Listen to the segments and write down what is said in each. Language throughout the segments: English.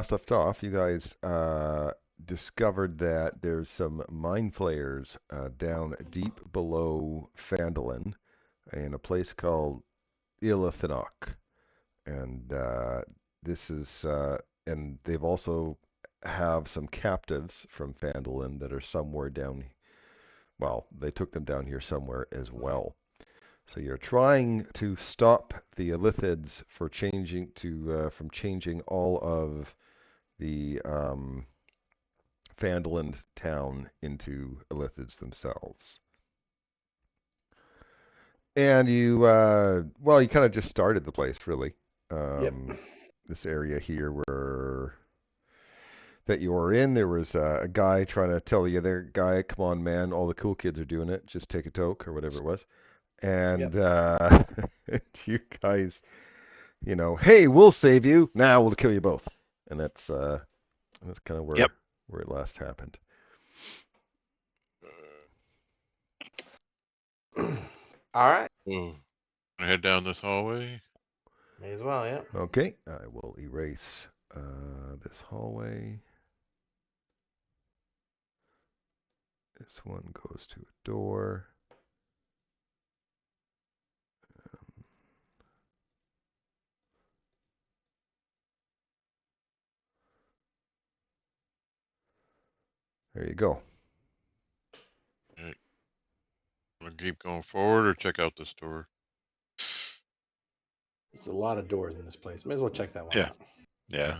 last left off, you guys discovered that there's some mind flayers down deep below Phandalin in a place called Ilithanok. And this is, and they've also have some captives from Phandalin that are somewhere down. Well, they took them down here somewhere as well. So you're trying to stop the Illithids for from changing all of the Phandalin town into Illithids themselves. And you, well, you kind of just started the place, really. Yep. This area here that you were in, there was a guy trying to tell the other guy, come on, man, all the cool kids are doing it. Just take a toke or whatever it was. And Yep. you guys, hey, we'll save you. Now we'll kill you both. And that's kind of Yep. where it last happened. All right. Whoa. I head down this hallway. May as well, yeah. Okay, I will erase this hallway. This one goes to a door. There you go. Right. Want to keep going forward or check out this door? There's a lot of doors in this place. May as well check that one Yeah. out. Yeah.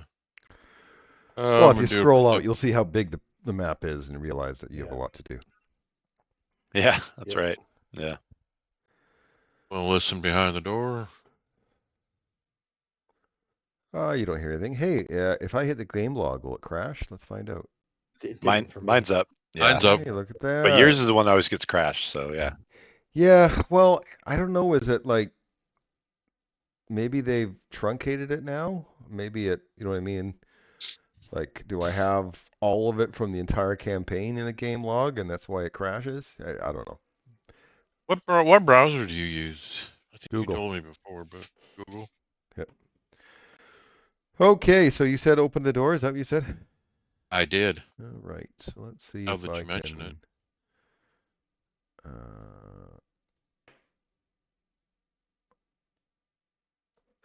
Well, I'm if you gonna scroll out, you'll see how big the map is and realize that you have a lot to do. Yeah, that's Yep. right. Yeah. Want to listen behind the door? You don't hear anything. Hey, if I hit the game log, will it crash? Let's find out. It didn't for me. Mine's up. Yeah. Mine's up. Hey, look at that. But yours is the one that always gets crashed, so yeah. Yeah, well, I don't know. Is it like maybe they've truncated it now? Maybe you know what I mean? Like, do I have all of it from the entire campaign in a game log, and that's why it crashes? I don't know. What browser do you use? I think Google. you told me before, but Google. Yep. Okay, so you said open the door. Is that what you said? I did. All right. So let's see Now if that I you mention can. it.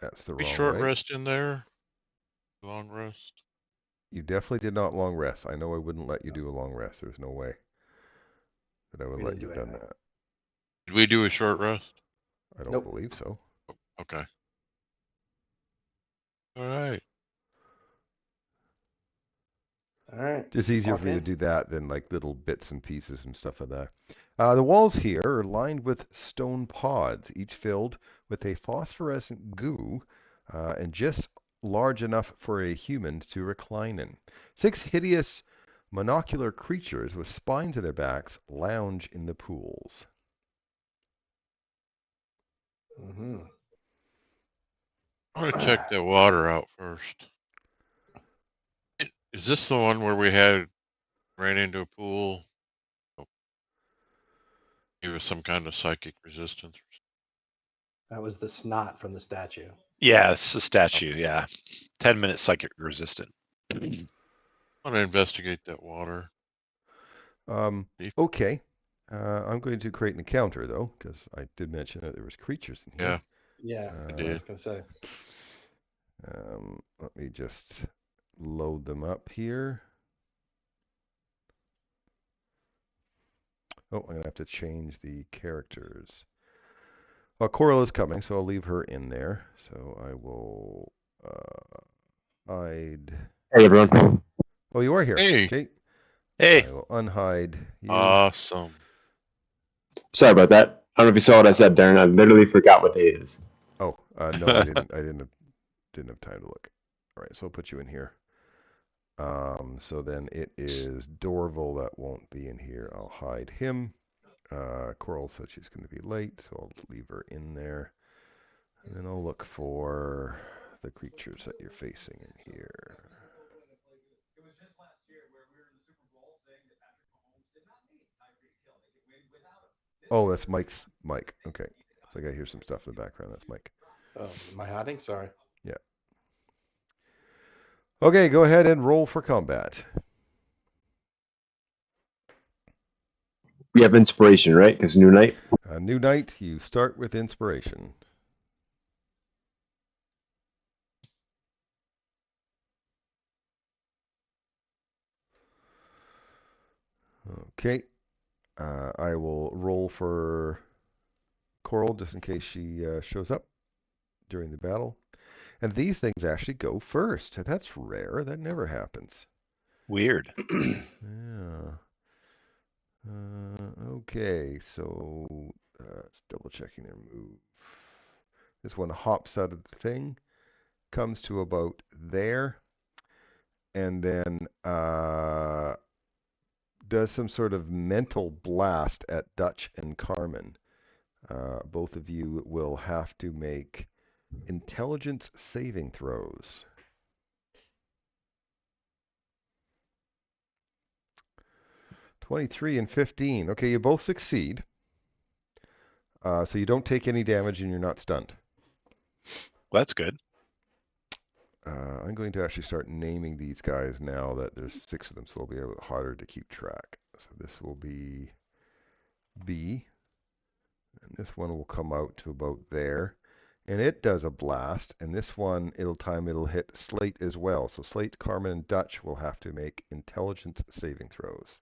That's the Be wrong short way. rest in there. Long rest. You definitely did not long rest. I know I wouldn't let you do a long rest. There's no way that I would let you have done that. Did we do a short rest? I don't believe so. Okay. All right. All right. It's easier for you to do that than like little bits and pieces and stuff like that. The walls here are lined with stone pods, each filled with a phosphorescent goo and just large enough for a human to recline in. 6 hideous monocular creatures with spines in their backs lounge in the pools. Mm-hmm. I'm going to check the water out first. Is this the one where we ran into a pool? Give us some kind of psychic resistance. That was the snot from the statue. Yeah, it's a statue. Yeah. 10-minute psychic resistant. I want to investigate that water. Okay. I'm going to create an encounter, though, because I did mention that there was creatures in here. Yeah, I was going to say. Let me just load them up here. Oh, I'm going to have to change the characters. Well, Coral is coming, so I'll leave her in there. So I will hide. Hey, everyone. Oh, you are here. Hey. Okay. Hey. I will unhide you. Awesome. Sorry about that. I don't know if you saw what I said, Darren. I literally forgot what day it is. Oh, no, I didn't. I didn't have time to look. All right, so I'll put you in here. So then it is Dorval that won't be in here. I'll hide him. Coral said she's going to be late, so I'll leave her in there. And then I'll look for the creatures that you're facing in here. Oh, that's Mike's Mike. Okay. So I got to hear some stuff in the background. That's Mike. Oh, am I hiding? Sorry. Yeah. Okay, go ahead and roll for combat. We have inspiration, right? Because new night. New night, you start with inspiration. Okay. I will roll for Coral just in case she shows up during the battle. And these things actually go first. That's rare. That never happens. Weird. Yeah. Okay, so double checking their move. This one hops out of the thing, comes to about there, and then does some sort of mental blast at Dutch and Carmen. Both of you will have to make intelligence saving throws. 23 and 15. Okay, you both succeed. So you don't take any damage and you're not stunned. Well, that's good. I'm going to actually start naming these guys now that there's 6 of them, so it'll be a little harder to keep track. So this will be B, and this one will come out to about there. And it does a blast, and this one, it'll hit Slate as well. So Slate, Carmen, and Dutch will have to make intelligence saving throws.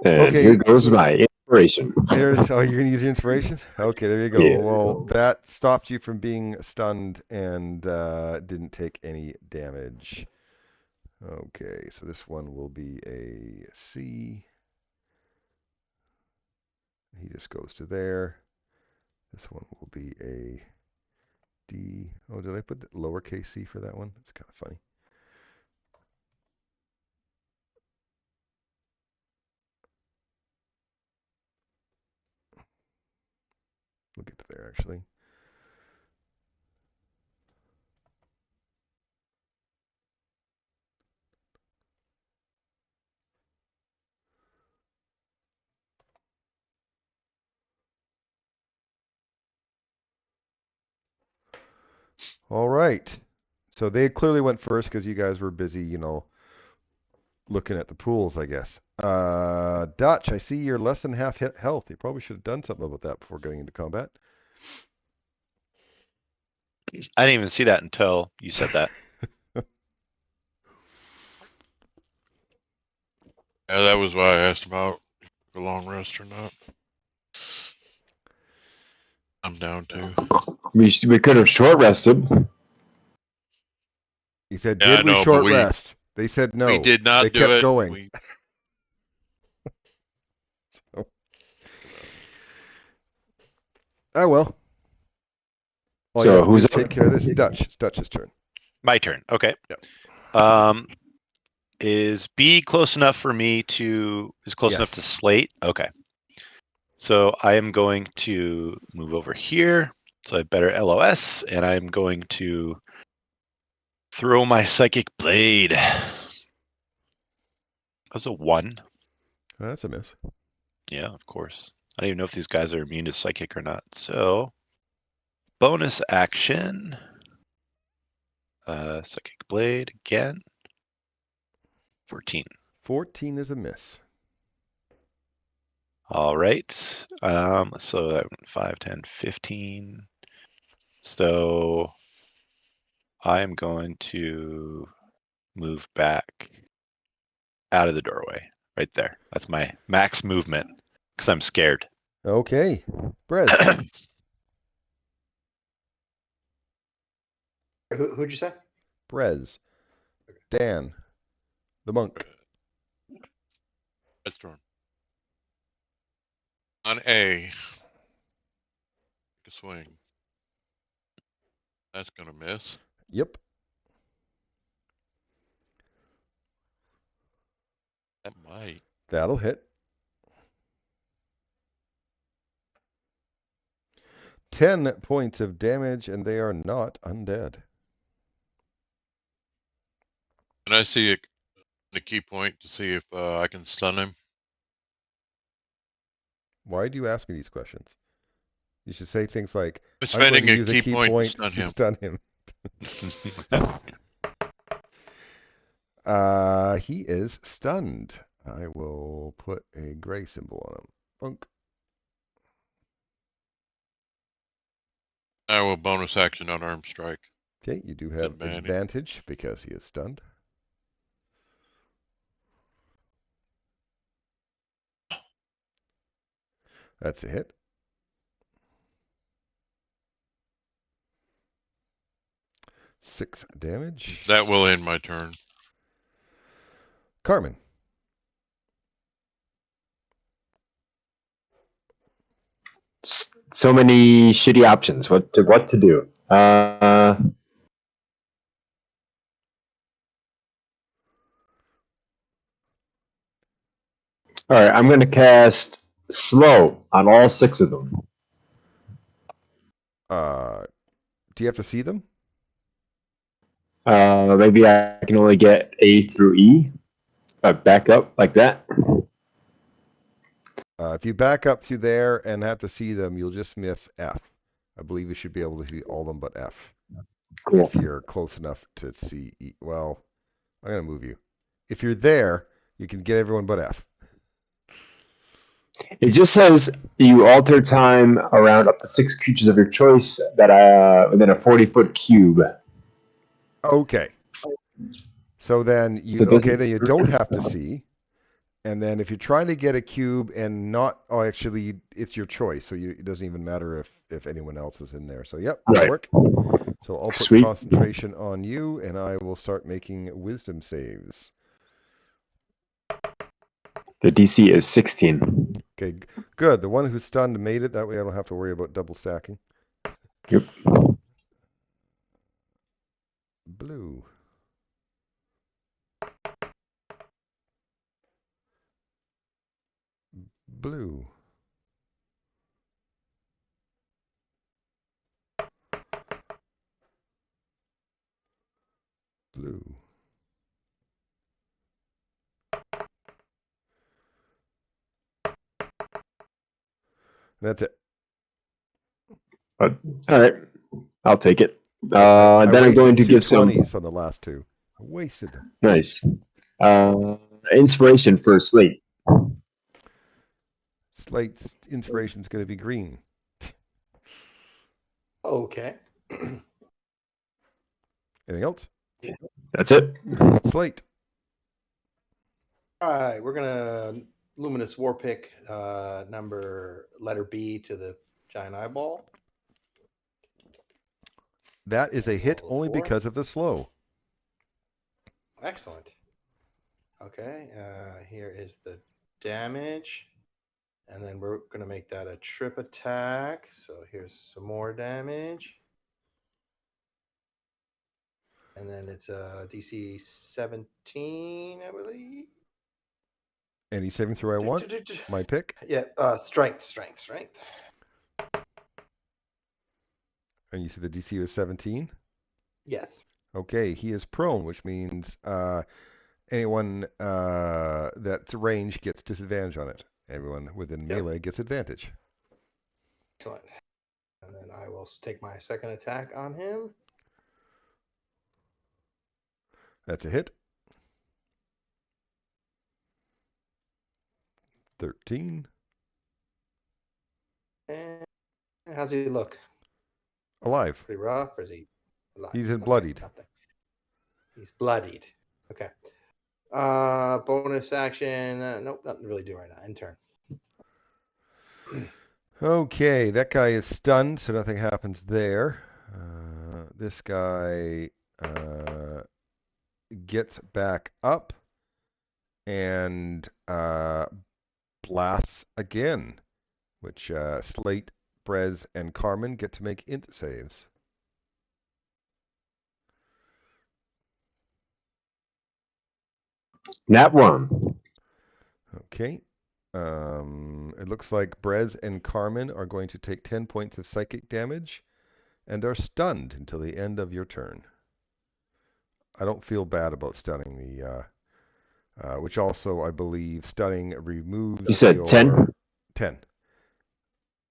And Okay, here goes my inspiration. you're going to use your inspiration? Okay, there you go. Yeah. Well, that stopped you from being stunned and didn't take any damage. Okay, so this one will be a C. He just goes to there. This one will be a D. Oh, did I put the lowercase c for that one? That's kind of funny. We'll get to there, actually. All right. So they clearly went first because you guys were busy, looking at the pools, I guess. Dutch, I see you're less than half hit health. You probably should have done something about that before getting into combat. I didn't even see that until you said that. Yeah, that was why I asked about a long rest or not. I'm down too. We could have short rested. He said, Yeah, I did we know, but short rest? They said no. we did not They do kept it. going. So, oh, well. All you So have to do who's is up? take care of this. Dutch. It's Dutch's turn. My turn. Okay. Yep. Is B close enough for me to, is close enough Yes. to Slate? Okay. So I am going to move over here. So I have better LOS, and I'm going to throw my psychic blade. That's a 1. That's a miss. Yeah, of course. I don't even know if these guys are immune to psychic or not. So bonus action. Psychic blade again. 14. 14 is a miss. All right. So that went 5, 10, 15. So I'm going to move back out of the doorway right there. That's my max movement because I'm scared. Okay. Brez. Who'd you say? Brez. Dan. The monk. Red storm. On A. Take a swing. That's gonna miss. Yep. That might. That'll hit. 10 points of damage, and they are not undead. And I see the key point to see if I can stun him. Why do you ask me these questions? You should say things like, It's I'm going spending to a use a key key point to point stun to him. stun him. He is stunned. I will put a gray symbol on him. Bunk. I will bonus action unarmed strike. Okay, you do have Advantage. advantage because he is stunned. That's a hit. Six damage. That will end my turn. Carmen. So many shitty options. What to do? All right, I'm going to cast slow on all 6 of them. Do you have to see them? Maybe I can only get A through E. Back up like that. If you back up to there and have to see them, you'll just miss F. I believe you should be able to see all of them but F. Cool. If you're close enough to see E. Well, I'm going to move you. If you're there, you can get everyone but F. It just says you alter time around up to 6 creatures of your choice that within a 40-foot cube. Okay. So then So it doesn't- then you don't have to see. And then if you're trying to get a cube and not, actually, it's your choice. So it doesn't even matter if anyone else is in there. So, yep, that'll Right. work. So I'll put Sweet. concentration on you, and I will start making wisdom saves. The DC is 16. Okay, good. The one who's stunned made it. That way I don't have to worry about double stacking. Yep. Blue. Blue. Blue. That's it. But, all right. I'll take it. I Then I'm going to wasted two give some... 20s on the last two. I wasted them. Nice. Inspiration for Slate. Slate's inspiration is going to be green. Okay. Anything else? That's it. Slate. All right, we're gonna luminous war pick letter B to the giant eyeball. That is a hit Level only 4. because of the slow. Excellent. Okay, here is the damage. And then we're going to make that a trip attack. So here's some more damage. And then it's a DC 17, I believe. Any saving throw I want? My pick? Yeah, strength. And you said the DC was 17? Yes. Okay, he is prone, which means anyone that's range gets disadvantage on it. Everyone within melee gets advantage. Excellent. And then I will take my second attack on him. That's a hit. 13. And how's he look? Alive. Pretty rough, or is he alive? He's bloodied. Nothing. He's bloodied. Okay. Bonus action. Nope, nothing to really do right now. In turn. Okay, that guy is stunned, so nothing happens there. This guy gets back up and blasts again, which Slate, Brez, and Carmen get to make int saves. Nat 1. Okay. It looks like Brez and Carmen are going to take 10 points of psychic damage and are stunned until the end of your turn. I don't feel bad about stunning the, which also I believe stunning removes. You said 10? 10.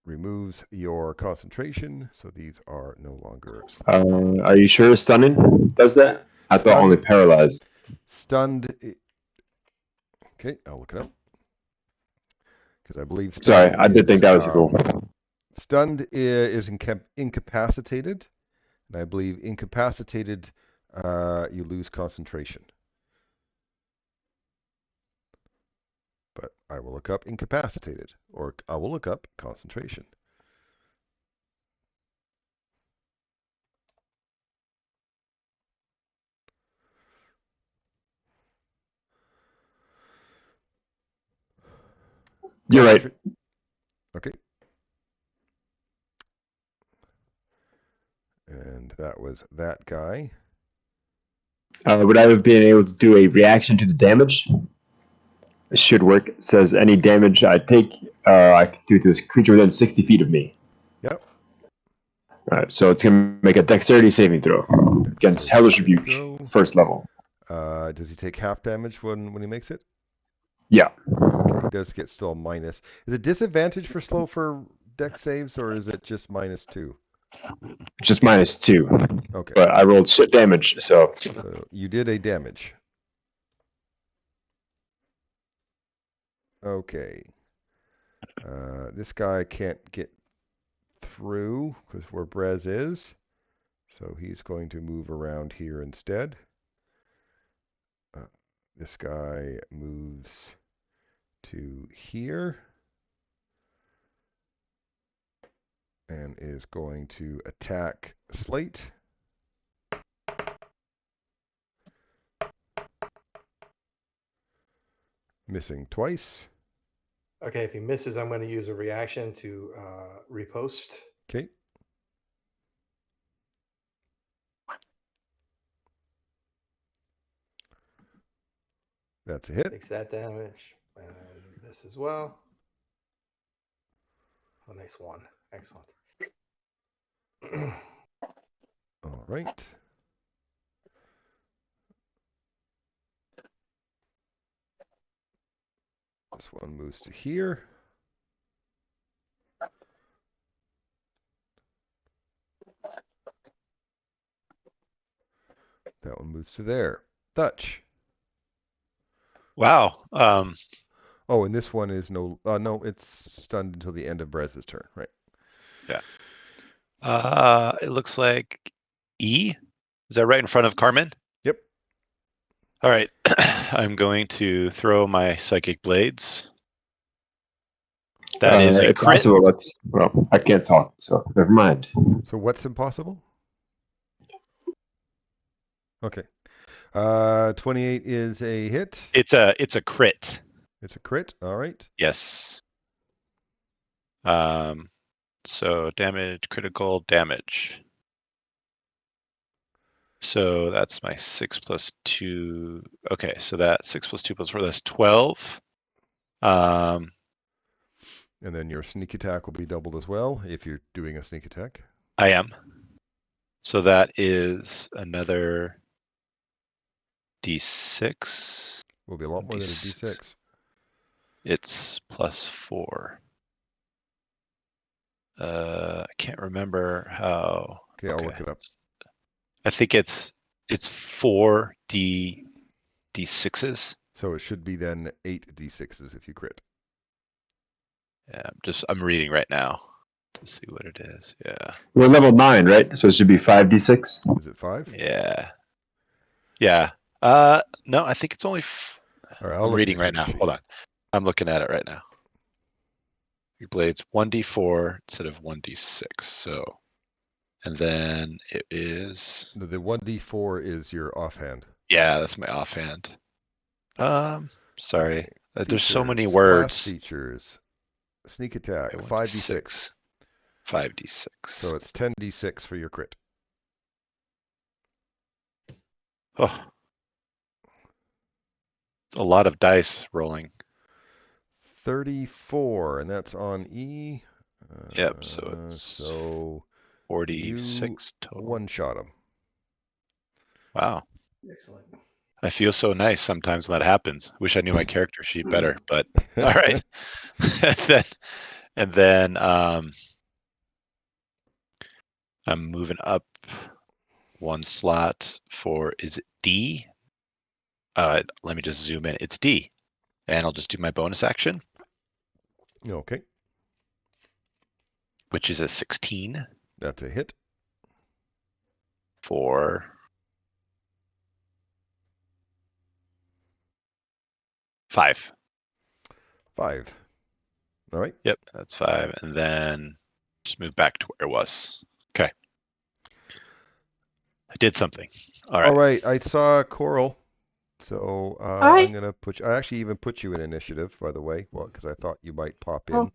removes your concentration, so these are no longer Are you sure stunning does that? I thought only paralyzed. stunned. Okay, I'll look it up because I believe Sorry, stunned I did think is that was cool. stunned is incapacitated, and I believe incapacitated you lose concentration. But I will look up incapacitated, or I will look up concentration. You're right. Okay. And that was that guy. Would I have been able to do a reaction to the damage? It should work. It says any damage I take, I can do to this creature within 60 feet of me. Yep. All right, so it's going to make a dexterity saving throw against Hellish Rebuke, first level. Does he take half damage when he makes it? Yeah. Okay, he does get still a minus. Is it disadvantage for dex saves, or is it just -2? Just -2. Okay. But I rolled shit damage, so. So you did a damage. Okay. This guy can't get through because where Brez is. So he's going to move around here instead. This guy moves to here and is going to attack Slate. Missing twice. Okay, if he misses, I'm going to use a reaction to repost. Okay. That's a hit. Takes that damage. And this as well. Oh, nice one. Excellent. All right. This one moves to here. That one moves to there. Dutch. Wow. Oh, and this one is no, it's stunned until the end of Brez's turn, right? Yeah. It looks like E. Is that right in front of Carmen? Yep. All right. I'm going to throw my psychic blades. That is a if crit. possible, well, I can't talk, so never mind. So what's impossible? Okay. 28 is a hit. It's a crit. It's a crit. All right. Yes. So damage, critical damage. So that's my 6 plus 2. Okay, so that 6 plus 2 plus 4, that's 12. And then your sneak attack will be doubled as well if you're doing a sneak attack. I am. So that is another D6. Will be a lot more than a D6. It's plus 4. I can't remember how. Okay, I'll look it up. I think it's 4 D6s. So it should be then 8 D6s if you crit. Yeah, I'm reading right now to see what it is. Yeah. We're level 9, right? So it should be 5d6. Is it 5? Yeah. Yeah. No, I think it's only. All right, I'm reading right now. Hold on. I'm looking at it right now. Your blade's 1d4 instead of 1d6. So, and then it is. The 1d4 is your offhand. Yeah, that's my offhand. Sorry. Okay. There's so many Features, words. Class features. Sneak attack, 5d6. 5d6. So it's 10d6 for your crit. Oh. It's a lot of dice rolling. 34, and that's on E. Yep, so it's 46 total. One-shot him. Wow. Excellent. I feel so nice sometimes when that happens. Wish I knew my character sheet better, but all right. And then I'm moving up one slot for, is it D? Let me just zoom in. It's D. And I'll just do my bonus action, Okay, which is a 16 that's a hit. for 5. 5. All right. Yep, that's 5. And then just move back to where it was. Okay. I did something. All All right. right. I saw Coral, so Hi. I'm gonna put. I actually even put you in initiative, by the way, well, because I thought you might pop in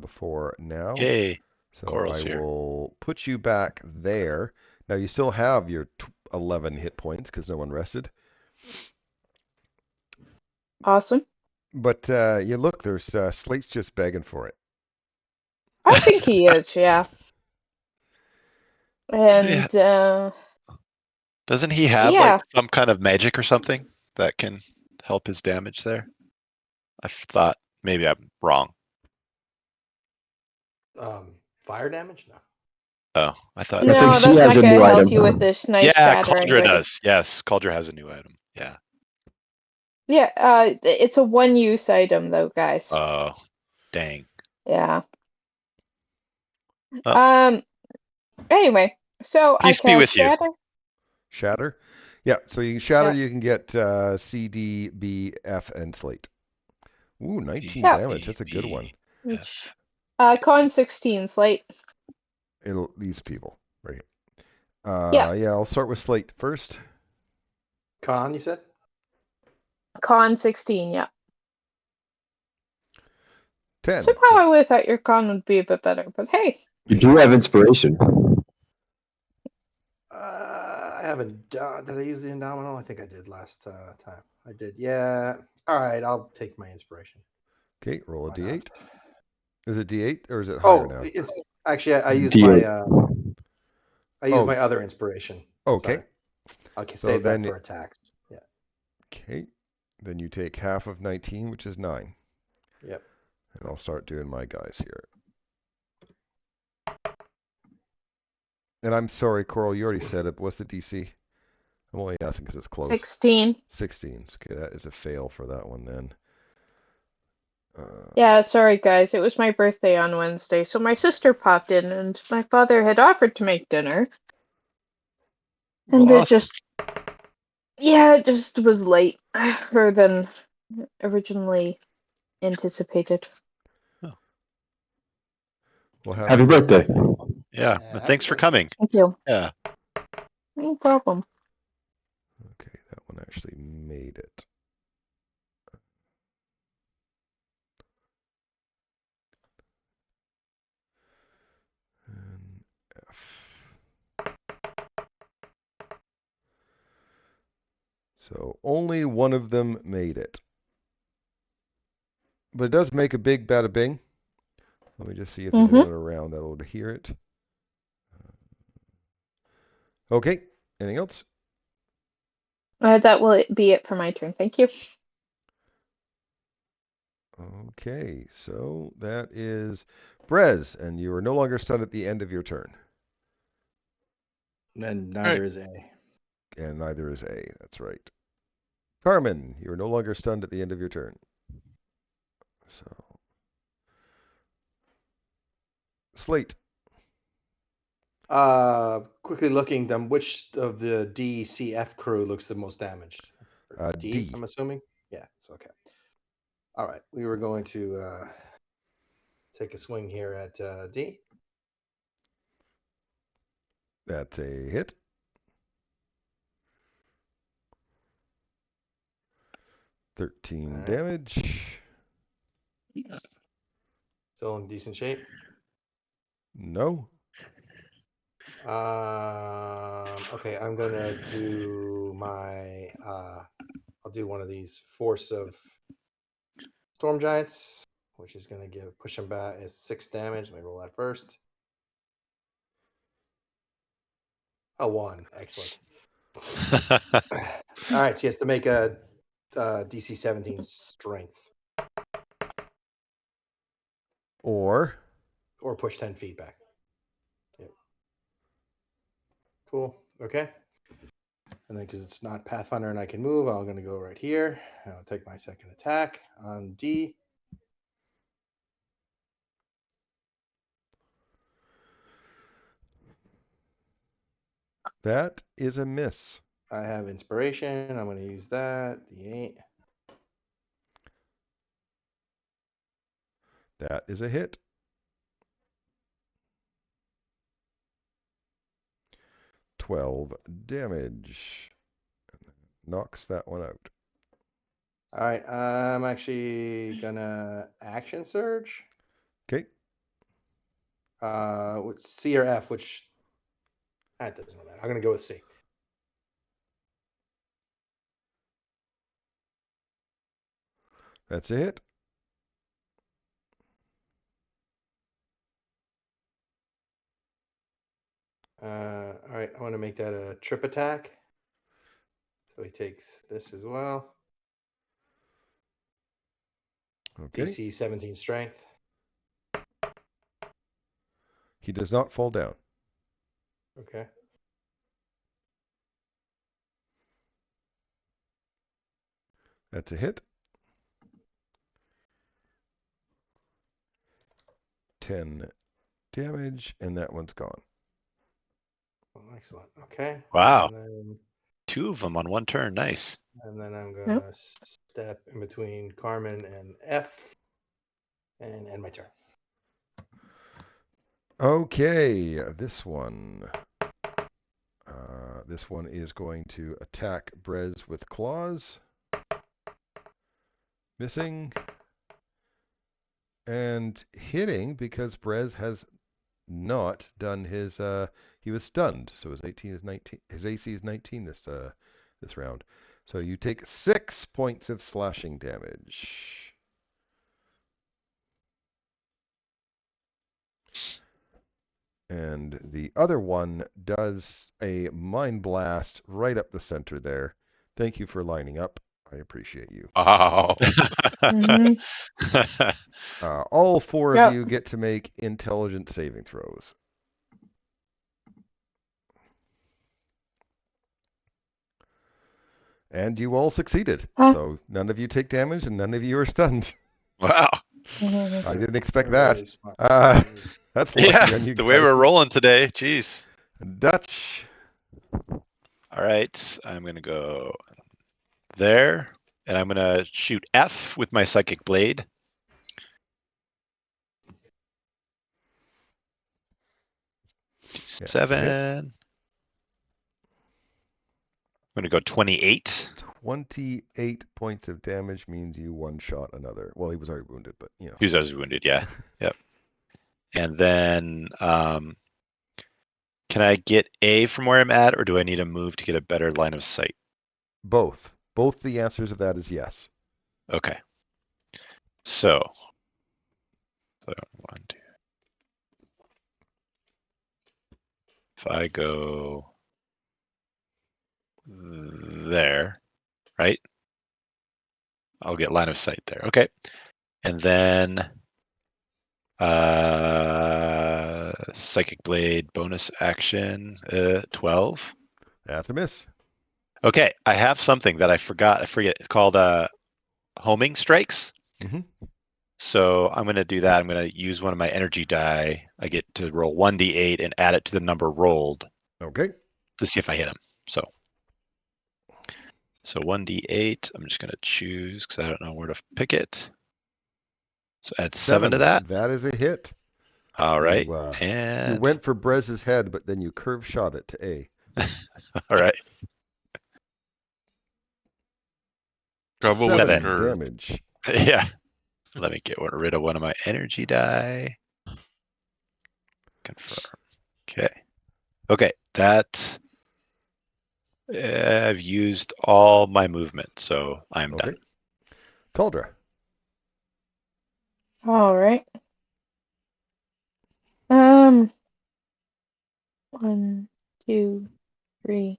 before now. Yay. So Coral's I here. will put you back there. Now you still have your 11 hit points because no one rested. Awesome. But you look, there's Slate's just begging for it. I think he is, yeah. And Doesn't he have yeah. like some kind of magic or something that can help his damage there? I thought maybe I'm wrong. Fire damage? No. Oh, I thought. I No, think she that's has not a gonna new help item. you with this nice Yeah, shattering. Cauldra but does. Yes, Cauldra has a new item. Yeah. Yeah, it's a one-use item though, guys. Oh, dang. Yeah. Oh. Anyway, so I Peace be cast with you. shatter. Shatter? Yeah, so you can shatter, Yeah. you can get C, D, B, F, and Slate. Ooh, 19 Yeah. damage. That's a good one. F. Con 16 slate. These people, right here. Yeah. Yeah, I'll start with Slate first. Con, you said? Con 16, yeah. 10. Somehow I would have thought your con would be a bit better, but hey. You do have inspiration. I haven't done. Did I use the Indomitable? I think I did last time. I did. Yeah. All right. I'll take my inspiration. Okay, roll a Why not? D8. Is it D8 or is it higher Oh, now? it's actually I used D8. my other inspiration. Okay. Sorry. I'll So save that then for attacks. Yeah. Okay. Then you take half of 19, which is 9. Yep. And I'll start doing my guys here. And I'm sorry, Coral, you already said it. What's the DC? I'm only asking because it's close. 16. 16. Okay, that is a fail for that one then. Yeah, sorry guys, it was my birthday on Wednesday, so my sister popped in and my father had offered to make dinner. And Well, it just was later than originally anticipated. Well, Happy birthday. Yeah. Yeah, Thanks for happy coming. Thank you. Yeah. No problem. Okay, that one actually made it. And F. So only one of them made it. But it does make a big bada bing. Let me just see if there's anyone around that will hear it. Okay, anything else? That will be it for my turn. Thank you. Okay, so that is Brez, and you are no longer stunned at the end of your turn. And neither is A. And neither is A, that's right. Carmen, you are no longer stunned at the end of your turn. So, Slate. Quickly looking, then which of the DCF crew looks the most damaged? D. I'm assuming. Yeah, it's okay. All right, we were going to take a swing here at D. That's a hit. All 13 right. damage. Still in decent shape. No. Okay, I'm gonna do my. I'll do one of these force of storm giants, which is gonna push him back as 6 damage. Let me roll that first. A 1, excellent. All right, so he has to make a DC 17 strength. Or push 10 feet back. Yep. Cool. Okay. And then because it's not Pathfinder and I can move, I'm going to go right here. I'll take my second attack on D. that is a miss. I have inspiration. I'm going to use that. D8. That is a hit. $12 damage. Knocks that one out. All right. I'm actually going to action surge. Okay. With C or F, which that doesn't matter. I'm going to go with C. That's a hit. All right. I want to make that a trip attack. So he takes this as well. Okay. DC 17 strength. He does not fall down. Okay. That's a hit. 10 damage, and that one's gone. Oh, excellent. Okay. Wow. And then, 2 of them on one turn. Nice. I'm going to step in between Carmen and F and end my turn. Okay, this one. This one is going to attack Brez with claws. Missing. And hitting because Brez has not done his he was stunned, so his 18 is 19. His AC is 19 this round. So you take 6 points of slashing damage. And the other one does a mind blast right up the center there. Thank you for lining up. I appreciate you. Wow. Mhm. All 4 of Yep. you get to make intelligence saving throws. And you all succeeded. So none of you take damage and none of you are stunned. Wow. I didn't expect They're that. really smart. That's lucky Yeah, on you the way we're guys. rolling today. Jeez. Dutch. All right, I'm going to go there, and I'm going to shoot F with my psychic blade. Yeah, that's a hit. 7. I'm going to go 28. 28 points of damage means you one-shot another. Well, he was already wounded, but you know. He was wounded, yeah. Yep. And then can I get A from where I'm at, or do I need to move to get a better line of sight? Both. Both the answers of that is yes. Okay. So 1, 2. If I go there, right? I'll get line of sight there. Okay. And then psychic blade bonus action 12. That's a miss. Okay, I have something that I forgot. I forget. It's called homing strikes. Mhm. So I'm going to do that. I'm going to use one of my energy die. I get to roll 1d8 and add it to the number rolled Okay. to see if I hit him. So 1d8. I'm just going to choose because I don't know where to pick it. So add 7 to that. That is a hit. All right. You And went for Brez's head, but then you curve shot it to A. all right. Trouble with 7 curve. damage. Yeah. Let me get rid of one of my energy die. Confirm. Okay. Okay. That I've used all my movement, so I'm done. Cauldra. All right. 1, 2, 3.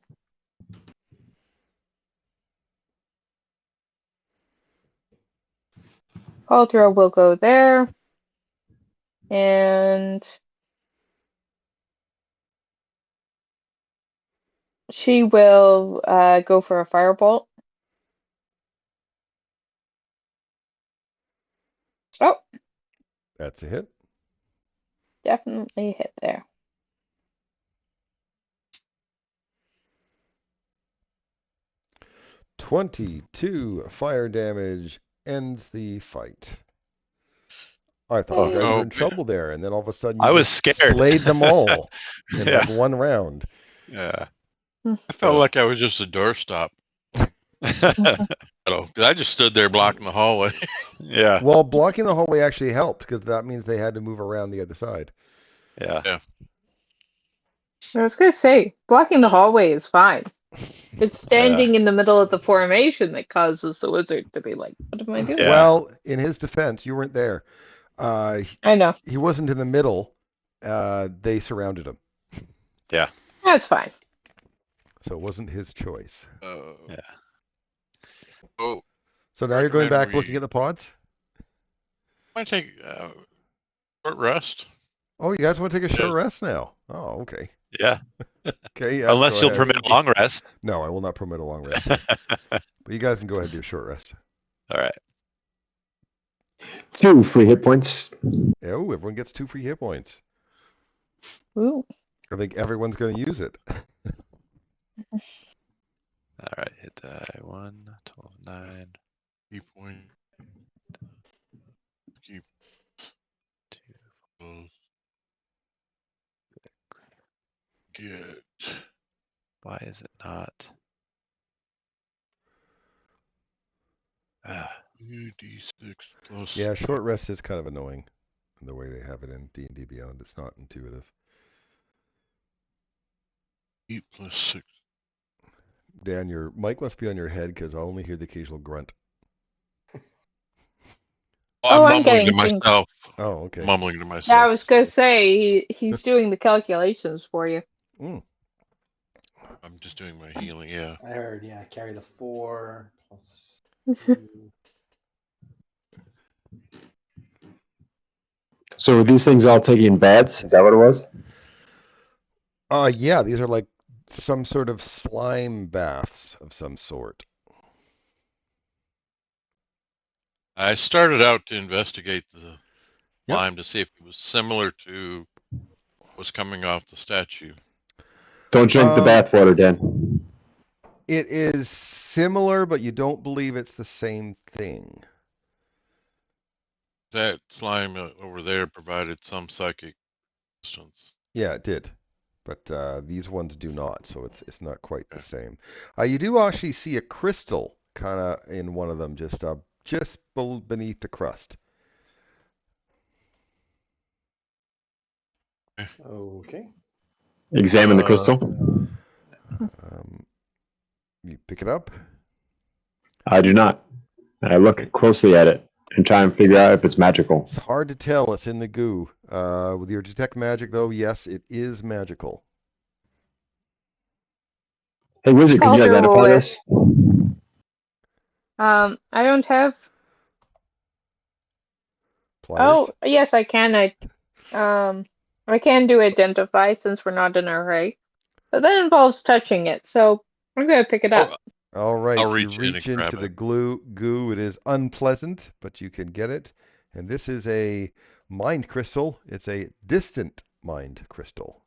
Caldera will go there. And she will go for a firebolt. Oh, That's a hit. definitely hit there. 22 fire damage ends the fight. I thought you guys Yay. were Oh, in trouble there, and then all of a sudden I you was just scared. slayed them all in Yeah. like one round. Yeah. I felt like I was just a doorstop. Because I just stood there blocking the hallway. Yeah. Well, blocking the hallway actually helped because that means they had to move around the other side. Yeah. I was gonna say, blocking the hallway is fine. It's standing in the middle of the formation that causes the wizard to be like, what am I doing? Yeah. Well, in his defense, you weren't there. I know. He wasn't in the middle. They surrounded him, Yeah. That's fine. so it wasn't his choice. Yeah. Oh, So now you're going recommend back looking at the pods? I take short rest. Oh, you guys want to take a short Yes. rest now? Oh, okay. Yeah. Okay, yeah, Unless go you'll ahead. permit a long rest. No, I will not permit a long rest. But you guys can go ahead and do a short rest. All right. 2 free hit points. Oh, everyone gets 2 free hit points. Ooh. I think everyone's going to use it. All right. Hit die 1, 12, 9, Key point. Keep 2. those. Get. Why is it not? 2d6 plus Yeah, short rest is kind of annoying the way they have it in D&D Beyond. It's not intuitive. 8 plus 6. Dan, your mic must be on your head because I only hear the occasional grunt. Oh, I'm I'm mumbling to getting things. myself. Oh, okay. Mumbling to myself. Yeah, I was gonna say he's doing the calculations for you. Mm. I'm just doing my healing, yeah. I heard, yeah, carry the 4 plus 2. So were these things all taking baths? Is that what it was? Yeah, these are like some sort of slime baths of some sort. I started out to investigate the Yep. slime to see if it was similar to what's coming off the statue. Don't drink the bathwater, Dan. It is similar, but you don't believe it's the same thing. That slime over there provided some psychic distance. Yeah, it did. But these ones do not, so it's not quite the same. You do actually see a crystal kind of in one of them, just beneath the crust. Okay. Examine the crystal. You pick it up. I do not. I look closely at it and try and figure out if it's magical. It's hard to tell. It's in the goo. With your detect magic, though, yes, it is magical. Hey, wizard, can you Elder identify ruler. this? I don't have. Pliers? Oh, yes, I can. I can do identify since we're not in a hurry, but that involves touching it. So I'm gonna pick it up. All right, I'll so you reach in reach and grab into the it. goo. It is unpleasant, but you can get it. And this is a mind crystal. It's a distant mind crystal.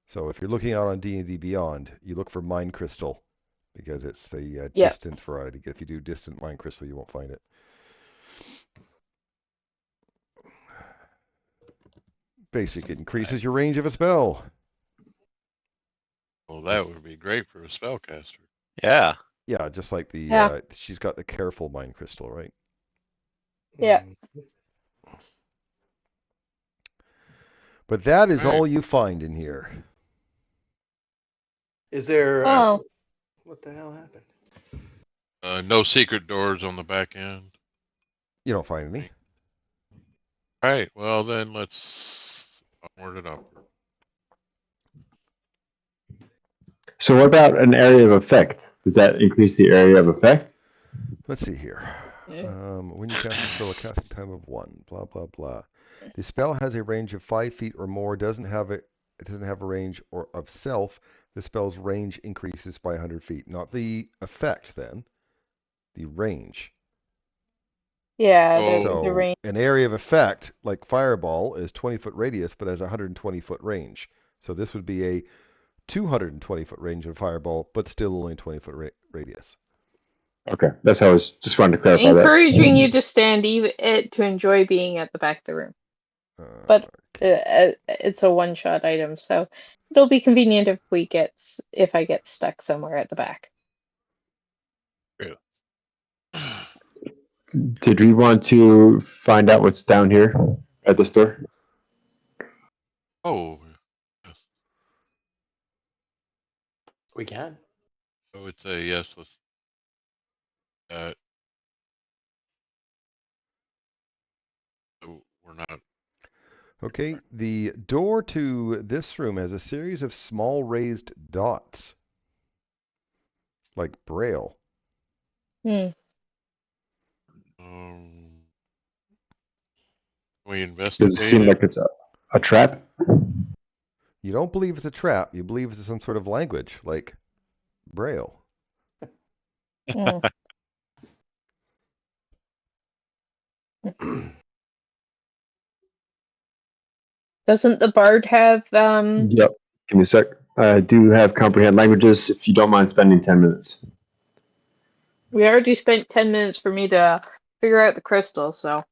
So if you're looking out on D&D Beyond, you look for mind crystal because it's the Yep. distant variety. If you do distant mind crystal, you won't find it. Basically, it increases your range of a spell. Well, that would be great for a spellcaster. Yeah. Yeah, just like the Yeah. she's got the careful mind crystal, right? Yeah. But that is Right. all you find in here. Is there? Oh. What the hell happened? No secret doors on the back end. You don't find any. Right. Well, then let's onward and upward. So what about an area of effect? Does that increase the area of effect? Let's see here. Yeah. When you cast a spell, a casting time of 1. Blah blah blah. The spell has a range of 5 feet or more. It doesn't have a range or of self. The spell's range increases by 100 feet. Not the effect, then. The range. Yeah, Oh. the So range. an area of effect, like Fireball, is 20-foot radius, but has a 120-foot range. So this would be a 220-foot range of Fireball, but still only 20-foot radius. Okay, that's how I was just wanted to clarify Encouraging you that. to stand to enjoy being at the back of the room. But it's a one-shot item, so it'll be convenient if I get stuck somewhere at the back. True. Did we want to find out what's down here at the store? Oh, yes. We can. I would say yes. Let's. So we're not. Okay, the door to this room has a series of small raised dots, like Braille. Hmm. We Does it seem investigated. like it's a trap? You don't believe it's a trap. You believe it's some sort of language, like Braille. Hmm. Doesn't the bard have Yep. Give me a sec. I do have comprehend languages if you don't mind spending 10 minutes. We already spent 10 minutes for me to figure out the crystal, so.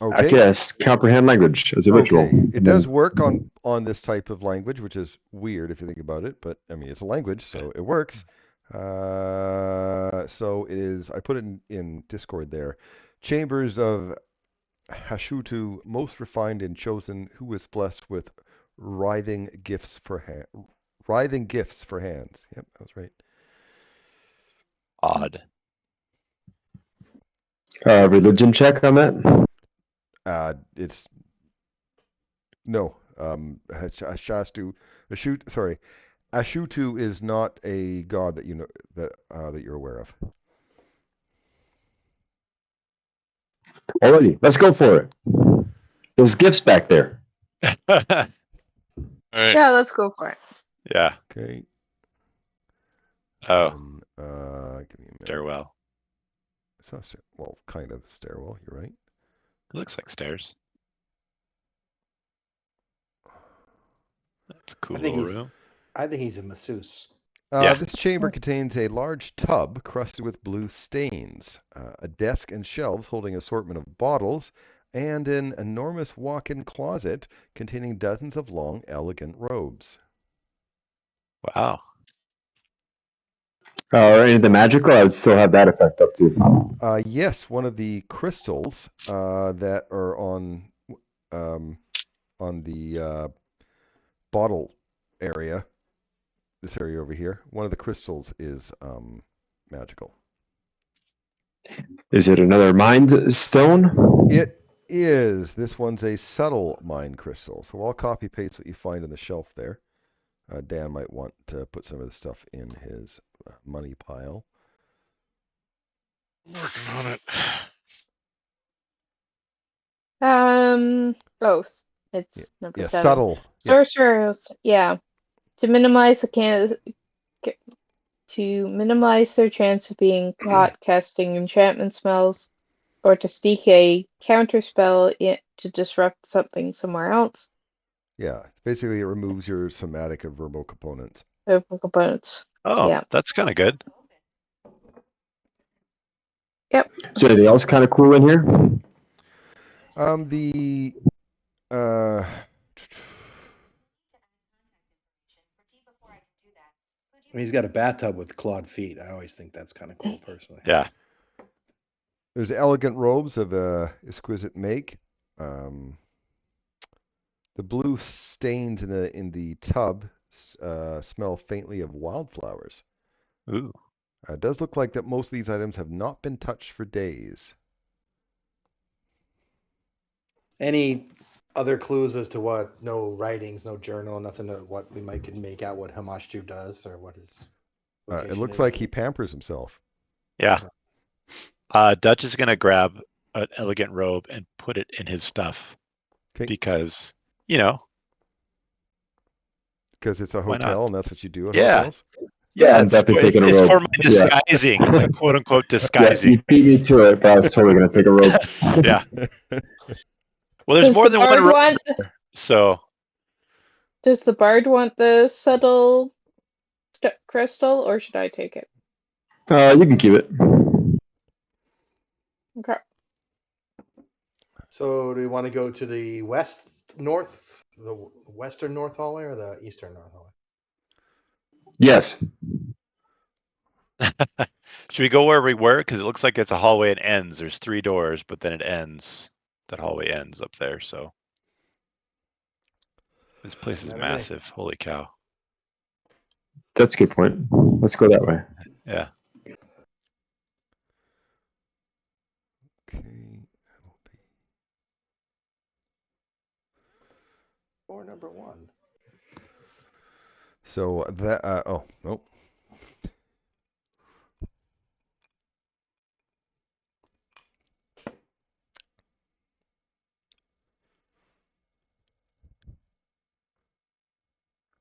Okay. I guess comprehend language as a ritual. Okay. It does work on this type of language, which is weird if you think about it, but I mean, it's a language, so it works. So it is, I put it in Discord there. Chambers of Hashutu, most refined and chosen, who is blessed with writhing gifts for hands. Yep, that was right. Odd. Religion check on that? It's no. Ashutu is not a god that you know that you're aware of. Alrighty, let's go for it. There's gifts back there. All right. Yeah, let's go for it. Yeah. Okay. Oh, And, give me a minute. stairwell. It's not well, kind of stairwell. You're right. It looks like stairs. That's a cool I think little he's- room. I think he's a masseuse. Yeah. This chamber contains a large tub crusted with blue stains, a desk and shelves holding an assortment of bottles, and an enormous walk-in closet containing dozens of long, elegant robes. Wow. Or any of the magical, I would still have that effect up too. Yes, one of the crystals that are on the bottle area, this area over here, one of the crystals is magical. Is it another mind stone? It is. This one's a subtle mind crystal. So I'll copy paste what you find on the shelf there. Dan might want to put some of this stuff in his money pile. Working on it. Oh, it's number Yeah, 7. subtle. Yeah. Sorcerers, yeah. To minimize their chance of being caught casting enchantment spells, or to steal a counterspell to disrupt something somewhere else. Yeah. Basically, it removes your somatic and verbal components. Components. Oh, Yeah. that's kind of good. Yep. Is there anything else kind of cool in here? The uh, I mean, he's got a bathtub with clawed feet. I always think that's kind of cool, personally. Yeah. there's elegant robes of exquisite make. The blue stains in the tub smell faintly of wildflowers. Ooh. It does look like that most of these items have not been touched for days. Any other clues as to what? No writings, no journal, nothing to what we might could make out what Hamashtu does or what his It vocation looks is? like he pampers himself. Yeah. Dutch is gonna grab an elegant robe and put it in his stuff 'Kay. because, Because it's a why not? hotel and that's what you do at Yeah. hotels. Yeah, I'm it's, definitely taking a it's robe. for my Yeah. disguising, like quote unquote Yeah, disguising. you beat me to it, but I was totally gonna take a robe. Yeah. Well, there's Does more the than one bard robe, want? so Does the bard want the subtle crystal, or should I take it? You can keep it. Okay. So do you want to go to the the western north hallway or the eastern north hallway? Yes. should we go where we were? Because it looks like it's a hallway and ends. There's 3 doors, but then it ends. That hallway ends up there. So this place is Matter to me. massive. Holy cow. That's a good point. Let's go that way. Yeah. Okay. Door number 1. So that oh nope.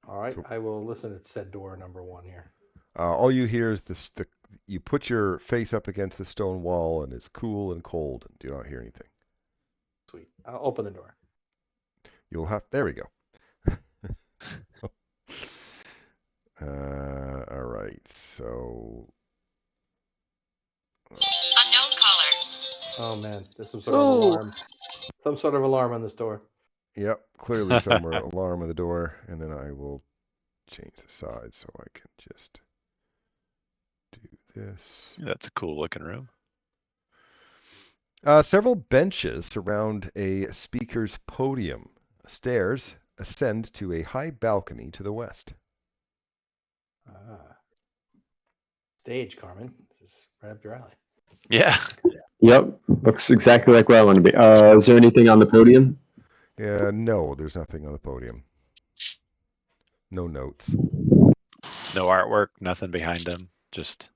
All right, So- I will listen at said door number 1 here. All you hear is you put your face up against the stone wall and it's cool and cold and do not hear anything. Sweet. I'll open the door. You'll have there we go. All right. So Unknown caller. Oh man, there's some sort of Ooh. alarm. Some sort of alarm on this door. yep, clearly somewhere alarm on the door, and then I will change the size so I can just do this. That's a cool looking room. Several benches surround a speaker's podium. Stairs ascend to a high balcony to the west. Stage, Carmen. This is right up your alley. Yeah. Yep. Looks exactly like where I want to be. Is there anything on the podium? No, there's nothing on the podium. No notes. No artwork, nothing behind him, just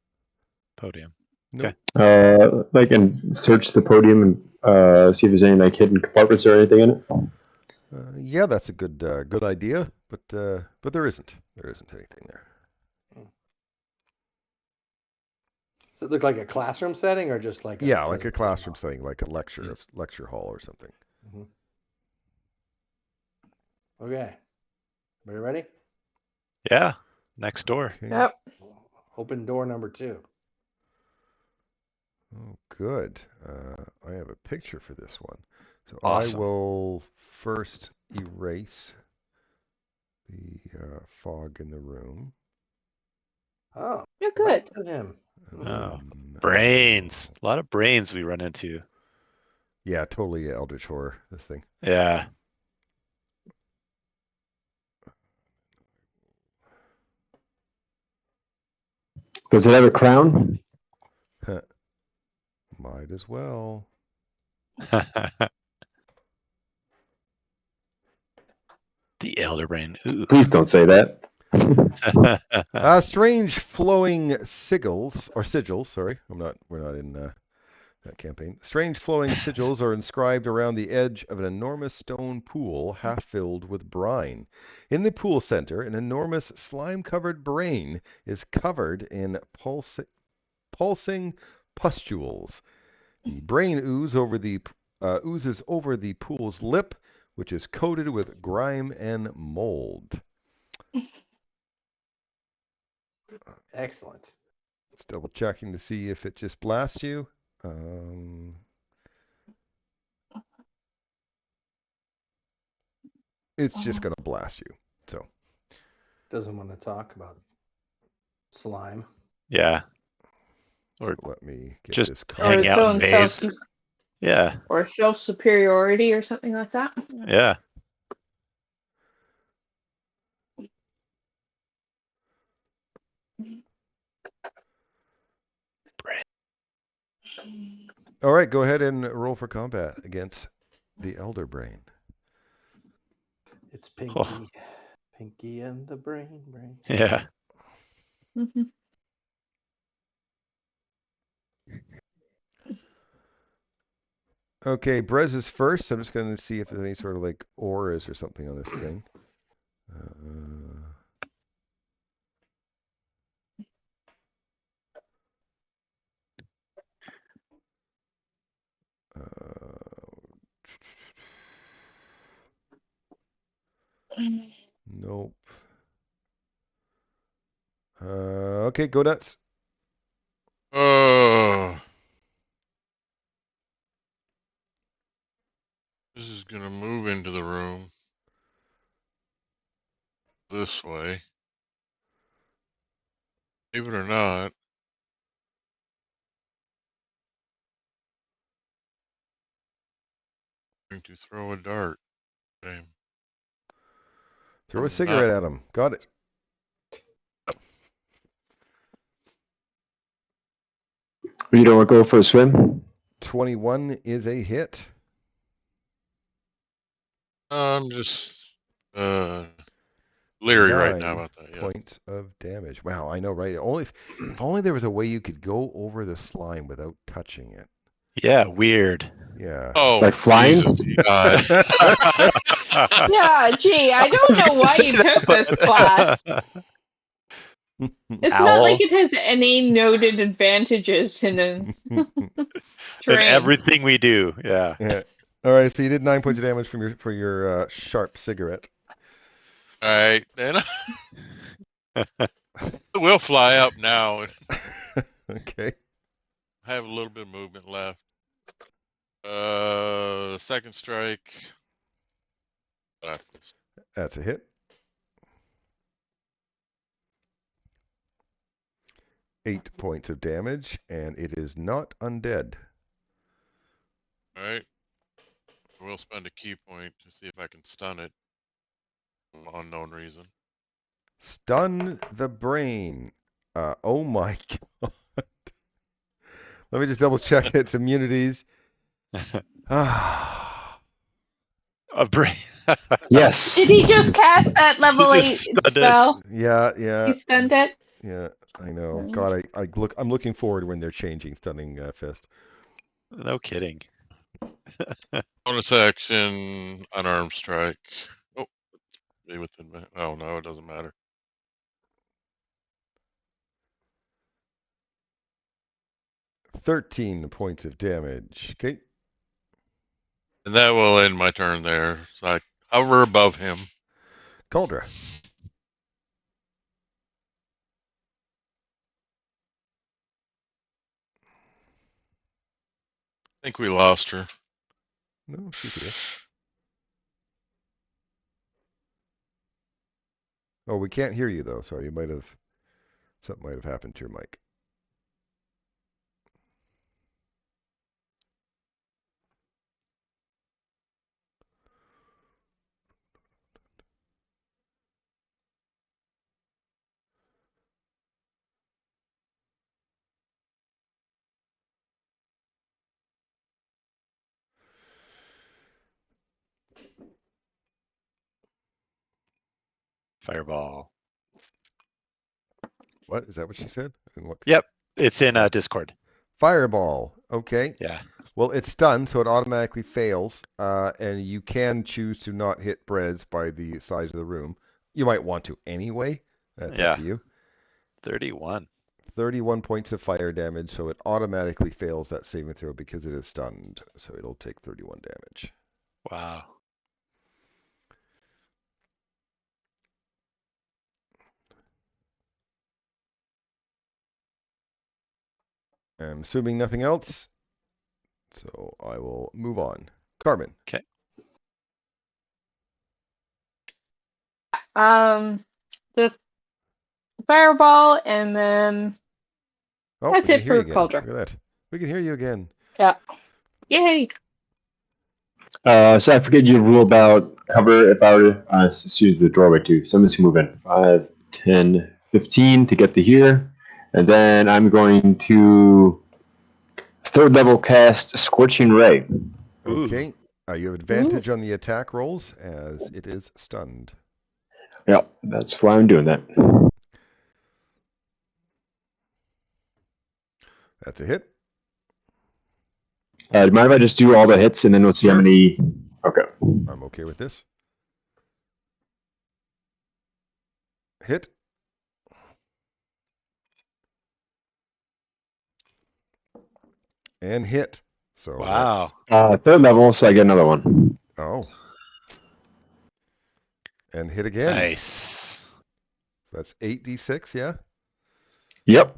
podium. Nope. And search the podium and see if there's any like hidden compartments or anything in it. Yeah, that's a good idea, but there isn't. There isn't anything there. Does it look like a classroom setting or just like Yeah, like a presentation classroom hall? setting, like a lecture hall or something. Okay. Everybody ready? Yeah. Next door. Okay. Yep. Open door number 2. Oh, good. I have a picture for this one. So Awesome. I will first erase the fog in the room. Oh, You're right good. to him. Oh, brains. A lot of brains we run into. Yeah, totally Eldritch Horror, this thing. Yeah. Does it have a crown? Might as well. The elder brain. Ooh. Please don't say that. Strange flowing sigils, sorry. We're not in that campaign. Strange flowing sigils are inscribed around the edge of an enormous stone pool half filled with brine. In the pool center, an enormous slime-covered brain is covered in pulsing pustules. The brain oozes over the pool's lip, which is coated with grime and mold. Excellent. It's double checking to see if it just blasts you. It's just going to blast you. So Doesn't want to talk about slime. Yeah. Or so let me get just this Or hang card. its out own and bathe. Yeah. or self superiority or something like that. Yeah. All right, go ahead and roll for combat against the Elder Brain. It's Pinky. Oh. Pinky and the brain. Yeah. Mhm. Okay, Brez is first. I'm just going to see if there's any sort of like auras or something on this thing. Nope. Okay, go nuts. This is gonna move into the room this way. Believe it or not. I'm going to throw a dart. Damn. Throw a cigarette at him. Got it. You don't want to go for a swim? 21 is a hit. I'm just leery right now 9 about that. Yeah. points of damage. Wow, I know, right? If only there was a way you could go over the slime without touching it. Yeah, weird. Yeah. Oh, Like flying? Jesus, God. Yeah, gee, I don't know why you took this class. It's not like Owl. it has any noted advantages in its And terrain. everything we do, yeah. Yeah. All right, so you did 9 points of damage from your sharp cigarette. All right, then. We'll fly up now. Okay. I have a little bit of movement left. Second strike. That's a hit. 8 points of damage, and it is not undead. All right. We'll spend a key point to see if I can stun it. For unknown reason. Stun the brain. Oh my god. Let me just double check its immunities. A brain. Yes. Did he just cast that level 8 stunned it. spell? Yeah. He stunned it? Yeah, I know. God, I'm looking forward when they're changing Stunning Fist. No kidding. Bonus action, unarmed strike. Oh, be within. Oh no, it doesn't matter. 13 points of damage. Okay. And that will end my turn there. So I hover above him. Cauldra. I think we lost her. No, she's here. Oh, we can't hear you though. Sorry, something might have happened to your mic. Fireball. What? Is that what she said? Yep, it's in Discord. Fireball. Okay. Yeah. Well, it's stunned, so it automatically fails. And you can choose to not hit Brez by the size of the room. You might want to anyway. That's up to you. 31. 31 points of fire damage, so it automatically fails that saving throw because it is stunned. So it'll take 31 damage. Wow. I'm assuming nothing else, so I will move on. Carmen. Okay. The fireball, and then that's it for Cauldra. Look at that. We can hear you again. Yeah. Yay. So I forget your rule about cover if I were to the doorway too. So I'm just going to move in 5, 10, 15 to get to here. And then I'm going to third level cast Scorching Ray. Okay. You have advantage on the attack rolls as it is stunned. Yeah, that's why I'm doing that. That's a hit. Do you mind if I just do all the hits and then we'll see how many? Okay. I'm okay with this. Hit. And hit. So Wow. Third level, so I get another one. Oh. And hit again. Nice. So that's 8d6, yeah? Yep.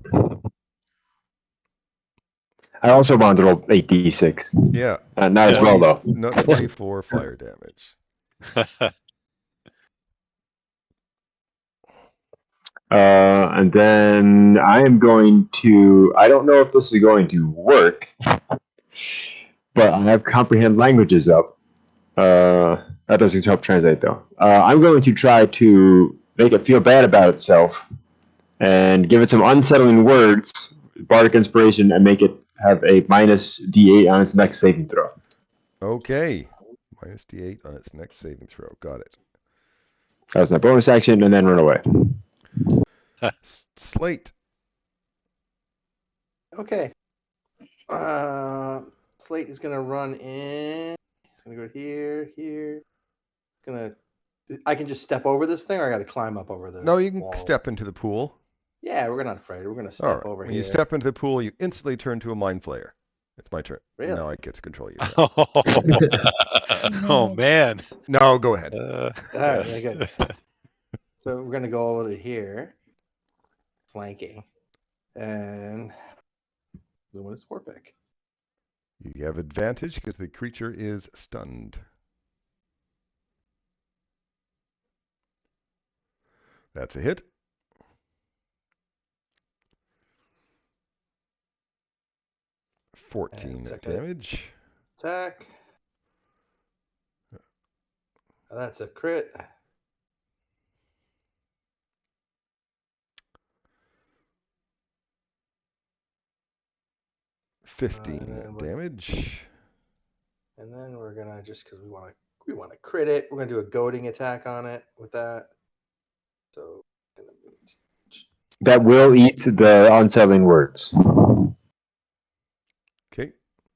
I also wanted to roll 8d6. Yeah. Not as well, though. Not 24 fire damage. And then I am going to. I don't know if this is going to work, but I have comprehend languages up. That doesn't help translate, though. I'm going to try to make it feel bad about itself and give it some unsettling words, bardic inspiration, and make it have a minus d8 on its next saving throw. Okay. Minus d8 on its next saving throw. Got it. That was my bonus action, and then run away. Slate. Okay. Slate is gonna run in. He's gonna go here, here. I can just step over this thing, or I got to climb up over the. No, you can wall? step into the pool. Yeah, we're not afraid. We're gonna All step right. over When here. you step into the pool, you instantly turn to a mind flayer. It's my turn. Really? Now I get to control you. Oh man. No, go ahead. All right, very good. So we're gonna go over to here, flanking, and luminous war pick. You have advantage because the creature is stunned. That's a hit. And 14 damage. Attack. That's a crit. Damage. And then we're gonna just because we want to crit it. We're gonna do a goading attack on it with that. So That will eat the unsettling words. Okay.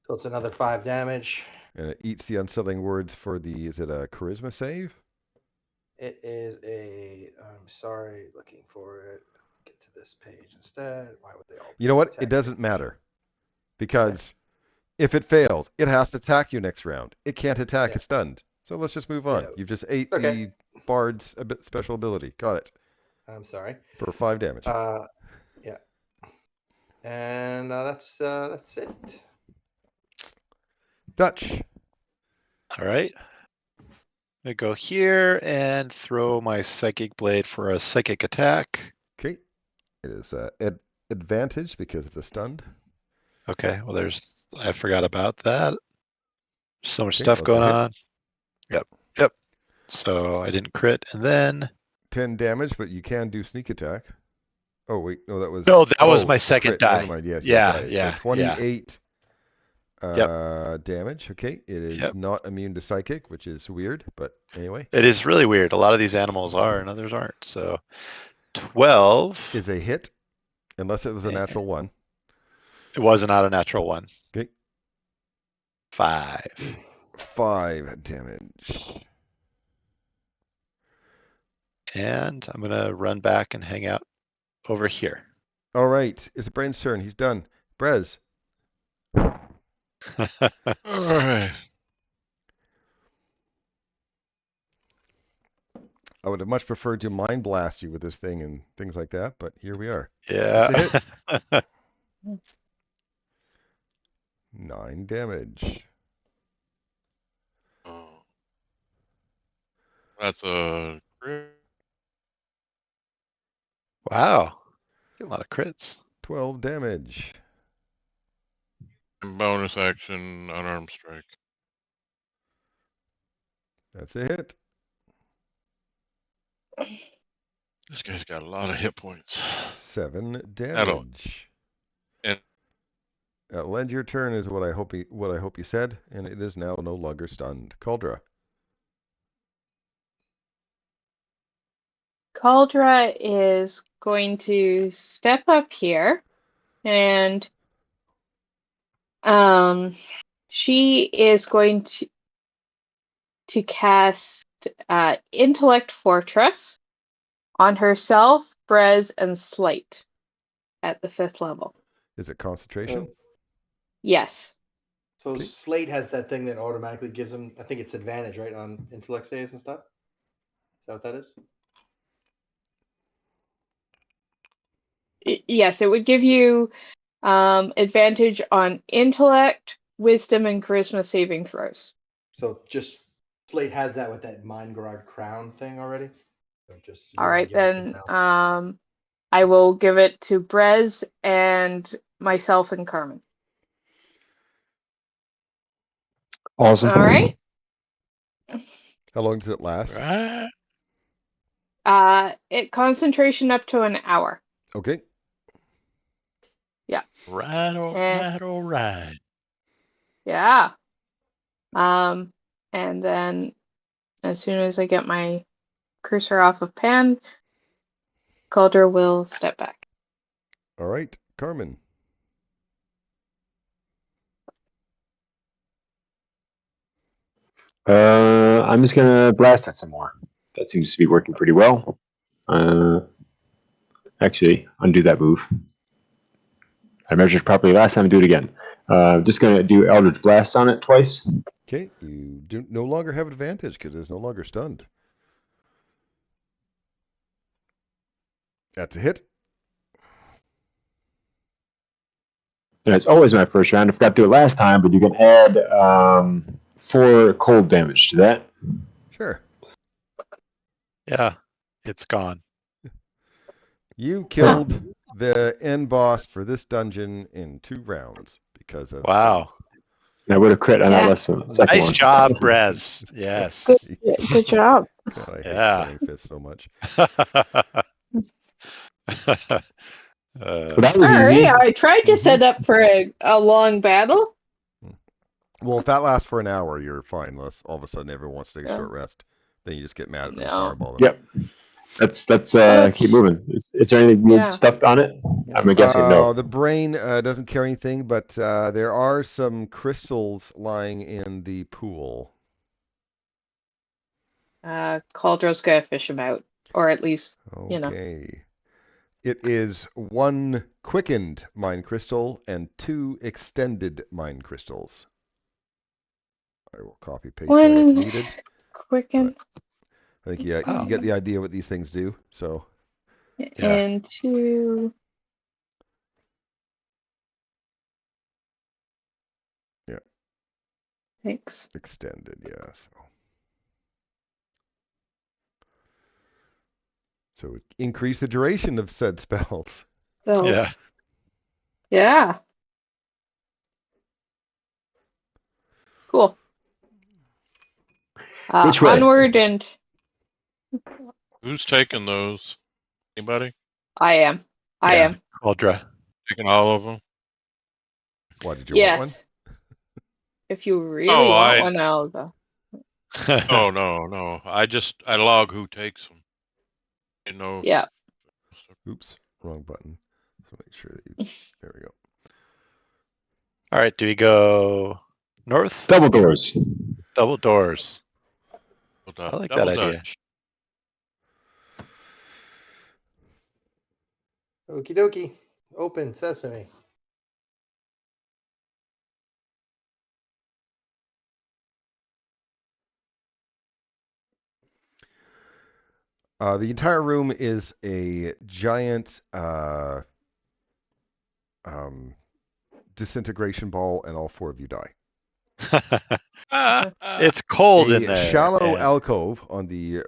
So it's another 5 damage. And it eats the unsettling words for the. Is it a charisma save? It is a. I'm sorry, looking for it. Get to this page instead. Why would they all? You know what? It doesn't matter. Because if it fails, it has to attack you next round. It can't attack. It's stunned. So let's just move on. Yeah. You've just ate the bard's special ability. Got it. I'm sorry. For 5 damage. Yeah. And that's it. Dutch. All right. I'm going to go here and throw my psychic blade for a psychic attack. Okay. It is advantage because of the stunned. Okay. Well, I forgot about that. So much stuff going on. Yep. So I didn't crit. And then 10 damage, but you can do sneak attack. Oh, wait. No, that was. No, that was my second crit. die. Never mind. Yes. Yeah. So 28 damage. Okay. It is not immune to psychic, which is weird, but anyway. It is really weird. A lot of these animals are and others aren't. So 12 is a hit, unless it was a natural 1. It was not a natural 1. Okay. 5 damage. And I'm going to run back and hang out over here. All right. It's Brain's turn. He's done. Brez. All right. I would have much preferred to mind blast you with this thing and things like that, but here we are. Yeah. That's a hit. 9 damage. Oh. That's a crit. Wow. A lot of crits. 12 damage. And bonus action, unarmed strike. That's a hit. This guy's got a lot of hit points. 7 damage. Lend your turn is what I hope you said, and it is now no longer stunned. Cauldra. Cauldra is going to step up here and She is going to cast Intellect Fortress on herself, Brez, and Slate at the 5th level. Is it concentration? Yes. So Okay. Slate has that thing that automatically gives him, I think it's advantage, right, on intellect saves and stuff? Is that what that is? Yes, it would give you advantage on intellect, wisdom, and charisma saving throws. So just Slate has that with that Mind Guard crown thing already? So just you All wanna right, give it to then Val. I will give it to Brez and myself and Carmen. Awesome. All right. How long does it last? Right. It concentration up to an hour. Okay. Yeah. Right, all right, all right. Yeah. And then as soon as I get my cursor off of Pan, Calder will step back. All right, Carmen. I'm just gonna blast it some more. That seems to be working pretty well. Actually, undo that move. I measured properly last time. Do it again. Just gonna do Eldritch Blast on it twice. Okay, you do no longer have advantage because it's no longer stunned. That's a hit. And it's always my first round. I forgot to do it last time, but you can add 4 cold damage to that. Sure. Yeah, it's gone. You killed the end boss for this dungeon in 2 rounds because of Wow. And I would have crit on that Yeah. lesson. Second Nice one. job, Brez. Yes. Good job. God, I hate Yeah. Sending Fists so much. But that was All easy. right, I tried to Mhm. set up for a long battle. Well, if that lasts for an hour, you're fine. Unless all of a sudden everyone wants to take a Yeah. short rest, then you just get mad at them and No. fireball them. Yep. Let's That's- keep moving. Is there anything weird Yeah. stuff on it? I'm guessing no. The brain doesn't carry anything, but there are some crystals lying in the pool. Cauldro's gonna fish him out, or at least you know. Okay. It is 1 quickened mind crystal and 2 extended mind crystals. I will copy paste that if One needed. quicken I think you get the idea what these things do. So and 2. Yeah. Thanks. Extended, yeah. So increase the duration of said spells. Yeah. Yeah. Cool. Which way? Onward, and Who's taking those? Anybody? I am. I Yeah. am. Cauldra. Taking all of them? Why did you want one? Yes. If you really want one, I'll go. Oh, no. I log who takes them. You know. Yeah. Oops, wrong button. So make sure that you. There we go. All right, do we go north? Double doors. Double doors. I like that idea. Okie dokie. Open sesame. The entire room is a giant disintegration ball, and all 4 of you die. It's cold in A there. shallow and- alcove on the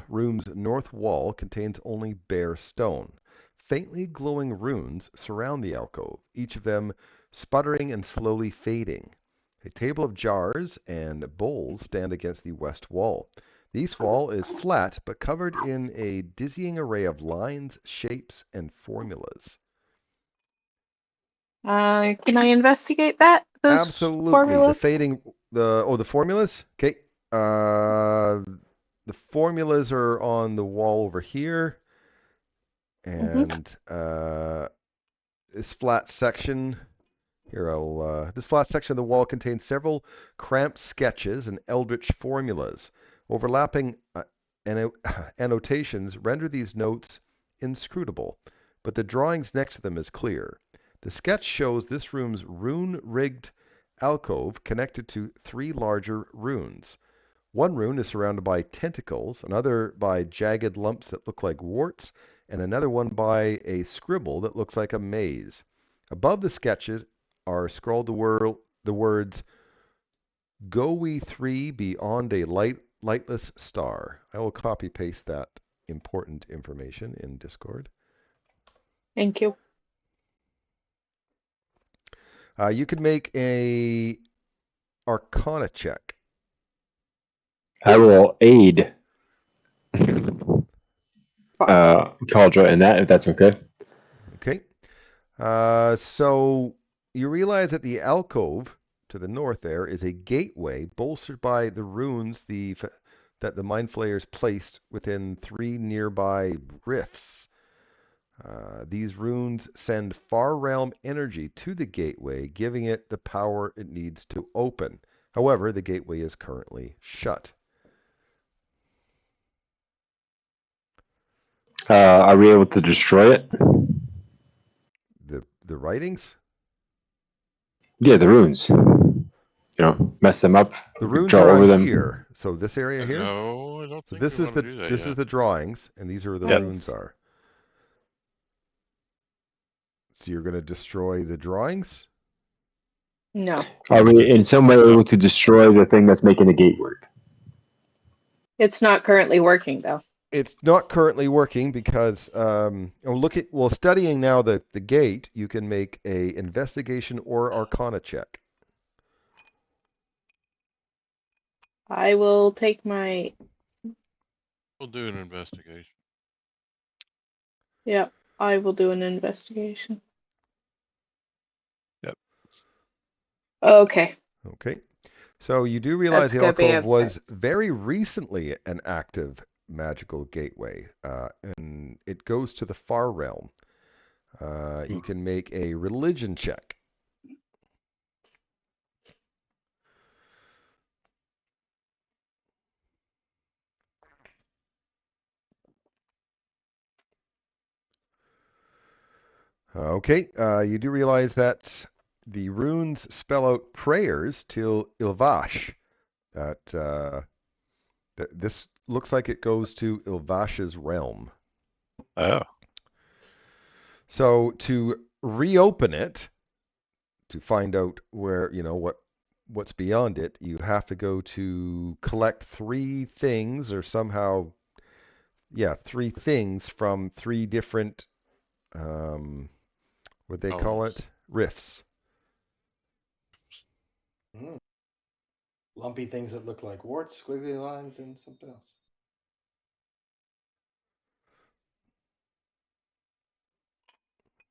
room's north wall contains only bare stone. Faintly glowing runes surround the alcove, each of them sputtering and slowly fading. A table of jars and bowls stand against the west wall. The east wall is flat but covered in a dizzying array of lines, shapes, and formulas. Can I investigate that? Those Absolutely. formulas? The fading, the formulas? Okay. The formulas are on the wall over here. And this flat section Here, this flat section of the wall contains several cramped sketches and eldritch formulas. Overlapping annotations render these notes inscrutable, but the drawings next to them is clear. The sketch shows this room's rune-rigged alcove connected to 3 larger runes. One rune is surrounded by tentacles, another by jagged lumps that look like warts, and another one by a scribble that looks like a maze. Above the sketches are scrawled the words, "Go we three beyond a lightless star." I will copy paste that important information in Discord. Thank you. You can make a Arcana check. I will aid Caldra in that, if that's okay. Okay. So you realize that the alcove to the north there is a gateway bolstered by the runes that the mind flayers placed within 3 nearby rifts. These runes send far realm energy to the gateway, giving it the power it needs to open. However, the gateway is currently shut. Are we able to destroy it? The writings? Yeah, the runes. Mess them up. The runes draw are over on them. here. So this area here? No, I don't So think this we is want to do that this yet. is the drawings, and these are where the Yep. runes are. So you're going to destroy the drawings? No, Are we in some way able to destroy the thing that's making the gate work? it's not currently working though. It's not currently working because studying now the gate, you can make a investigation or Arcana check. I will take my. We'll do an investigation. Yep, I will do an investigation. Yep. Okay. Okay. So you do realize That's the gonna be alcove a was fix. very recently an active magical gateway, and it goes to the far realm. You can make a religion check. Okay, you do realize that the runes spell out prayers to Ilvash. That this looks like it goes to Ilvash's realm. Oh. So to reopen it, to find out where what's beyond it, you have to go to collect 3 things, or somehow, 3 things from 3 different what they call it, rifts. Lumpy things that look like warts, squiggly lines, and something else.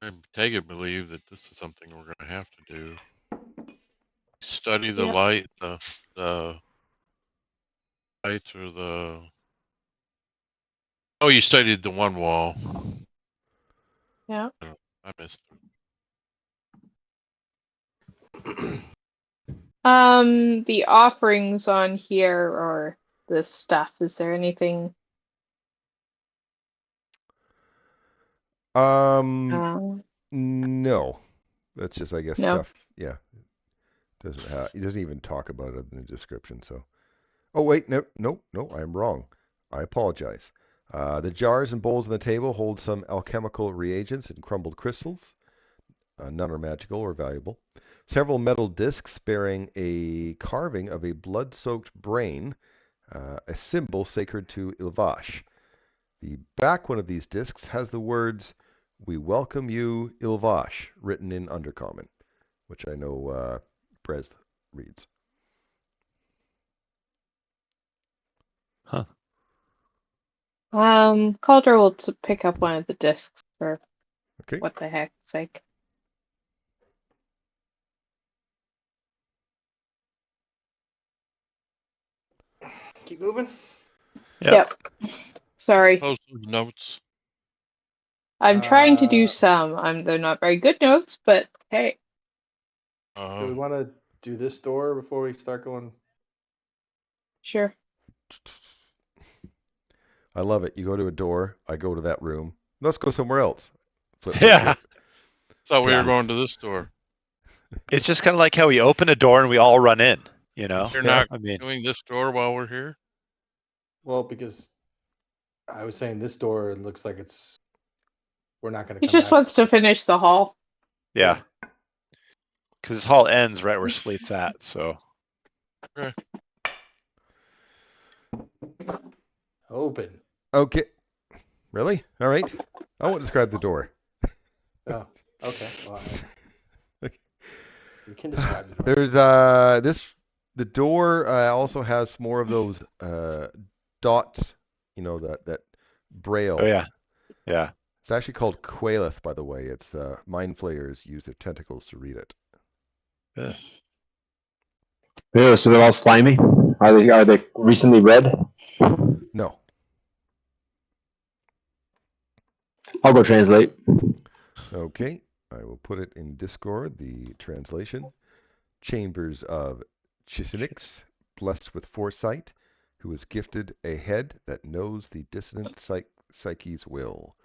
I take it, believe that this is something we're going to have to do. Study the Yep. light, the lights, or the. Oh, you studied the one wall. Yeah. I missed it. The offerings on here or this stuff. Is there anything? No. That's just, I guess, No. stuff. Yeah. He doesn't even talk about it in the description. So, oh wait, no, I'm wrong. I apologize. The jars and bowls on the table hold some alchemical reagents and crumbled crystals. None are magical or valuable. Several metal discs bearing a carving of a blood-soaked brain, a symbol sacred to Ilvash. The back one of these discs has the words, "We welcome you, Ilvash," written in Undercommon, which I know Brez reads. Huh. Calder will pick up one of the discs for Okay. what the heck's sake. Keep moving. Yep. Sorry. Post notes. I'm trying to do some. They're not very good notes, but hey. Do we want to do this door before we start going? Sure. I love it. You go to a door, I go to that room. Let's go somewhere else. Flip, flip, Yeah. flip. Thought we Yeah. were going to this door. It's just kind of like how we open a door and we all run in, you know? You're Yeah. not I mean, doing this door while we're here? Well, because I was saying this door looks like we're not going to He come just back. wants to finish the hall. yeah. Because this hall ends right where Slate's at, so. Okay. Open. Okay. Really? All right. I won't describe the door. Oh, okay. Well, you can describe the door. There's the door also has more of those dots, that braille. Oh, yeah. Yeah. It's actually called Quailith, by the way. It's mind flayers use their tentacles to read it. Yeah. Yeah, so they're all slimy. Are they recently red? No. I'll go translate. Okay. I will put it in Discord, the translation. Chambers of Chisinix, blessed with foresight, who is gifted a head that knows the dissonant psyche's will.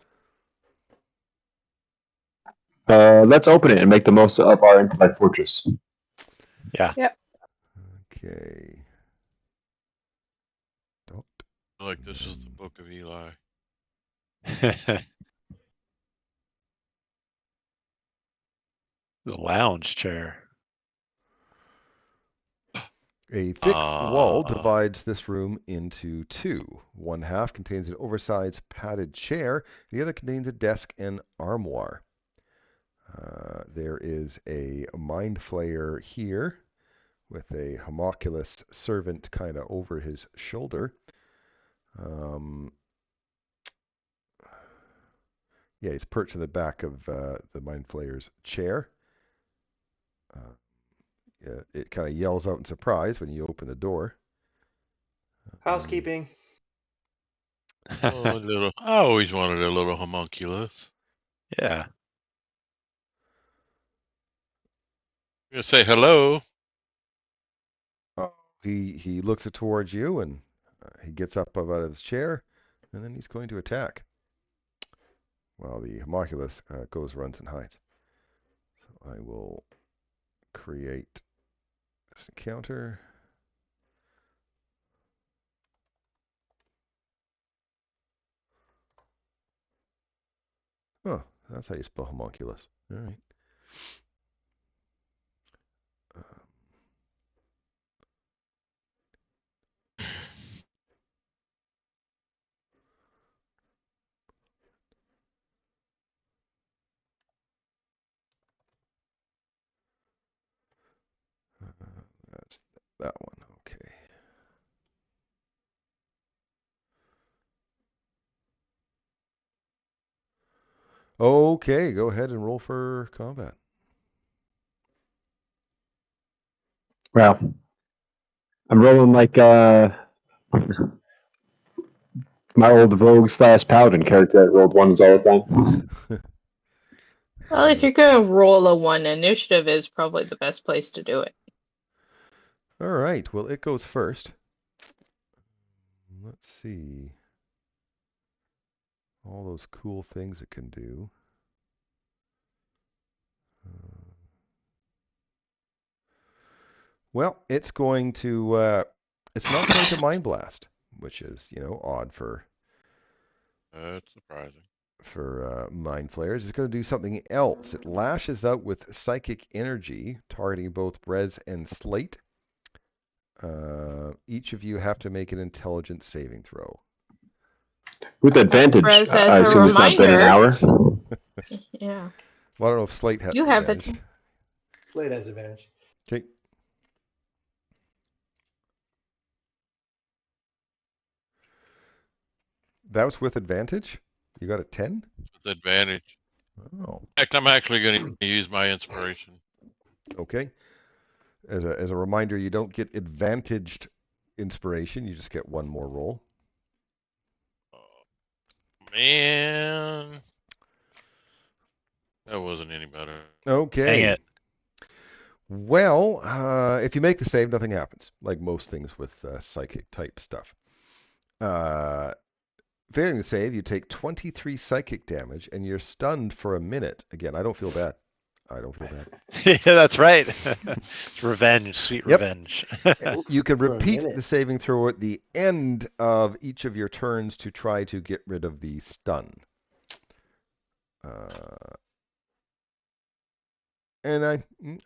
Let's open it and make the most of our intellect fortress. Yeah. Yep. Okay. Don't. I feel like this is the Book of Eli. The lounge chair. A thick wall divides this room into two. One half contains an oversized padded chair. The other contains a desk and armoire. There is a mind flayer here with a homunculus servant kind of over his shoulder. Yeah, he's perched in the back of the mind flayer's chair. It kind of yells out in surprise when you open the door. Housekeeping. I always wanted a little homunculus. Yeah. I'm gonna say hello. He looks towards you and he gets up out of his chair and then he's going to attack. While the homunculus runs and hides. So I will create this encounter. Oh, that's how you spell homunculus. All right. That's that one. Okay. Okay, go ahead and roll for combat. Well, I'm rolling like my old rogue / paladin character that rolled ones all the time. Well, if you're going to roll a 1, initiative is probably the best place to do it. All right. Well, it goes first. Let's see. All those cool things it can do. Well, it's going to. It's not going to mind blast, which is odd for. That's surprising. For mind flayers. It's going to do something else. It lashes out with psychic energy, targeting both Brez and Slate. Each of you have to make an intelligence saving throw. With advantage, Brez, I as a assume it's not been an reminder. hour. Yeah. Well, I don't know if Slate has You have it. advantage. Slate has advantage. Okay. That was with advantage? You got a 10? With advantage. Oh. In fact, I'm actually going to use my inspiration. Okay. As a reminder, you don't get advantaged inspiration. You just get one more roll. Oh, man. That wasn't any better. Okay. Dang it. Well, if you make the save, nothing happens, like most things with psychic type stuff. Failing the save, you take 23 psychic damage, and you're stunned for a minute. Again, I don't feel bad. I don't feel bad. Yeah, that's right. It's revenge, sweet Yep. revenge. You can For a repeat minute. the saving throw at the end of each of your turns to try to get rid of the stun. And I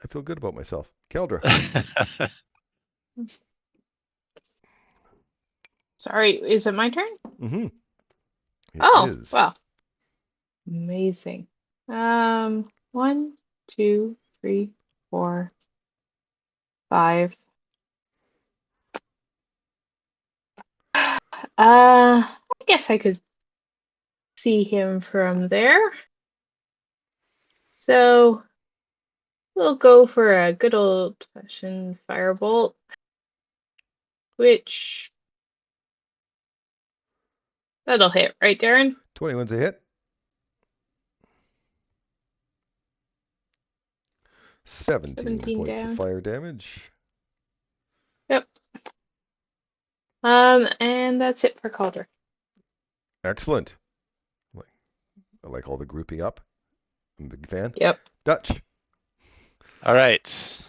feel good about myself. Keldra. Sorry, is it my turn? Mm-hmm. Oh, Is. well. Amazing. 1, 2, 3, 4, 5. I guess I could see him from there. So we'll go for a good old-fashioned firebolt, which that'll hit, right, Darren? 21's a hit. 17 17 points of down. fire damage. Yep. And that's it for Calder. Excellent. I like all the grouping up. I'm a big fan. Yep. Dutch. All right.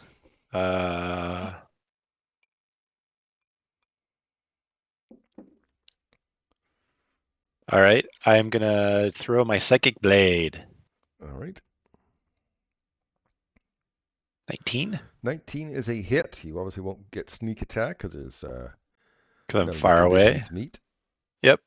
All right. I'm going to throw my psychic blade. All right. 19. 19 is a hit. You obviously won't get sneak attack because there's Because I'm none of the far away. conditions meet. Yep.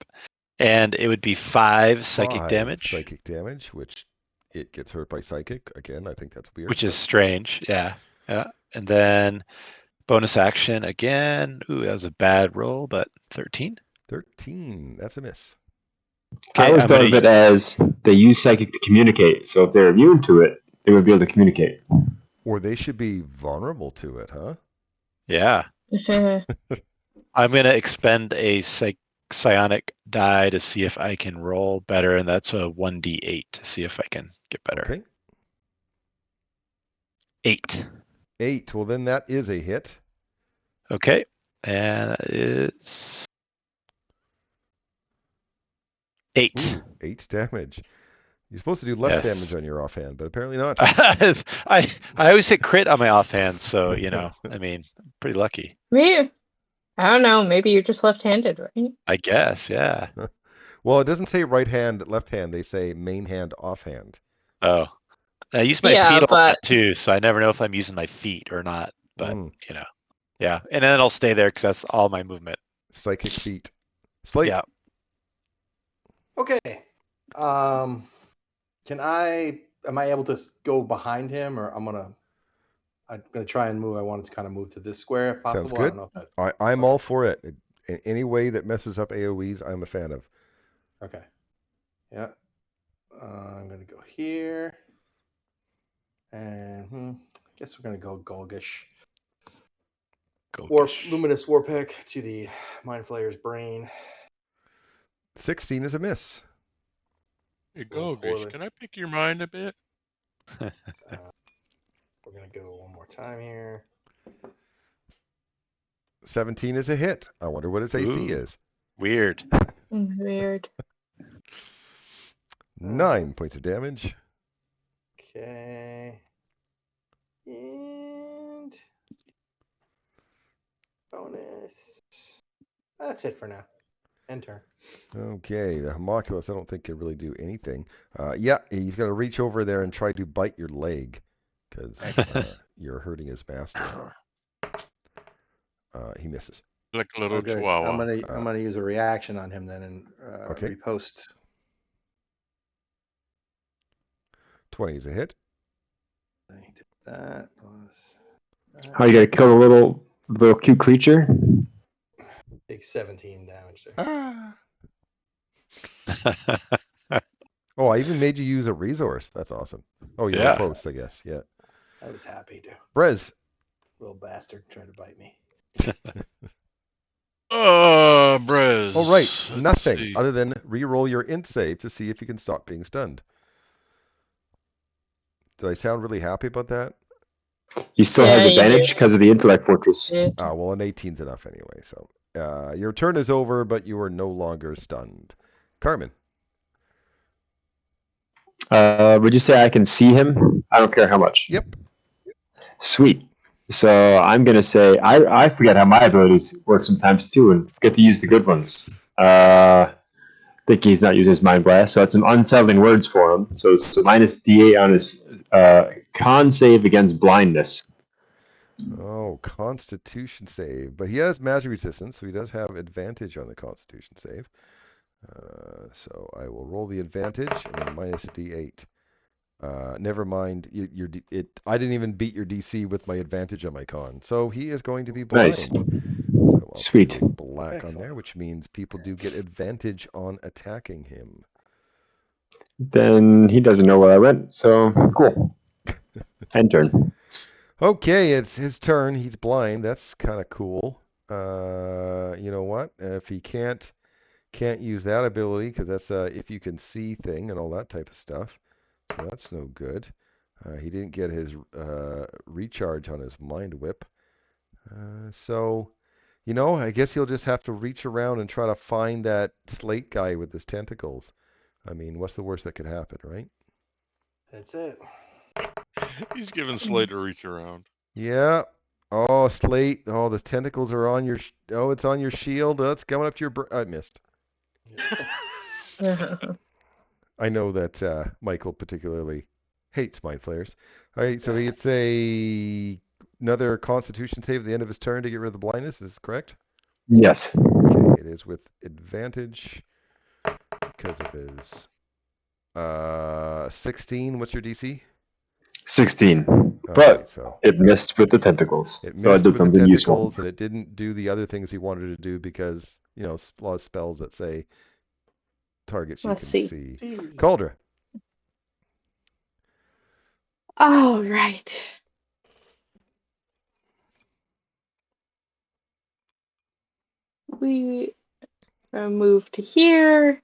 And it would be 5 psychic 5 damage. Psychic damage, which it gets hurt by psychic. Again, I think that's weird. Which is strange. Yeah. Yeah. And then bonus action again. Ooh, that was a bad roll, but 13. 13. That's a miss. Okay, I always I'm thought gonna- of it as they use psychic to communicate. So if they're immune to it, they would be able to communicate. Or they should be vulnerable to it, huh? Yeah. I'm going to expend a psionic die to see if I can roll better, and that's a 1d8 to see if I can get better. Okay. 8. 8. Well, then that is a hit. Okay. And that is 8. Ooh, 8 damage. You're supposed to do less Yes. damage on your offhand, but apparently not. I always hit crit on my offhand, so, I mean, pretty lucky. Maybe, I don't know, maybe you're just left-handed, right? I guess, yeah. Well, it doesn't say right hand, left hand. They say main hand, offhand. Oh. I use my Yeah, feet a lot but too, so I never know if I'm using my feet or not, but, Mm. Yeah. And then I'll stay there because that's all my movement. Psychic feet. Slate. Yeah. Okay. Am I able to go behind him, or I'm gonna try and move. I wanted to kind of move to this square if possible. Sounds good. I don't know if that, I'm all for it. In any way that messes up AoEs, I'm a fan of. okay. Yeah. I'm gonna go here, and I guess we're gonna go Golgish. Or luminous war pick to the mind flayer's brain. 16 is a miss. Hey, Roll Golgish, poorly. can I pick your mind a bit? We're gonna go one more time here. 17 is a hit. I wonder what its AC Ooh. is. Weird. weird. 9 points of damage. Okay. And bonus. That's it for now. Enter. Okay, the homunculus I don't think can really do anything. Yeah, he's going to reach over there and try to bite your leg because you're hurting his master. He misses. Like a little Okay. chihuahua. I'm gonna use a reaction on him then and Okay. repost. 20 is a hit. I did that. Plus that. How you gotta kill a little cute creature? Take 17 damage there. Ah. Oh, I even made you use a resource. That's awesome. Oh, you Yeah. post, I guess. Yeah. I was happy to. Brez. Little bastard trying to bite me. Brez. Oh, right. Let's Nothing see. other than re-roll your int save to see if you can stop being stunned. Did I sound really happy about that? He still Yeah, has you do. advantage because of the intellect fortress. Yeah. Well, an 18's enough anyway. So your turn is over, but you are no longer stunned. Carmen. Would you say I can see him? I don't care how much. Yep. Sweet. So I'm gonna say I forget how my abilities work sometimes too, and forget to use the good ones. Think he's not using his mind blast, so it's some unsettling words for him. So it's minus D8 on his con save against blindness. Oh, Constitution save. But he has magic resistance, so he does have advantage on the Constitution save. So I will roll the advantage and then minus D8. Never mind. I didn't even beat your DC with my advantage on my con. So he is going to be blind. Nice. So I'll Sweet. put a black on Excellent. there, which means people do get advantage on attacking him. Then he doesn't know where I went, so cool. End turn. Okay, it's his turn. He's blind. That's kind of cool. You know what? If he can't use that ability, because that's if you can see thing and all that type of stuff. So that's no good. He didn't get his recharge on his mind whip. So, you know, I guess he'll just have to reach around and try to find that slate guy with his tentacles. I mean, what's the worst that could happen, right? That's it. He's giving Slade a reach around. Yeah. Oh, Slate. Oh, the tentacles are on your. Oh, it's on your shield. It's coming up to your. I missed. I know that Michael particularly hates mind flayers. All right, so it's another Constitution save at the end of his turn to get rid of the blindness. Is this correct? Yes. Okay, it is with advantage because of his 16. What's your DC? 16. Okay, But so it missed with the tentacles. it So I missed did with the something useful. tentacles, and it didn't do the other things he wanted to do because, you know, a lot of spells that say targets you Let's can see. see. Cauldra. All right. We move to here.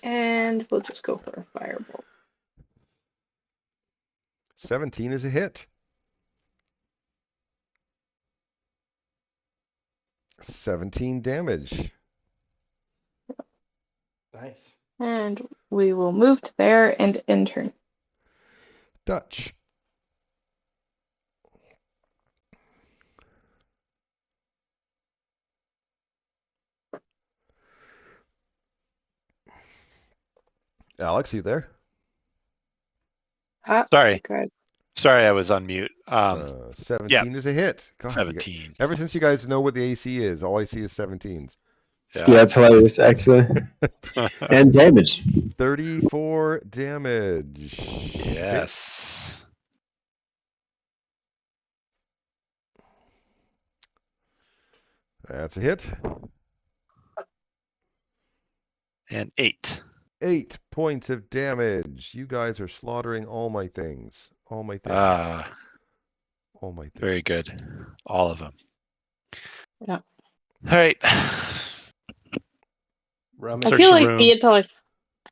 And we'll just go for a firebolt. 17 is a hit. 17 damage. Nice. And we will move to there and end turn. Dutch. Alex, you there? Sorry. God. Sorry, I was on mute. 17 is a hit. God, 17. Ever since you guys know what the AC is, all I see is 17s. Yeah, that's hilarious, actually. And damage. 34 damage. Yes. That's a hit. And 8. 8 points of damage. You guys are slaughtering all my things. All my things. All my things. Very good. All of them. Yeah. All right. I feel like the intellect.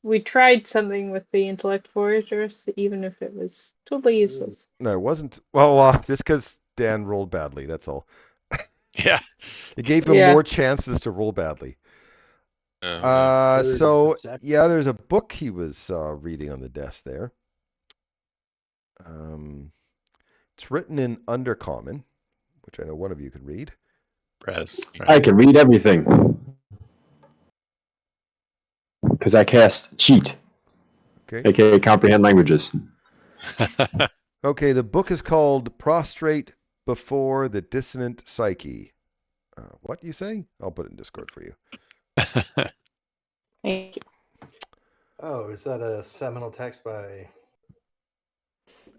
We tried something with the intellect fortress, even if it was totally useless. No, it wasn't. Well, just because Dan rolled badly. That's all. Yeah. It gave him more chances to roll badly. So yeah, there's a book he was reading on the desk there. It's written in Undercommon, which I know one of you could read. Right. I can read everything. Because I cast cheat. Okay. AKA comprehend languages. Okay, the book is called Prostrate Before the Dissonant Psyche. What you say? I'll put it in Discord for you. Thank you. Oh, is that a seminal text by?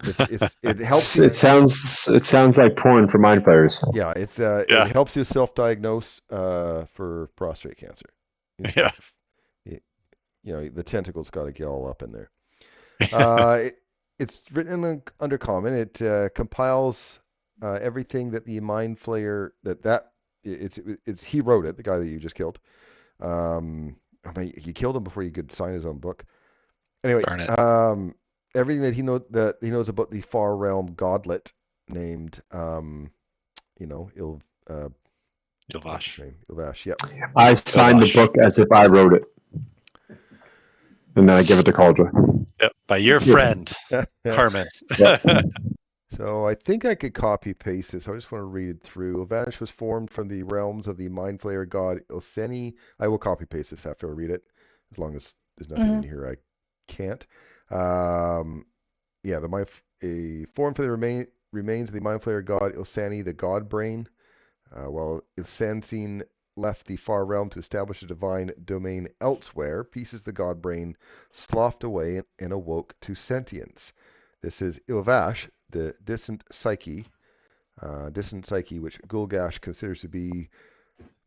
It helps you. It sounds like porn for mind flayers. Yeah, it helps you self-diagnose for prostate cancer. Yeah. You know, the tentacles got to get all up in there. It's written in Undercommon. It compiles everything that the mind flayer it's he wrote it, the guy that you just killed. I mean, he killed him before he could sign his own book. Anyway, Darn it. everything that he knows about the far realm godlet named what's his Ilvash. name? Ilvash. Yep. I signed the Ilvash. book as if I wrote it, and then I give it to Cauldre. Yep. By your friend, Carmen. Yep. So I think I could copy paste this. I just want to read it through. Ilvash was formed from the realms of the mind flayer god Ilseni. I will copy paste this after I read it, as long as there's nothing in here I can't. Yeah, formed from the remains of the mind flayer god Ilseni, the god brain. While Ilsansin left the far realm to establish a divine domain elsewhere, pieces of the god brain sloughed away and awoke to sentience. This is Ilvash, the distant psyche, which Gulgash considers to be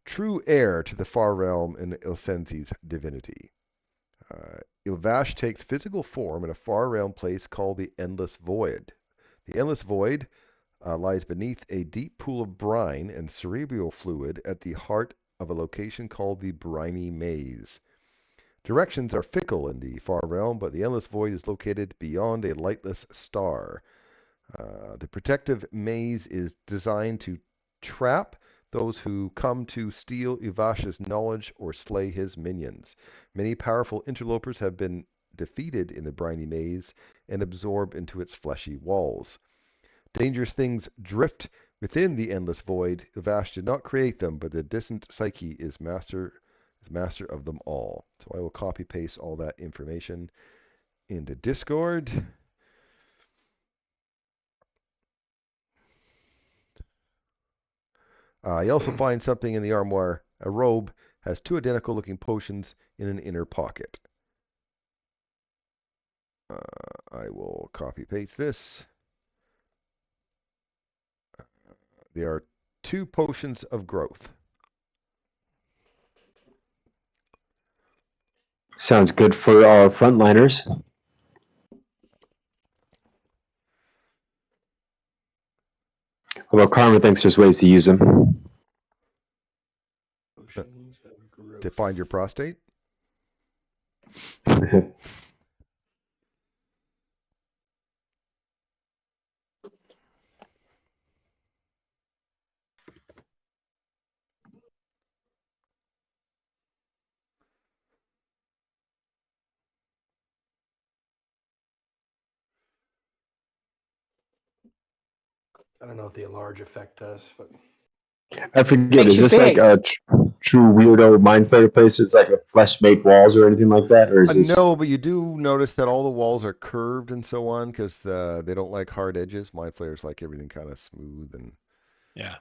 true heir to the far realm and Ilsensi's divinity. Ilvash takes physical form in a far realm place called the Endless Void. The Endless Void lies beneath a deep pool of brine and cerebral fluid at the heart of a location called the Briny Maze. Directions are fickle in the far realm, but the Endless Void is located beyond a lightless star. The protective maze is designed to trap those who come to steal Ilvash's knowledge or slay his minions. Many powerful interlopers have been defeated in the briny maze and absorbed into its fleshy walls. Dangerous things drift within the Endless Void. Ilvash did not create them, but the distant psyche is master of them all. So I will copy paste all that information into Discord. You also find something in the armoire. A robe has 2 identical looking potions in an inner pocket. I will copy paste this. There are 2 potions of growth. Sounds good for our frontliners. Although Karma thinks there's ways to use them. Potions of growth. To find your prostate? I don't know what the enlarge effect does, but I forget, Makes is you this like big. a true weirdo mind flayer place? It's like a flesh-made walls or anything like that? Or is this... No, but you do notice that all the walls are curved and so on because they don't like hard edges. Mind flayers like everything kind of smooth, and Yeah.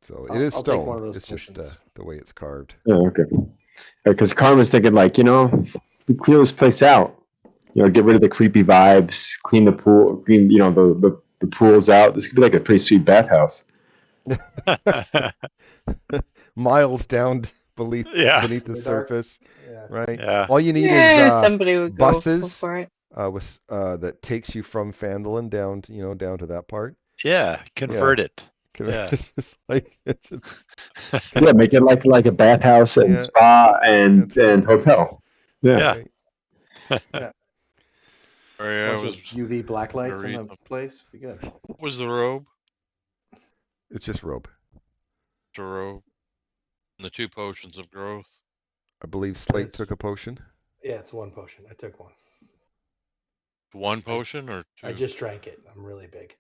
so I'll it is take stone. one of those It's just potions. the way it's carved. Oh, okay. Because Karma's thinking like, we clear this place out. Get rid of the creepy vibes, clean the pool, clean, the pools out. This could be like a pretty sweet bathhouse. Miles down beneath Yeah. the The dark. surface, Yeah. right? Yeah. All you need Yeah, is somebody would go buses for it. with that takes you from Phandalin down to down to that part. Yeah. Convert it. Yeah. It's just like it's just, Yeah, make it like a bathhouse and Yeah. spa and That's right. hotel. Yeah. Yeah. right. Sorry, I Bunch was of UV black lights in read the something. place. Be good. What was the robe? It's just robe. The robe. And the 2 potions of growth. I believe Slate It's- took a potion. Yeah, it's 1 potion. I took one. 1 potion or 2? I just drank it. I'm really big.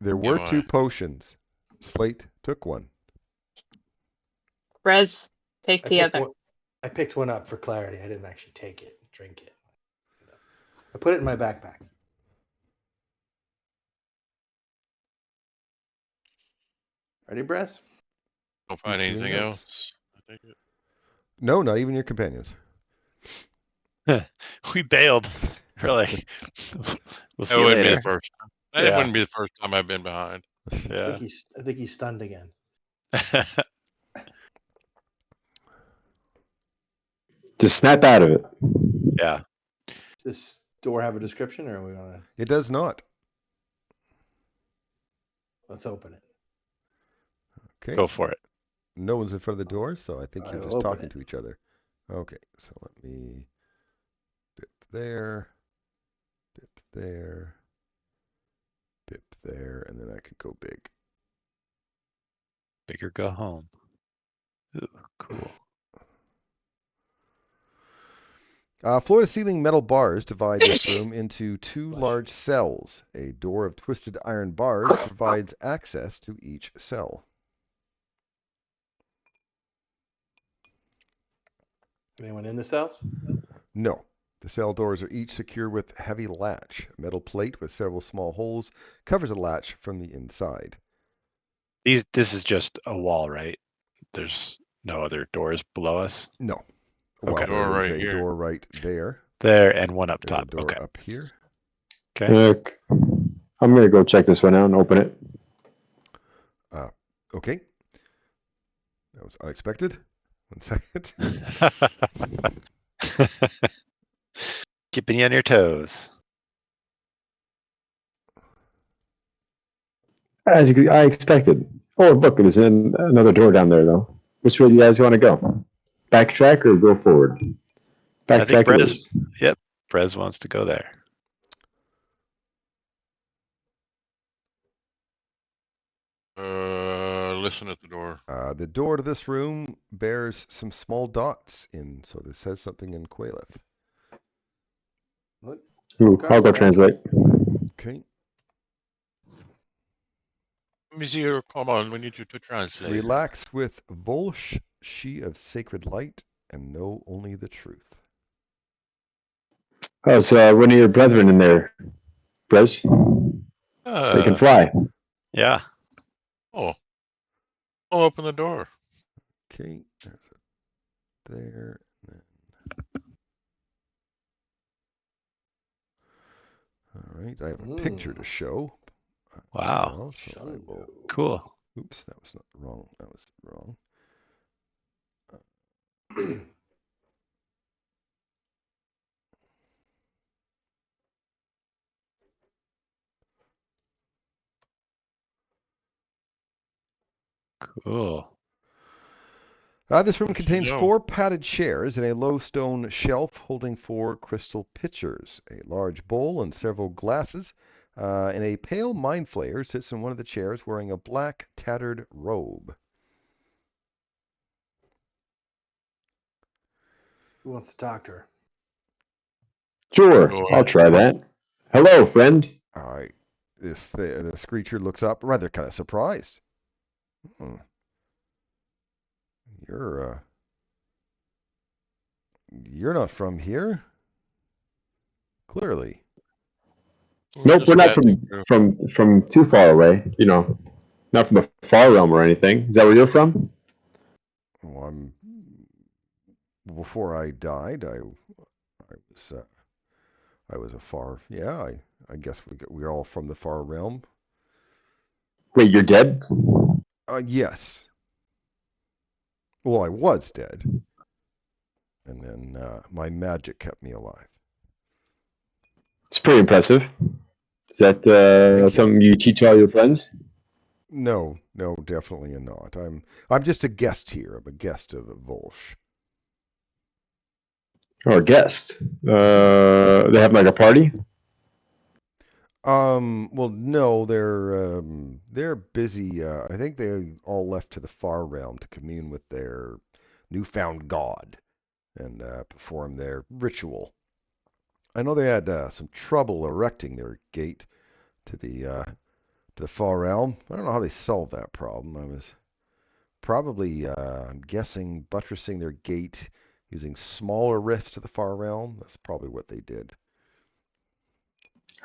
There were Am 2 I? potions. Slate took one. Rez, take the other. I picked one up for clarity. I didn't actually take it, drink it. I put it in my backpack. Ready, Bress? Don't find Taking anything notes. else. I think it. No, not even your companions. We bailed. We're like, we'll see It you wouldn't be later. the first time. It Yeah. wouldn't be the first time I've been behind. Yeah. I think he's stunned again. Just snap out of it. Yeah. Does this door have a description, or are we gonna? It does not. Let's open it. Okay. Go for it. no one's in front of the door, so I think I you're will just open talking it. to each other. Okay, so let me dip there, dip there, dip there, and then I could go big. Bigger go home. Ooh, cool. Floor-to-ceiling metal bars divide this room into two Bless you. large cells. A door of twisted iron bars provides access to each cell. Anyone in the cells? No. The cell doors are each secured with heavy latch. A metal plate with several small holes covers the latch from the inside. This is just a wall, right? There's no other doors below us? No. Okay. Well, Door there is right a here. door right there. There, and one up There's a top. door Okay. up here. Okay. I'm gonna go check this one out and open it. Okay. That was unexpected. 1 second. Keeping you on your toes. As I expected. Oh, look, there's another door down there, though. Which way do you guys want to go? Backtrack or go forward? I think Backtrack it Brez, is. yep, Brez wants to go there. Listen at the door. The door to this room bears some small dots in, so this says something in Quailith. What? Ooh, Okay. I'll go translate. Okay. Monsieur, come on, we need you to translate. Relax with Volsh, she of sacred light, and know only the truth. Oh, so one of your brethren in there, Brez. They can fly. Yeah. Oh. I'll open the door. Okay, there's it there. And then... All right, I have a picture to show. Wow. Well, so I will... Cool. Oops, that was not wrong. That was wrong. Cool. This room What you contains know? 4 padded chairs and a low stone shelf holding 4 crystal pitchers, a large bowl and several glasses, and a pale mind flayer sits in one of the chairs wearing a black tattered robe. Who wants to talk to her? Sure, Go I'll ahead. try that. Hello, friend. All right, this creature looks up, rather kind of surprised. You're not from here, clearly. Nope, we're not Passing through. from too far away. You know, not from the far realm or anything. Is that where you're from? Well, before I died, I was a far. Yeah, I guess we're all from the far realm. Wait, you're dead? Yes. Well, I was dead, and then my magic kept me alive. It's pretty impressive. Is that Thank you. something you teach all your friends? No, definitely not. I'm just a guest here. I'm a guest of Volsh. Or a guest? They have like a party? Well, no, they're busy. I think they all left to the far realm to commune with their newfound god and perform their ritual. I know they had some trouble erecting their gate to the far realm. I don't know how they solved that problem. I was probably, I'm guessing, buttressing their gate using smaller rifts to the far realm. That's probably what they did.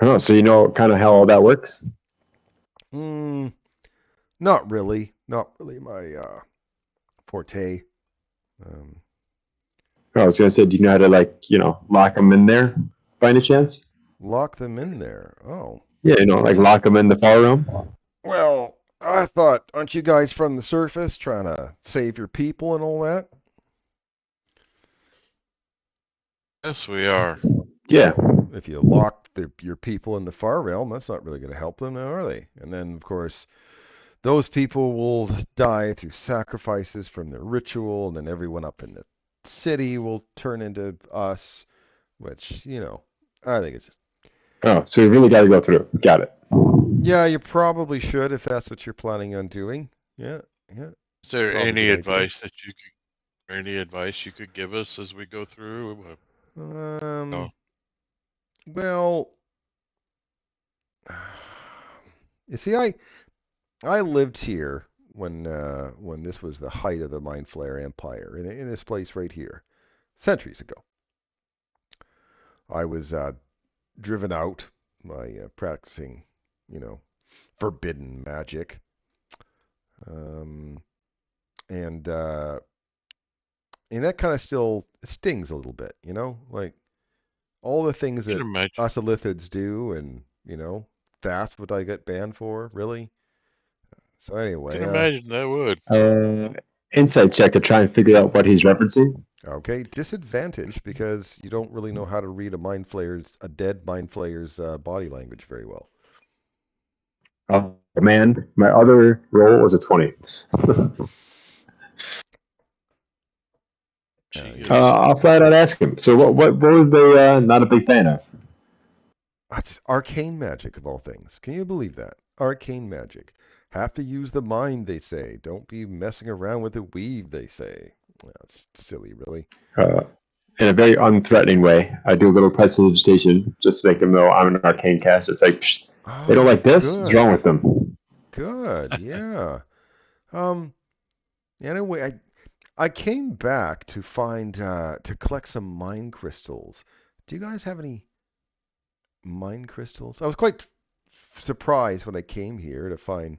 Oh, so you know kind of how all that works? Not really. Not really my forte. I was gonna say, do you know how to lock them in there by any chance? Lock them in there. Oh. Yeah, like lock them in the far realm. Well, I thought, aren't you guys from the surface trying to save your people and all that? Yes, we are. Yeah. If you lock your people in the far realm, that's not really going to help them, now, are they? And then, of course, those people will die through sacrifices from their ritual, and then everyone up in the city will turn into us, which, I think it's just. Oh, so we really got to go through. Got it. Yeah, you probably should if that's what you're planning on doing. Yeah. Is there Probably any a good idea. advice that any advice you could give us as we go through? No. Well, you see, I lived here when this was the height of the Mind Flayer Empire in this place right here, centuries ago. I was driven out by practicing, forbidden magic, and that kind of still stings a little bit, like all the things I that can imagine. us Lithids do, and that's what I got banned for, really. So I anyway, can imagine that would. Insight check to try and figure out what he's referencing. okay, disadvantage because you don't really know how to read a dead Mind Flayer's body language very well. Oh man, my other roll was a 20. I'll flat out ask him. So what was they not a big fan of? It's arcane magic of all things. Can you believe that? Arcane magic. Have to use the mind, they say. Don't be messing around with the weave, they say. That's silly, really. In a very unthreatening way, I do a little prestidigitation just to make them know I'm an arcane caster. It's like, they don't like this? What's wrong with them? Good, yeah. Anyway, I came back to find to collect some mind crystals. Do you guys have any mind crystals? I was quite surprised when I came here to find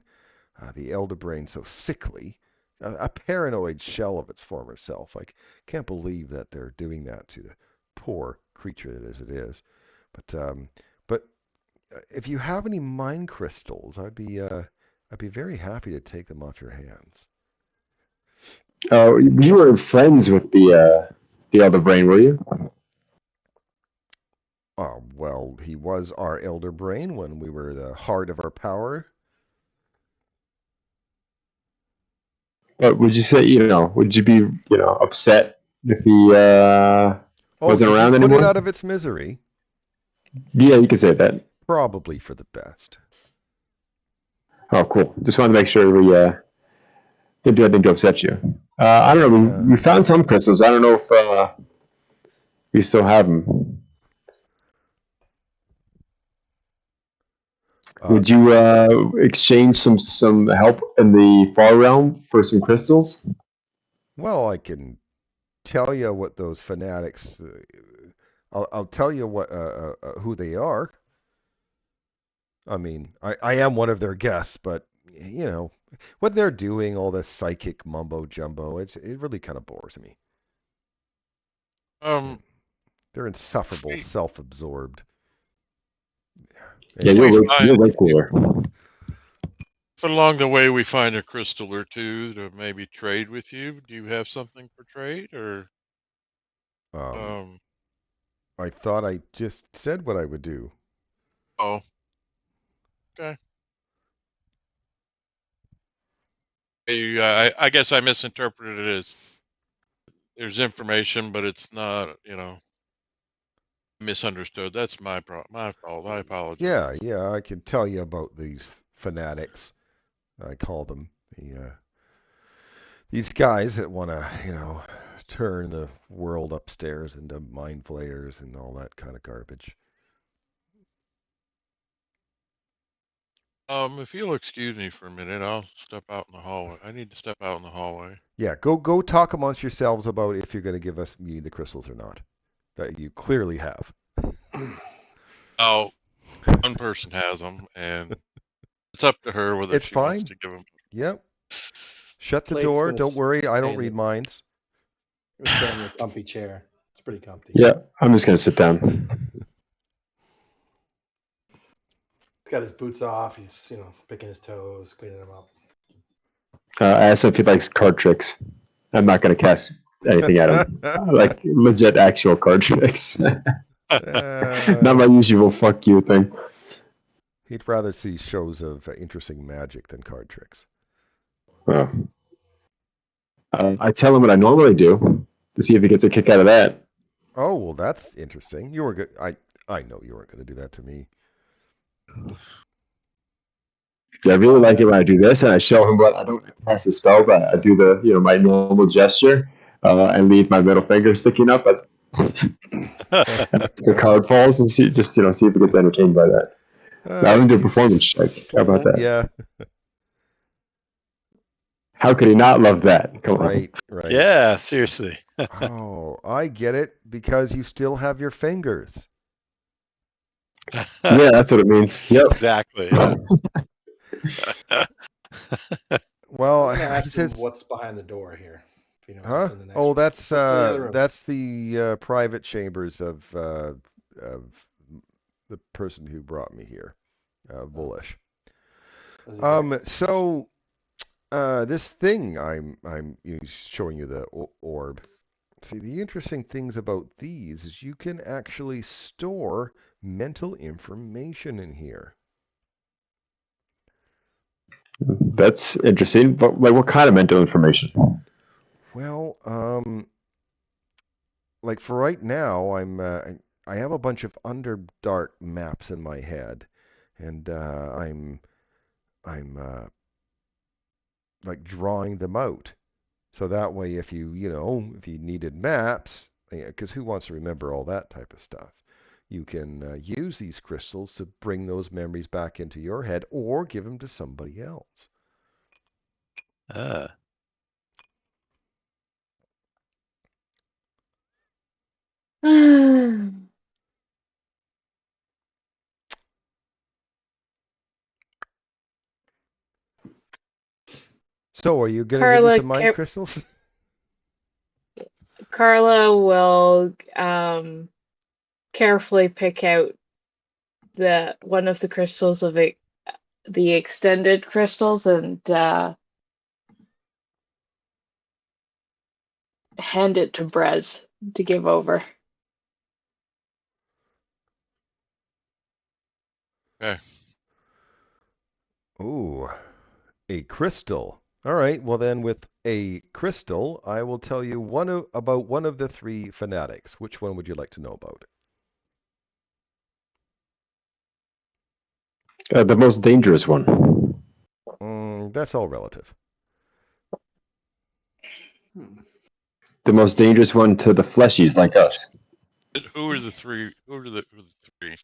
the elder brain so sickly, a paranoid shell of its former self. I can't believe that they're doing that to the poor creature as it is. But if you have any mind crystals, I'd be very happy to take them off your hands. You were friends with the elder brain, were you? Well, he was our elder brain when we were the heart of our power. But would you say, would you be, upset if he wasn't around did you put anymore? it out of its misery? Yeah, you could say that. Probably for the best. Oh, cool. Just wanted to make sure we didn't do anything to upset you. I don't know. We found some crystals. I don't know if we still have them. Would you exchange some help in the far realm for some crystals? Well, I can tell you what those fanatics. I'll tell you what who they are. I mean, I am one of their guests, but what they're doing, all this psychic mumbo jumbo, it really kind of bores me. They're insufferable, self-absorbed. Yeah, you're way cooler. If along the way we find a crystal or two to maybe trade with you, do you have something for trade, or? I thought I just said what I would do. Oh. Okay. I guess I misinterpreted it as there's information, but it's not, misunderstood. That's my fault. I apologize. Yeah, I can tell you about these fanatics. I call them these guys that want to, turn the world upstairs into mind flayers and all that kind of garbage. If you'll excuse me for a minute, I'll step out in the hallway. I need to step out in the hallway. Yeah, go talk amongst yourselves about if you're going to give me the crystals or not. That you clearly have. Oh, one person has them, and it's up to her whether she wants to give them. Yep. Shut the door. Don't worry. I don't read minds. You're staying in your comfy chair. It's pretty comfy. Yeah, I'm just going to sit down. He's got his boots off. He's, picking his toes, cleaning them up. I asked him if he likes card tricks. I'm not going to cast anything at him. Like legit actual card tricks. Not my usual fuck you thing. He'd rather see shows of interesting magic than card tricks. Well, I tell him what I normally do to see if he gets a kick out of that. Oh, well, that's interesting. You were good. I know you weren't going to do that to me. I really like it when I do this, and I show him what I don't cast a spell, but I do the my normal gesture and leave my middle finger sticking up. But the card falls, and see if he gets entertained by that. Now I'm gonna do a performance check. How about that? Yeah. How could he not love that? Come on. Right. Yeah, seriously. Oh, I get it, because you still have your fingers. Yeah, that's what it means. Yep. Exactly. Yeah. Well, I'm gonna he ask him says, what's behind the door here. If he knows huh? what's in the next Oh, room. that's What's in the other room? the private chambers of the person who brought me here, Bullish. Is he there? So this thing I'm showing you the orb. See, the interesting things about these is you can actually store mental information in here. That's interesting. But what kind of mental information? Well, like for right now, I have a bunch of Underdark maps in my head, and I'm like drawing them out. So that way, if you needed maps, because who wants to remember all that type of stuff? You can use these crystals to bring those memories back into your head, or give them to somebody else. So, are you going to give me some mind crystals? Carla will carefully pick out one of the crystals of it, the extended crystals, and hand it to Brez to give over. Okay. Ooh, a crystal. All right. Well, then, with a crystal, I will tell you about one of the three fanatics. Which one would you like to know about? The most dangerous one. That's all relative. The most dangerous one to the fleshies like us. Who are the three? Who are the three?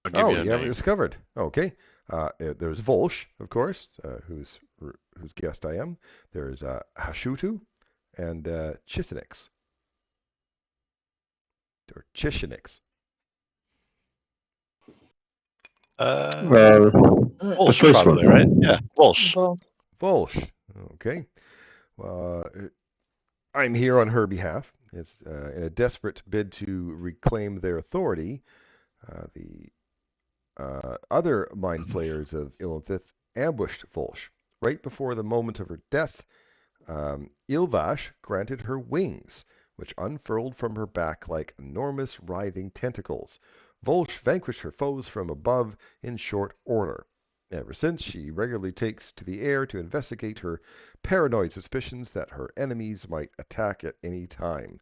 I'll give Oh, you a you haven't name. discovered. Okay. There's Volsh, of course, whose guest I am. There's Hashutu and Chisinix. Or Chishinix. The first probably, one. right? Yeah, Walsh. Volsh. Okay. Well, I'm here on her behalf. It's in a desperate bid to reclaim their authority. The other mind flayers of Ilinthith ambushed Volsh. Right before the moment of her death, Ilvash granted her wings, which unfurled from her back like enormous writhing tentacles. Volsh vanquished her foes from above in short order. Ever since, she regularly takes to the air to investigate her paranoid suspicions that her enemies might attack at any time.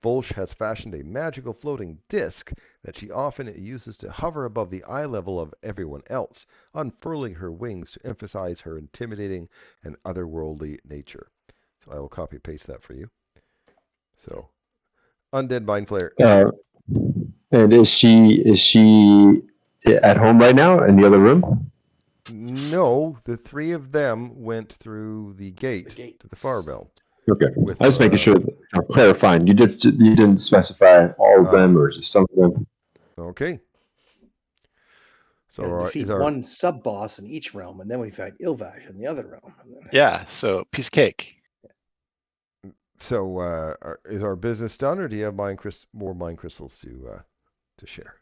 Volsh has fashioned a magical floating disc that she often uses to hover above the eye level of everyone else, unfurling her wings to emphasize her intimidating and otherworldly nature. So I will copy and paste that for you. So, Undead Mind Flayer. And is she at home right now in the other room? No, the three of them went through the gate to the far realm. Okay, I was making sure. I'm clarifying. You didn't specify all of them or just some of them. Okay. So defeat one sub boss in each realm, and then we fight Ilvash in the other realm. Yeah, so piece of cake. So is our business done, or do you have more mind crystals to share?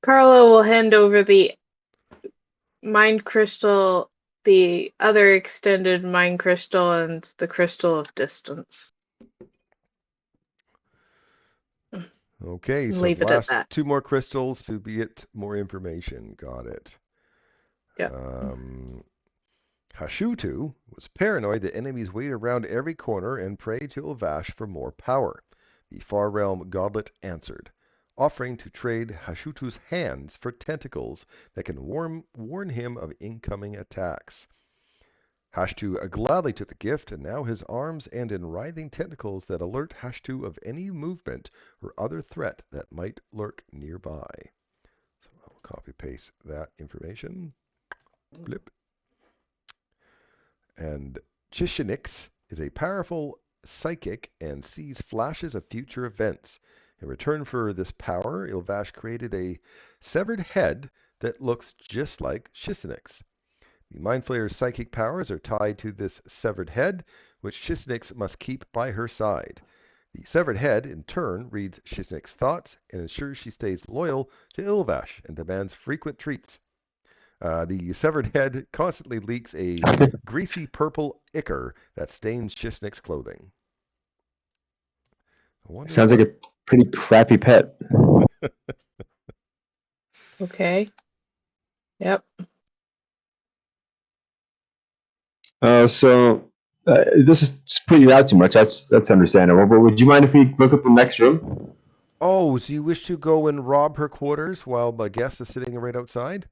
Carla will hand over the mind crystal the other extended mind crystal and the crystal of distance. Okay, so Leave the it at last that. 2 more crystals to get more information. Got it. Yeah. Hashutu was paranoid that enemies wait around every corner and pray to Ilvash for more power. The Far Realm Godlet answered, offering to trade Hashutu's hands for tentacles that can warn him of incoming attacks. Hashtu gladly took the gift, and now his arms end in writhing tentacles that alert Hashtu of any movement or other threat that might lurk nearby. So I'll copy-paste that information. Blip. And Chishinix is a powerful psychic and sees flashes of future events. In return for this power, Ilvash created a severed head that looks just like Chishinix. The Mind Flayer's psychic powers are tied to this severed head, which Chishinix must keep by her side. The severed head, in turn, reads Chishinix's thoughts and ensures she stays loyal to Ilvash and demands frequent treats. The severed head constantly leaks a greasy purple ichor that stains Chishinix's clothing. Sounds like a pretty crappy pet. Okay. Yep. So this is putting you out too much. That's understandable. But would you mind if we look up the next room? Oh, so you wish to go and rob her quarters while my guest is sitting right outside?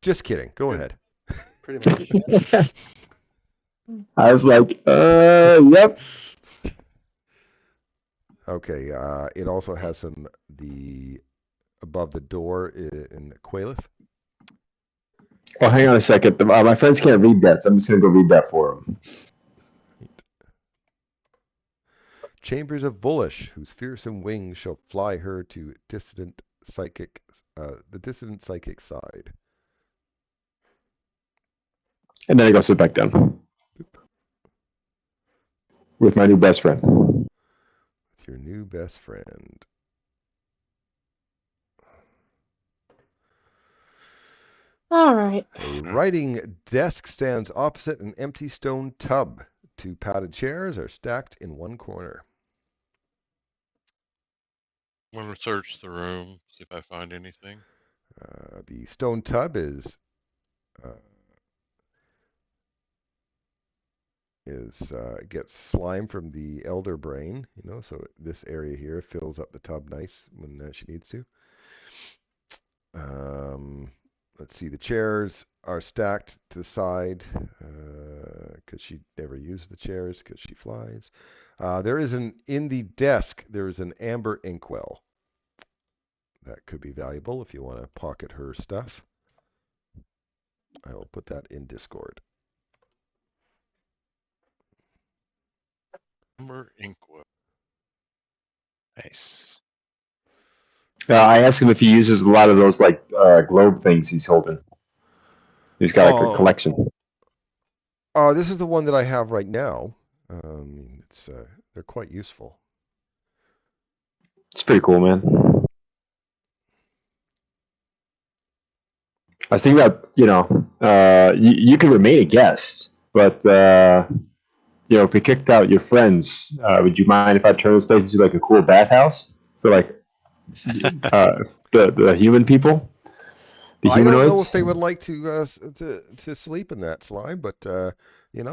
Just kidding. Go ahead. Pretty much. I was like, yep. Okay. It also has some above the door in Quailith. Oh, hang on a second. My friends can't read that, so I'm just gonna go read that for them. Chambers of Bullish, whose fearsome wings shall fly her to the dissident psychic side. And then I go sit back down with my new best friend. With your new best friend. All right. A writing desk stands opposite an empty stone tub. 2 padded chairs are stacked in one corner. I'm gonna search the room, see if I find anything. The stone tub gets slime from the elder brain, so this area here fills up the tub nice when she needs to. Let's see, the chairs are stacked to the side because she never used the chairs because she flies. In the desk, there is an amber inkwell. That could be valuable if you want to pocket her stuff. I will put that in Discord. Amber inkwell. Nice. I asked him if he uses a lot of those globe things he's holding. He's got a collection. This is the one that I have right now. They're quite useful. It's pretty cool, man. I was thinking about, you could remain a guest, but if we kicked out your friends, would you mind if I turn this place into like a cool bathhouse for the human people, the humanoids? I don't know if they would like to sleep in that slime, but you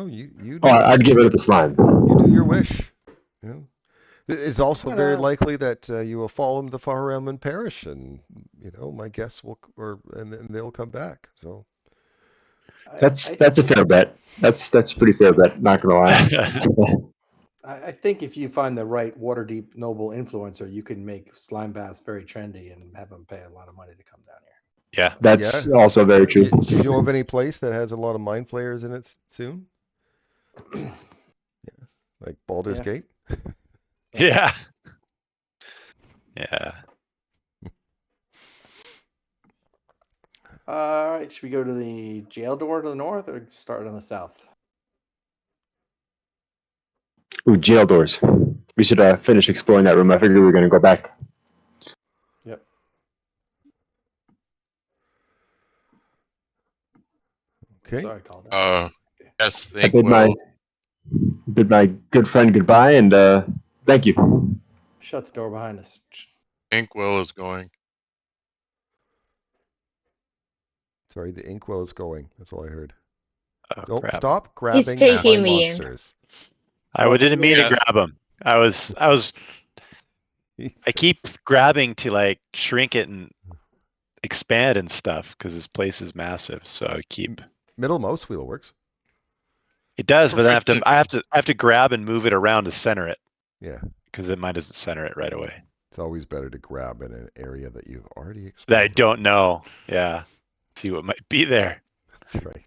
do. I'd get rid of the slime. You do your wish. It's also very likely that you will fall into the Far Realm and perish, and my guests and they'll come back. So that's a fair bet. That's a pretty fair bet. Not gonna lie. I think if you find the right Waterdeep noble influencer, you can make slime baths very trendy and have them pay a lot of money to come down here. Yeah. That's also very true. Do you know of any place that has a lot of mind flayers in it soon? Yeah, like Baldur's Gate. Yeah. Yeah. All right, should we go to the jail door to the north or start on the south? Ooh, jail doors. We should finish exploring that room. I figured we were going to go back. Yep. Okay. Sorry, called that. Yes, the I bid my good friend goodbye and thank you. Shut the door behind us. Inkwell is going. Sorry, the inkwell is going. That's all I heard. Oh, Don't crap. stop He's grabbing my taking the ink. monsters. I didn't mean to Yes. grab him. I keep grabbing to like shrink it and expand and stuff because this place is massive. So I keep. Middle mouse wheel works. It does, but then I have to grab and move it around to center it Yeah. because mine doesn't center it right away. It's always better to grab in an area that you've already explored. That I don't know. Yeah. See what might be there. That's right.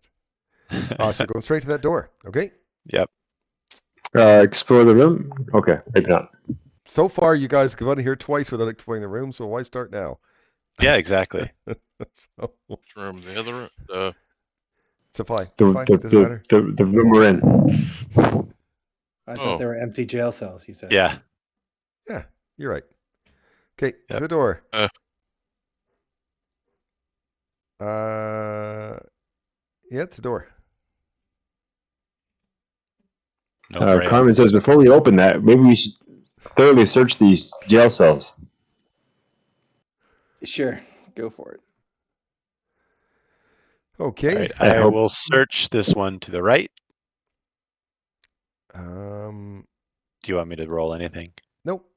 So you're going straight to that door. Okay. Yep. Explore the room. Okay, maybe not. So far, you guys have gone here twice without exploring the room, so why start now? Yeah, exactly. So, Which room? The other room? it's fine. It's fine. Doesn't matter. The room we're in. I Oh. thought they were empty jail cells, you said. Yeah. Yeah, you're right. Okay, Yep. to the door. Uh. Yeah, it's a door. No brainer. Carmen says, before we open that, maybe we should thoroughly search these jail cells. Sure, go for it. Okay. All right, I I hope- will search this one to the right. Do you want me to roll anything? Nope.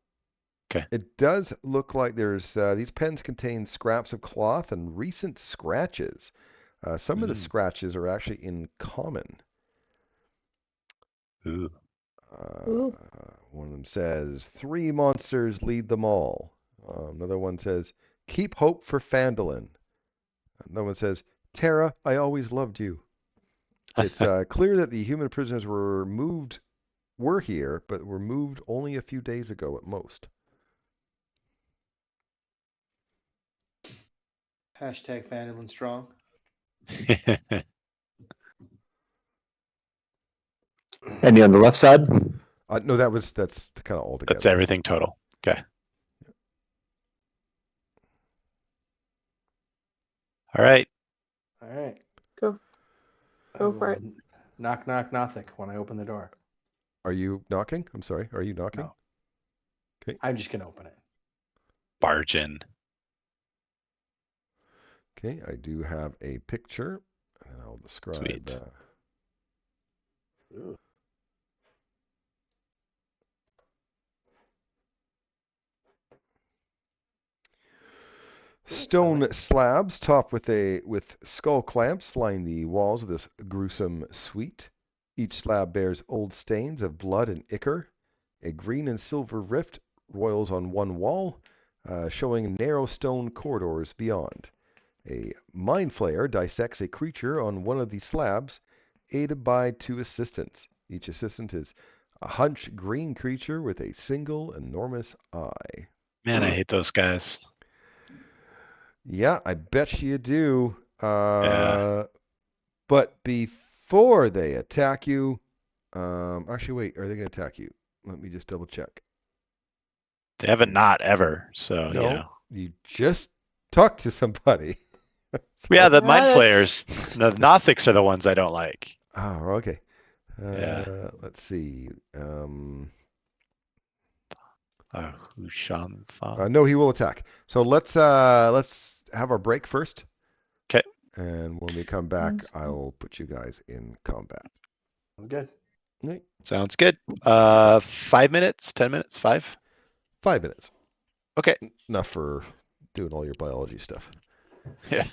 Okay. It does look like there's these pens contain scraps of cloth and recent scratches. Some of the scratches are actually in common. Ooh. Ooh. One of them says, 3 monsters lead them all. Another one says, keep hope for Phandalin. Another one says, Tara, I always loved you. It's clear that the human prisoners were here, but were moved only a few days ago at most. Hashtag Phandalin strong. Any on the left side? No, that's kind of all together. That's everything total. Okay. All right. All right. Go I for it. will knock, knock, Nothic when I open the door. Are you knocking? I'm sorry. Are you knocking? No. Okay. I'm just gonna open it. Barge in. Okay, I do have a picture, and I'll describe. Sweet. Ooh. Stone slabs topped with skull clamps line the walls of this gruesome suite. Each slab bears old stains of blood and ichor. A green and silver rift roils on one wall, showing narrow stone corridors beyond. A mind flayer dissects a creature on one of the slabs, aided by 2 assistants. Each assistant is a hunched green creature with a single enormous eye. Man, I hate those guys. Yeah, I bet you do. Yeah. But before they attack you, actually, wait, are they going to attack you? Let me just double check. They haven't not ever. So, No, you know. you just talked to somebody. Yeah, the Yeah, mind that's- flayers, the Nothics are the ones I don't like. Oh, okay. Yeah. Let's see. Hushan No, he will attack. So let's have our break first. Okay. And when we come back, Sounds good. I will put you guys in combat. Sounds good. Okay. Sounds good. 5 minutes, 10 minutes, 5? 5 minutes. Okay. Enough for doing all your biology stuff. Yeah.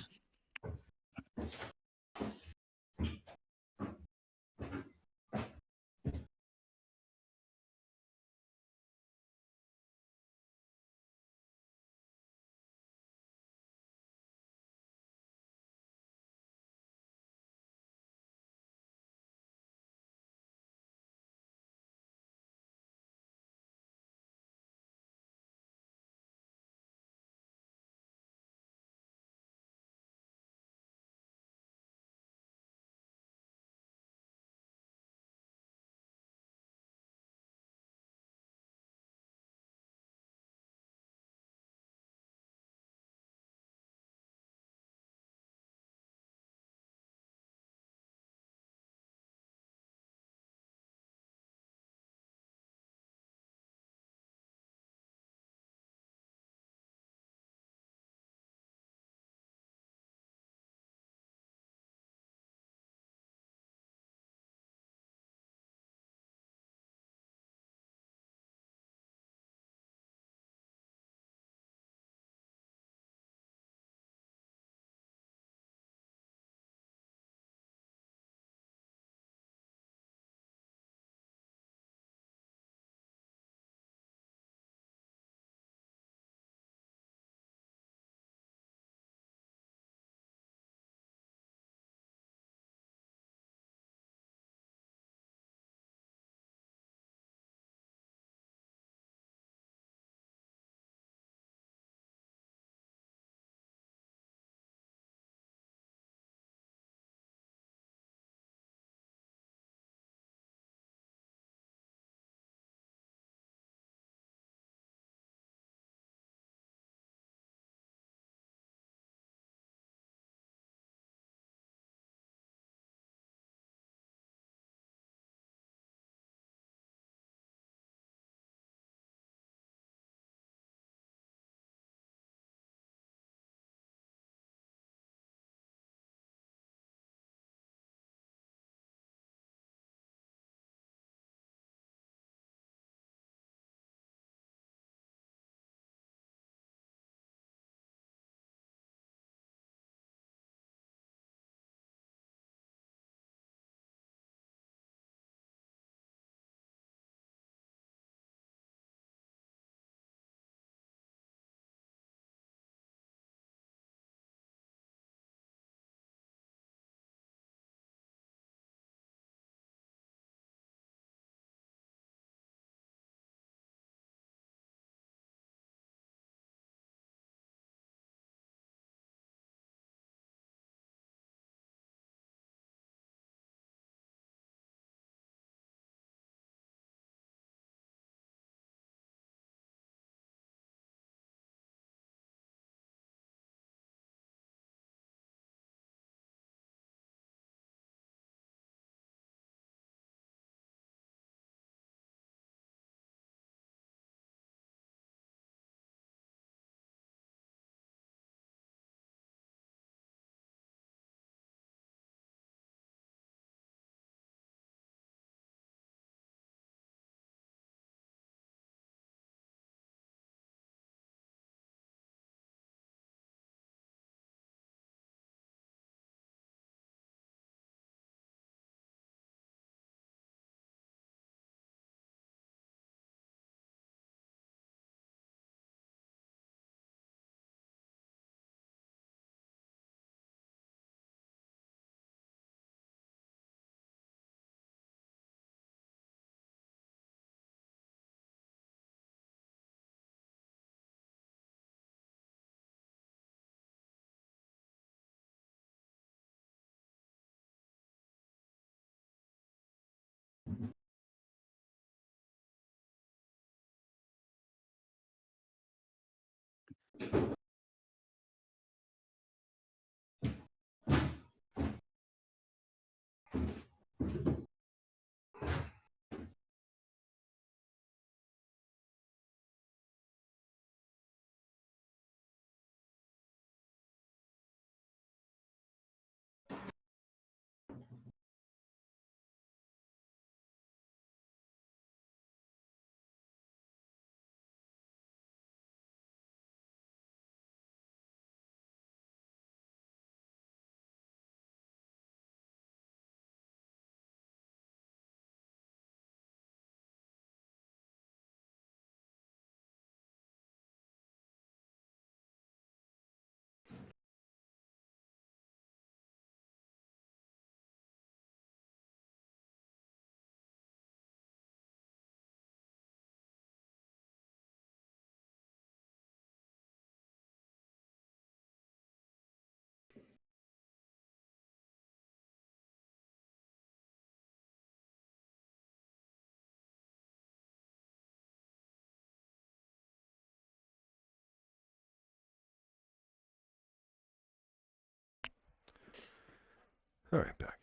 All right, back.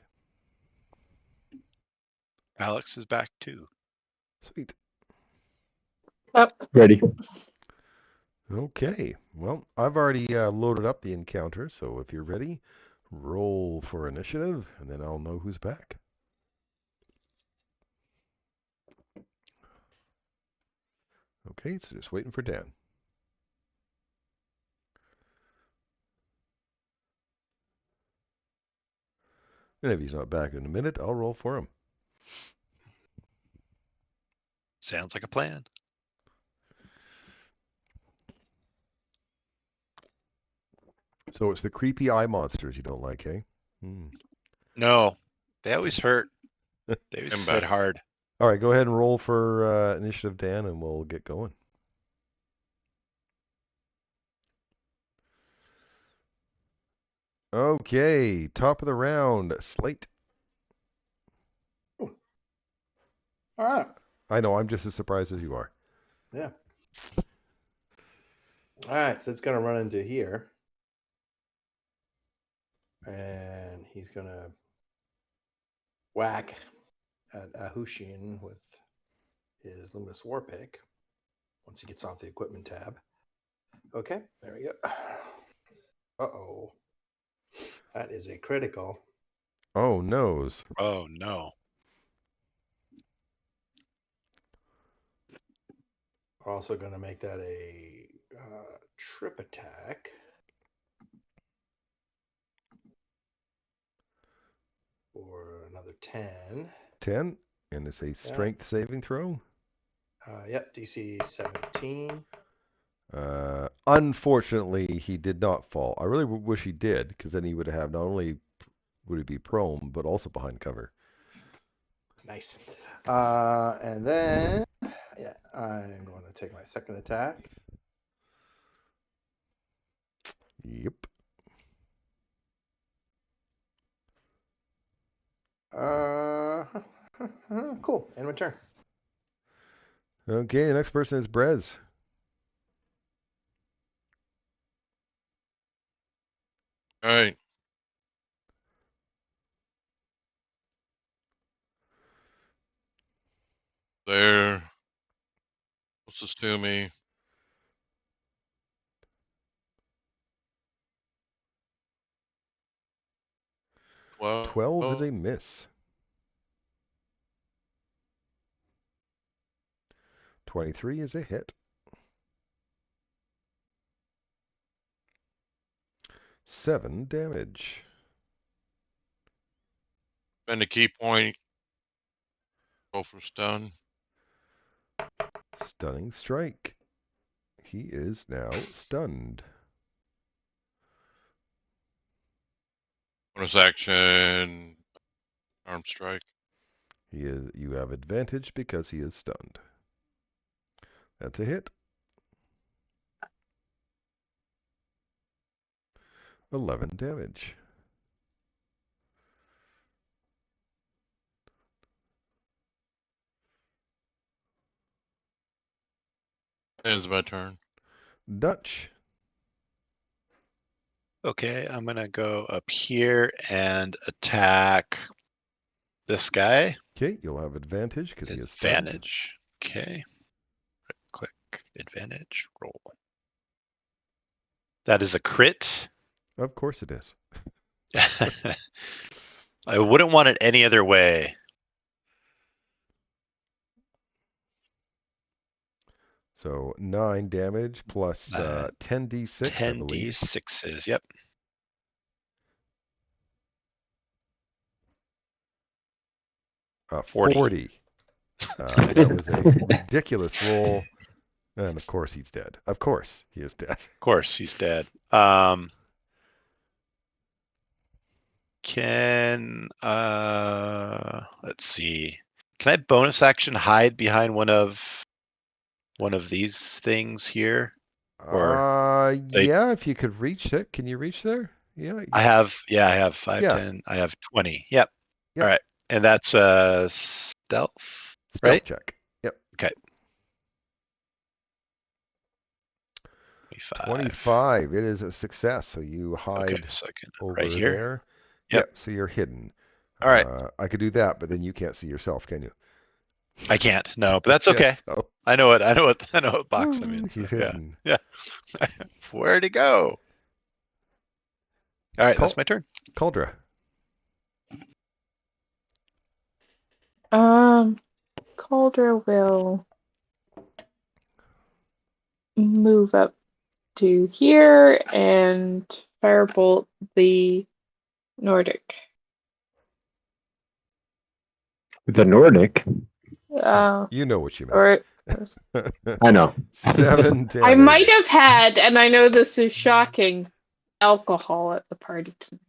Alex is back too. Sweet. Oh, Ready. Okay. Well, I've already loaded up the encounter, so if you're ready, roll for initiative, and then I'll know who's back. Okay, so just waiting for Dan. And if he's not back in a minute, I'll roll for him. Sounds like a plan. So it's the creepy eye monsters you don't like, eh? No, they always hurt. They always I'm hit back. hard. All right, go ahead and roll for initiative, Dan, and we'll get going. Okay, top of the round, Slate. All right. I know, I'm just as surprised as you are. Yeah. All right, so it's gonna run into here, and he's gonna whack at Ahushian with his Luminous War Pick once he gets off the equipment tab. Okay, there we go. Uh-oh. That is a critical. Oh, noes. Oh no. We're also going to make that a trip attack. For another 10. 10, and it's a strength saving throw. Yep, DC 17. Unfortunately, he did not fall. I really wish he did, because then he would have not only would he be prone, but also behind cover. Nice. And then, yeah, I'm going to take my second attack. Yep. Cool. End my turn. Okay, the next person is Brez. All right. There. Let's assume me. 12 is a miss. 23 is a hit. 7 damage. Spend a key point. Roll for stun. Stunning strike. He is now stunned. Bonus action. Arm strike. You have advantage because he is stunned. That's a hit. 11 damage. Ends my turn. Dutch. Okay, I'm gonna go up here and attack this guy. Okay, you'll have advantage because he is stunned. Advantage. Okay. Click advantage. Roll. That is a crit. Of course it is. I wouldn't want it any other way. So 9 damage plus 10d6, I believe. 10d6s, yep. Uh, 40. 40. That was a ridiculous roll. And of course he's dead. Of course he is dead. Of course, he's dead. Let's see. Can I bonus action hide behind one of these things here? Or yeah, if you could reach it. Can you reach there? Yeah. I have 5, Yeah. 10, I have 20. Yep. Yep. All right. And that's stealth, right? Check. Yep. Okay. 25. It is a success. So you hide Okay, so I can over right here. there. Yep. So you're hidden. All right. I could do that, but then you can't see yourself, can you? I can't. No, but that's okay. So, I know what box I'm in. So, he's yeah. hidden. Yeah. Where'd he go? All right, that's my turn. Cauldra. Calder will move up to here and firebolt the Nordic. The Nordic. You know what you meant. Or I know. 7 damage. I might have had, and I know this is shocking, alcohol at the party tonight.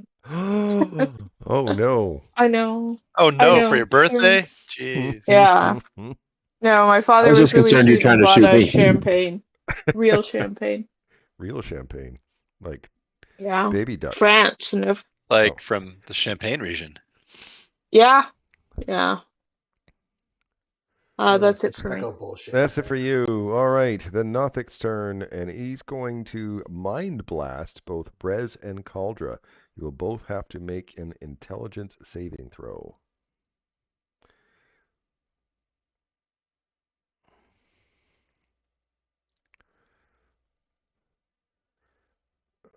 Oh no. I know. Oh I no, know. for your birthday? Jeez. Yeah. No, my father I was was just really concerned you're sweet trying and to bought shoot us me. champagne. Real champagne. Real champagne. Like Yeah. baby duck. France. Like from the Champagne region. Yeah. Yeah. That's it for me. Bullshit. That's it for you. All right. Then Nothic's turn, and he's going to mind blast both Brez and Cauldra. You will both have to make an intelligence saving throw.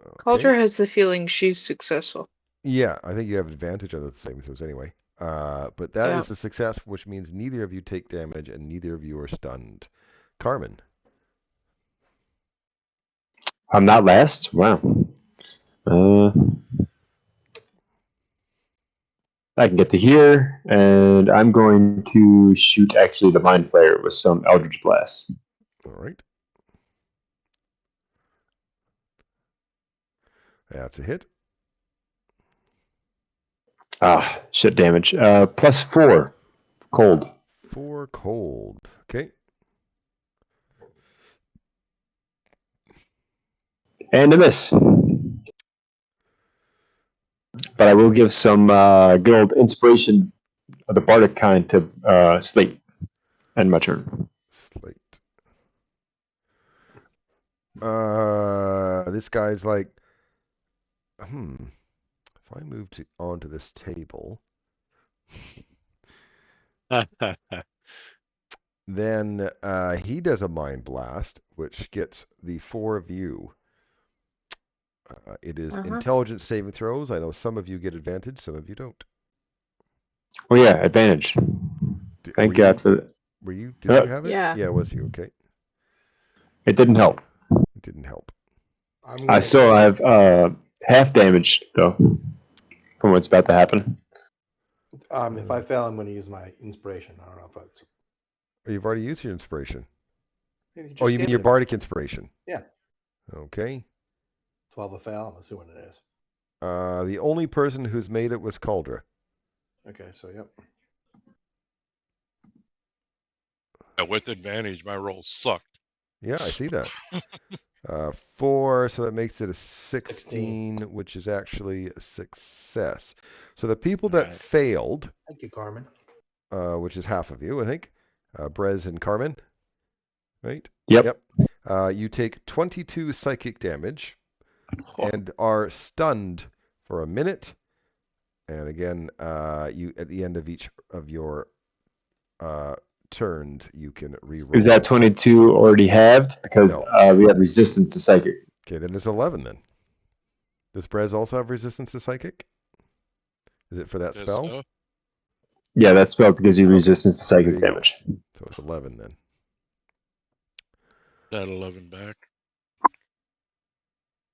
Okay. Cauldra has the feeling she's successful. Yeah, I think you have advantage on the saving throws anyway. But that is a success, which means neither of you take damage and neither of you are stunned. Carmen. I'm not last? Wow. I can get to here, and I'm going to shoot actually the Mind Flayer with some Eldritch Blast. All right. That's a hit. Shit damage. +4 cold. 4 cold. Okay. And a miss. But I will give some good old inspiration of the bardic kind to Slate. And my turn. Slate. This guy's like, if I move onto this table, then he does a mind blast, which gets the 4 of you. It is intelligence saving throws. I know some of you get advantage, some of you don't. Oh yeah, advantage. Thank God for that. Did you have it? Yeah. Yeah, was you? Okay. It didn't help. It didn't help. I still have half damage though from what's about to happen. If I fail, I'm going to use my inspiration. I don't know if that's. You've already used your inspiration. You You mean your bardic inspiration? Yeah. Okay. 12 a fail. I'm assuming it is. The only person who's made it was Cauldra. Okay, so yep. With advantage, my rolls sucked. Yeah, I see that. 4, so that makes it a 16, which is actually a success. So the people that failed, thank you, Carmen, which is half of you, I think, Brez and Carmen, right? Yep. You take 22 psychic damage and are stunned for a minute. And again, you at the end of each of your turns, you can reroll. Is that 22 already halved? Because we have resistance to psychic. Okay, then there's 11 then. Does Brez also have resistance to psychic? Is it for that spell? So? Yeah, that spell gives you resistance to psychic damage. So it's 11 then. That 11 back.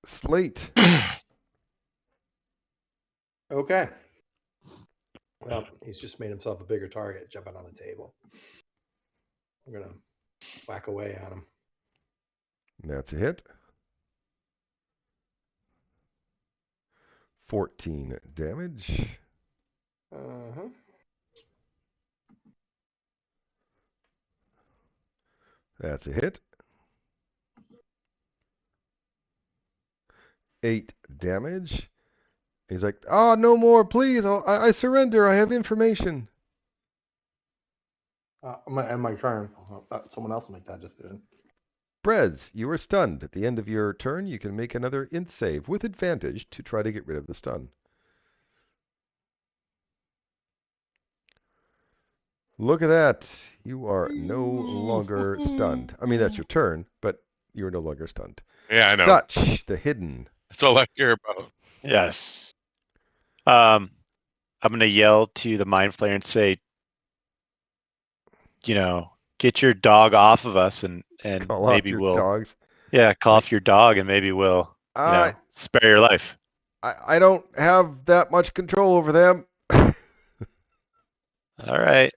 Slate. Okay. Well, he's just made himself a bigger target jumping on the table. I'm going to whack away at him. That's a hit. 14 damage. That's a hit. 8 damage. He's like, oh, no more, please. I surrender. I have information. I'm going to end my turn. Someone else make that decision. Brez, you are stunned. At the end of your turn, you can make another int save with advantage to try to get rid of the stun. Look at that. You are no longer stunned. I mean, that's your turn, but you're no longer stunned. Yeah, I know. Dutch, the hidden. That's all I care about. Yes. I'm going to yell to the mind flayer and say, get your dog off of us and Call off maybe your we'll, dogs. call off your dog and maybe we'll, spare your life. I don't have that much control over them. All right.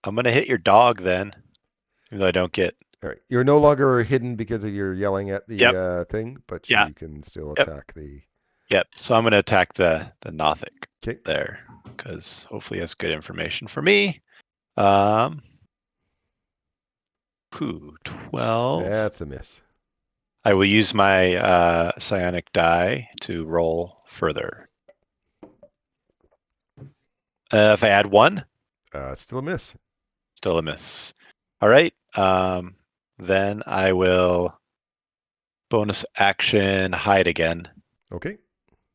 I'm going to hit your dog then, even though I don't get. All right. You're no longer hidden because of your yelling at the thing, but Yeah. you can still Yep. attack the. Yep. So I'm going to attack the Nothic Okay. there because hopefully that's good information for me. 12. That's a miss. I will use my psionic die to roll further. If I add 1, Still a miss. still a miss. All right. Then I will bonus action hide again. Okay.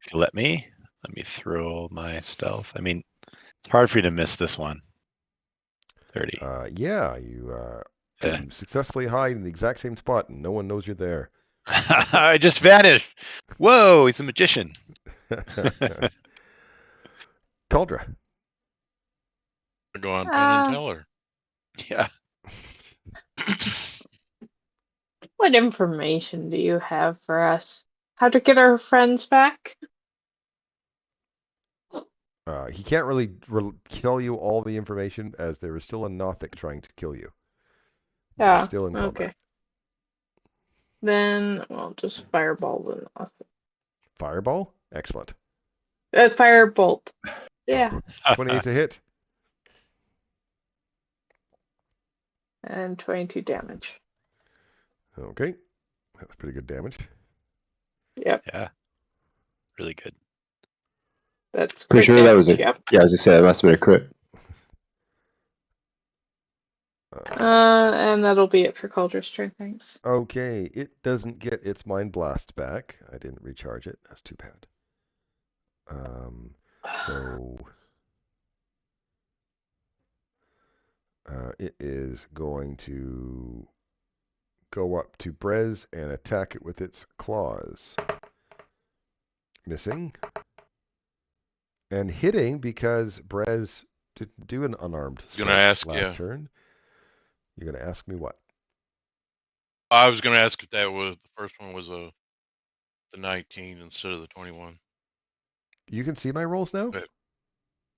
If you let me throw my stealth. I mean, it's hard for you to miss this one. 30. Yeah, you successfully hide in the exact same spot, and no one knows you're there. I just vanished. Whoa, he's a magician. Cauldra. Go on, Penn and tell her. Yeah. What information do you have for us? How to get our friends back? He can't really tell you all the information, as there is still a Nothic trying to kill you. You're still in combat. Okay. Then we'll just fireball the Nothic. Fireball? Excellent. Firebolt. Yeah. 28 to hit. And 22 damage. Okay. That was pretty good damage. Yep. Yeah. Really good. That's Pretty crit sure that was damage, a. yep. Yeah, as I said, it must have been a crit. And that'll be it for Calder's turn, thanks. Okay, it doesn't get its Mind Blast back. I didn't recharge it. That's too bad. So it is going to go up to Brez and attack it with its claws. Missing. And hitting because Brez didn't do an unarmed strike last turn. You're going to ask me what? I was going to ask if that was the first one was the 19 instead of the 21. You can see my rolls now?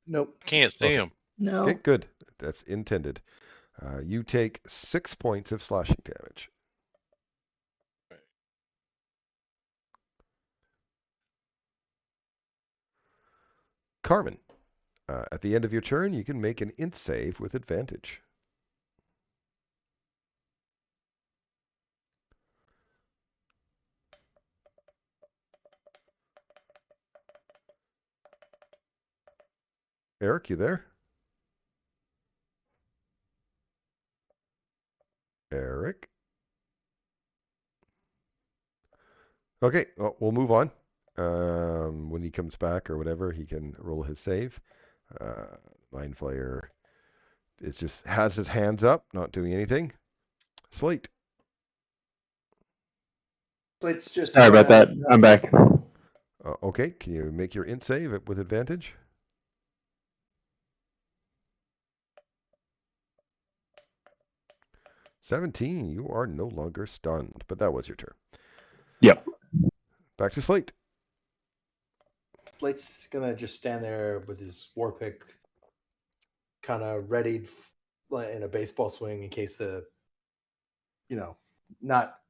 Nope. Can't see them. No. Okay, good. That's intended. You take 6 points of slashing damage. Carmen, at the end of your turn, you can make an int save with advantage. Eric, you there? Eric? Okay, well, we'll move on. When he comes back or whatever, he can roll his save. Mind Flayer just has his hands up, not doing anything. Slate. Slate's just. Sorry about that. I'm back. Okay, can you make your int save with advantage? "17, you are no longer stunned," but that was your turn. Yep. Back to Slate. Slate's gonna just stand there with his war pick, kind of readied in a baseball swing in case not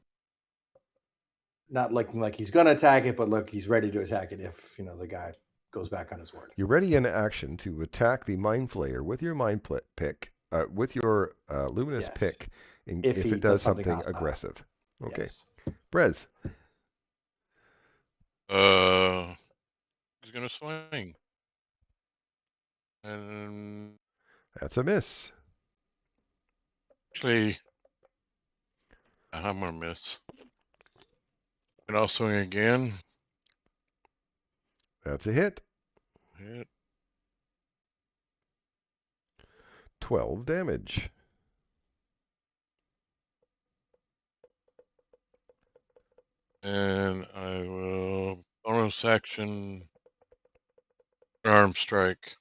looking like he's gonna attack it, but look, he's ready to attack it if the guy goes back on his word. You're ready in action to attack the Mind Flayer with your Mind pick, with your Luminous pick, if it does something aggressive. Okay. Yes. Brez. He's gonna swing, and That's a miss. actually, I'm gonna miss. And I'll swing again. That's a hit. Hit. 12 damage. And I will bonus action arm strike.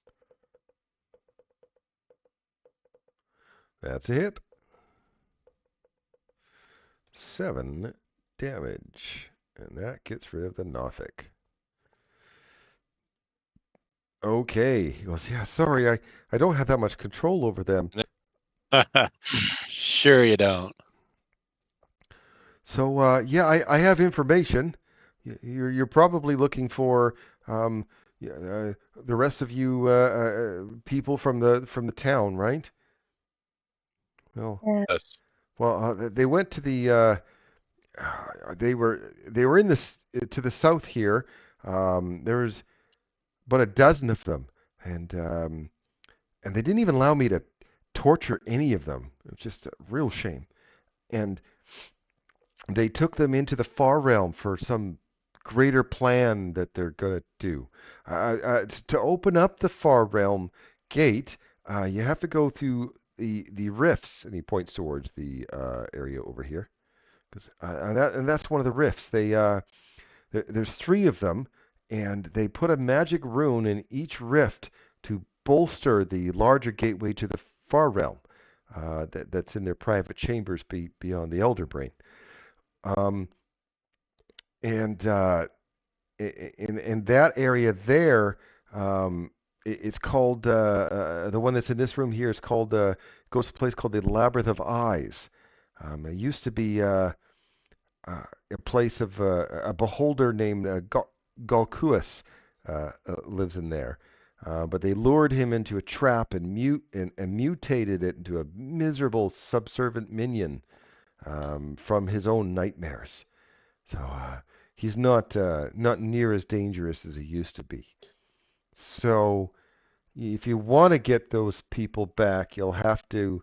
That's a hit. 7 damage. And that gets rid of the Nothic. Okay. He goes, yeah, sorry, I don't have that much control over them. Sure you don't. So, yeah, I have information. You're probably looking for the rest of you people from the town, right? Well, Yes. they went to the they were in this to the south here. There's about a dozen of them, and they didn't even allow me to torture any of them. It was just a real shame. And they took them into the far realm for some greater plan that they're going to do. To open up the far realm gate, you have to go through the rifts, and he points towards the area over here. And that's one of the rifts. There's 3 of them, and they put a magic rune in each rift to bolster the larger gateway to the far realm that's in their private chambers beyond the Elder Brain. And in that area there, it's called the one that's in this room here is called goes to a place called the Labyrinth of Eyes. It used to be a place of a beholder named Galkuas lives in there. But they lured him into a trap and mutated it into a miserable subservient minion from his own nightmares. So he's not near as dangerous as he used to be. So if you want to get those people back, you'll have to,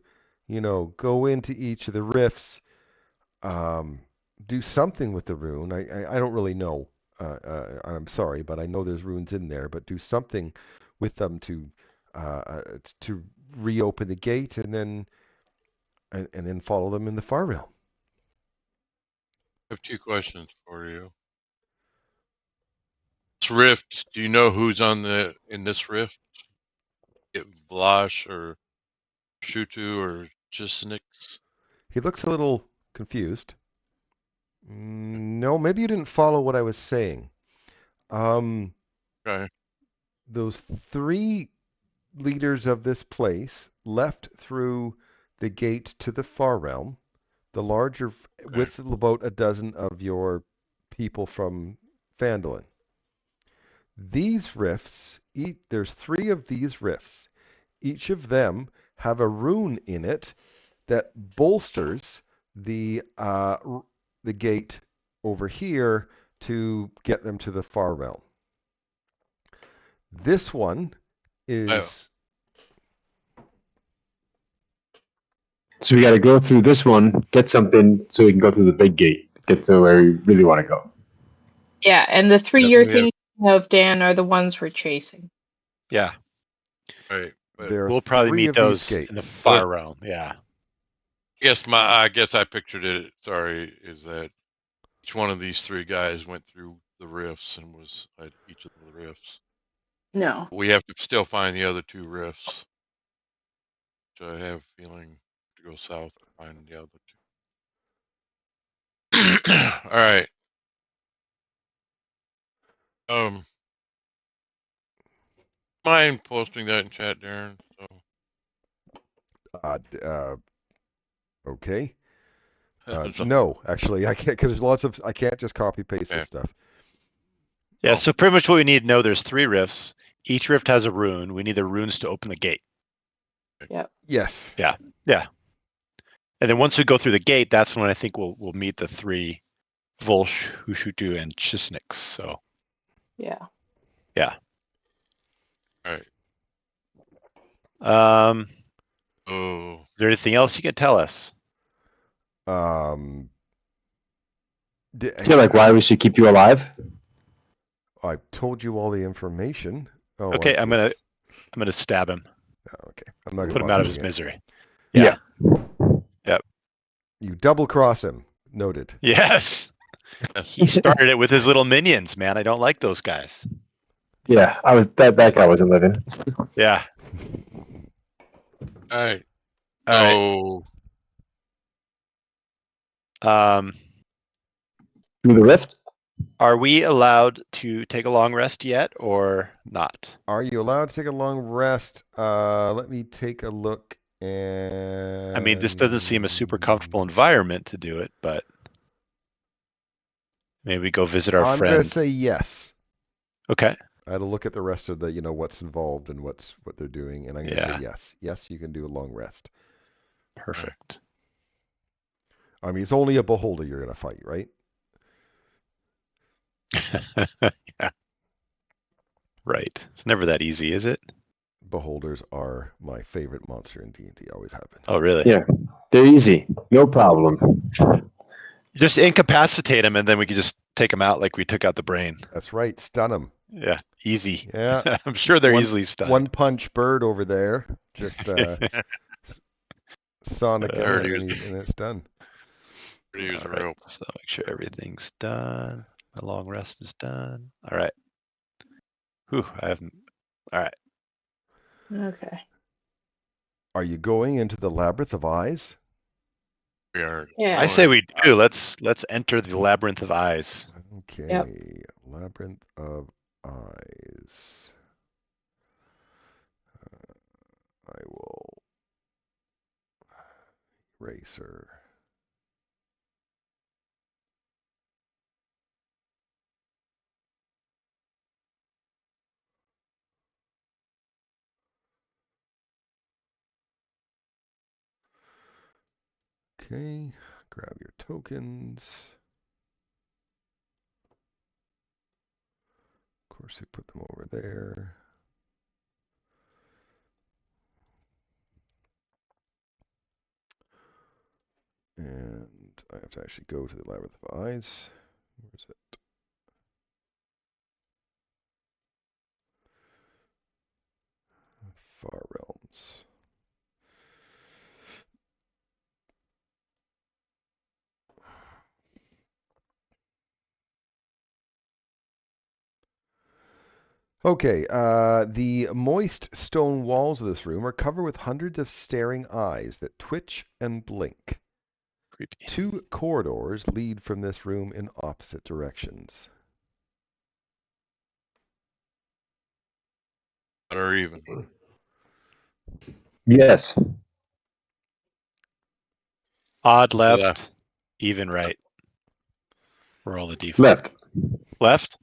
go into each of the rifts, do something with the rune. I don't really know. I'm sorry, but I know there's runes in there. But do something with them to reopen the gate, and then follow them in the far realm. I have 2 questions for you. This rift, do you know who's in this rift? It Vlash or Shutu or Chisnix? He looks a little confused. No, maybe you didn't follow what I was saying. Okay. Those 3 leaders of this place left through the gate to the far realm, the larger, Okay. with about a dozen of your people from Phandalin. These rifts, there's 3 of these rifts. Each of them have a rune in it that bolsters the gate over here to get them to the far realm. This one is. So we got to go through this one, get something, so we can go through the big gate, get to where we really want to go. Yeah, and the 3 Yep, you're yep. thinking of, Dan, are the ones we're chasing. Yeah. Right. But There are We'll probably 3 meet of these those gates. in the far realm. Yeah. I guess I pictured it. Sorry, is that each one of these 3 guys went through the rifts and was at each of the rifts. No. We have to still find the other 2 rifts. So I have a feeling to go south and find the other 2. All right. Mind posting that in chat, Darren? So. Okay. No, actually, I can't, because I can't just copy paste this stuff. Yeah. Oh. So pretty much what we need to know, there's 3 rifts. Each rift has a rune. We need the runes to open the gate. Yep. Yes. Yeah. Yeah. And then once we go through the gate, that's when I think we'll meet the 3 Volsh, Hushutu, and Chisnix. So. Yeah. Yeah. All right. Is there anything else you can tell us? Yeah, like why we should keep you alive? I told you all the information. Oh, Okay, I'm gonna stab him. Oh, okay. I'm not going to Put him bother out of his doing it. misery. Yeah. You double cross him. Noted. Yes. Yes. He started it with his little minions, man. I don't like those guys. Yeah, I was that guy wasn't living. Yeah. All right. All right. So Through the rift? Are we allowed to take a long rest yet or not? Are you allowed to take a long rest? Let me take a look. And I mean, this doesn't seem a super comfortable environment to do it, but maybe we go visit our I'm going friend. to say yes. Okay. I had to look at the rest of the, what's involved and what they're doing, and I'm going to say yes. Yes, you can do a long rest. Perfect. I mean, it's only a beholder you're going to fight, right? Yeah. Right. It's never that easy, is it? Beholders are my favorite monster in D&D. Always have been. Oh, really? Yeah. They're easy. No problem. Just incapacitate him, and then we can just take him out like we took out the brain. That's right. Stun them. Yeah. Easy. Yeah. I'm sure they're easily stunned. One punch bird over there. Just sonic him, and it's done. All right, so make sure everything's done. My long rest is done. All right. Whew, I haven't. All right. Okay. Are you going into the labyrinth of eyes? we are. Yeah. I say we do. Let's enter the labyrinth of eyes. Okay. Yep. Labyrinth of eyes. I will erase her. Okay, grab your tokens. Of course, we put them over there. And I have to actually go to the Labyrinth of Eyes. Where is it? Far Realms. Okay, the moist stone walls of this room are covered with hundreds of staring eyes that twitch and blink. Creepy. 2 corridors lead from this room in opposite directions. Or even. Yes. Odd left, even right. For all the default. Left. Left?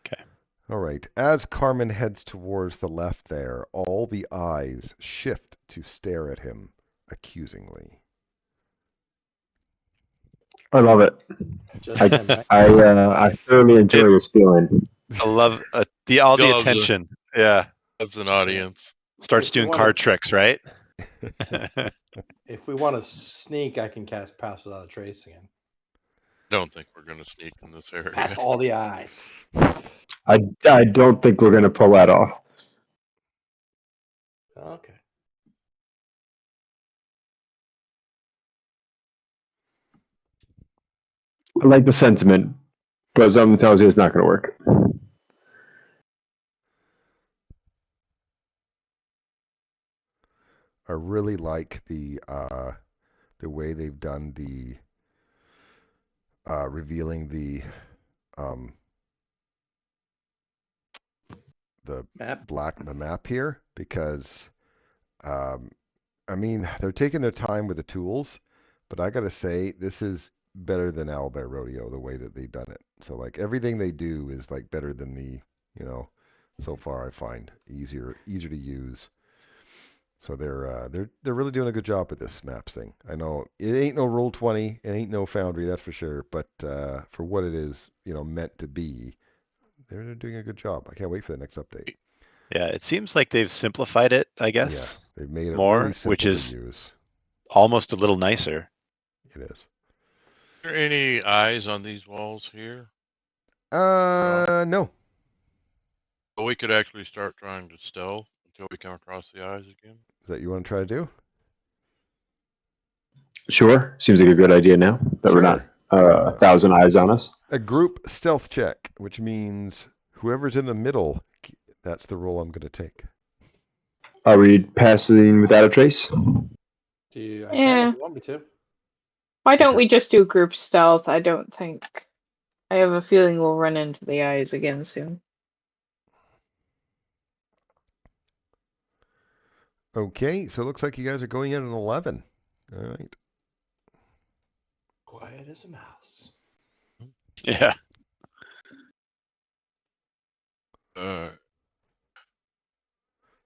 Okay. All right. As Carmen heads towards the left there, all the eyes shift to stare at him accusingly. I love it. Just him, right? I thoroughly enjoy this feeling. I love all the Loves attention. Yeah. Loves an audience. Starts If you doing wanna- card tricks, right? If we want to sneak, I can cast Pass Without a Trace again. Don't think we're going to sneak in this area. Past all the eyes. I don't think we're gonna pull that off. Okay. I like the sentiment, but something tells you it's not gonna work. I really like the way they've done the revealing the map here, because I mean, they're taking their time with the tools, but I gotta say this is better than Owlbear Rodeo, the way that they've done it. So like everything they do is like better than the, so far I find easier to use. So they're really doing a good job with this maps thing. I know it ain't no Roll20, it ain't no Foundry, that's for sure. But for what it is, meant to be, they're doing a good job. I can't wait for the next update. Yeah, it seems like they've simplified it, I guess. Yeah, they've made it more, really simple which is to use. almost a little nicer. It is. Are there any eyes on these walls here? No. But we could actually start trying to stealth and till we come across the eyes again. Is that you want to try to do? Sure. Seems like a good idea now that we're not Sure. 1,000 eyes on us. A group stealth check, which means whoever's in the middle, that's the role I'm going to take. Are we passing without a trace? I Yeah. can if you want me to. Why don't Okay. we just do group stealth? I don't think. I have a feeling we'll run into the eyes again soon. Okay, so it looks like you guys are going in at 11. All right. Quiet as a mouse. Yeah.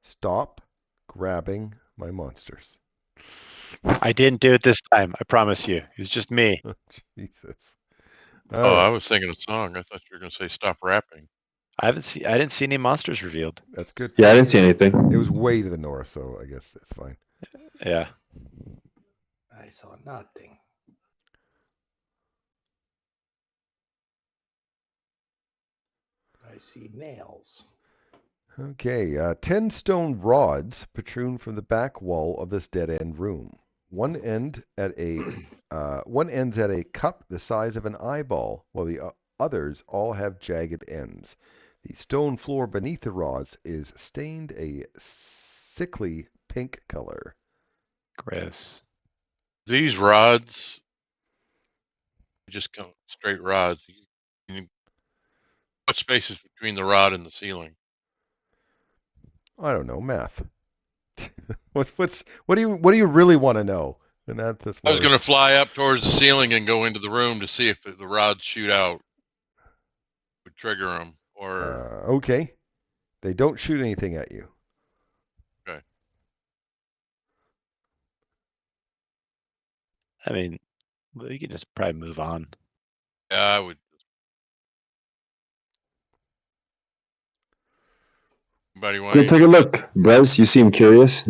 Stop grabbing my monsters. I didn't do it this time. I promise you. It was just me. Jesus. Oh, All I right. was singing a song. I thought you were going to say stop rapping. I didn't see any monsters revealed. That's good. Yeah, I didn't see anything. It was way to the north, so I guess that's fine. Yeah. I saw nothing. I see nails. Okay, 10 stone rods protrude from the back wall of this dead-end room. One ends at a cup the size of an eyeball, while the others all have jagged ends. The stone floor beneath the rods is stained a sickly pink color. Gross. These rods, just come straight rods. What space is between the rod and the ceiling? I don't know, math. What do you really want to know? And that's I was going to fly up towards the ceiling and go into the room to see if the rods shoot out, would trigger them, or okay. They don't shoot anything at you. okay. I mean, you can just probably move on. Yeah, I would. Anybody want Go take a look. Brez, you seem curious.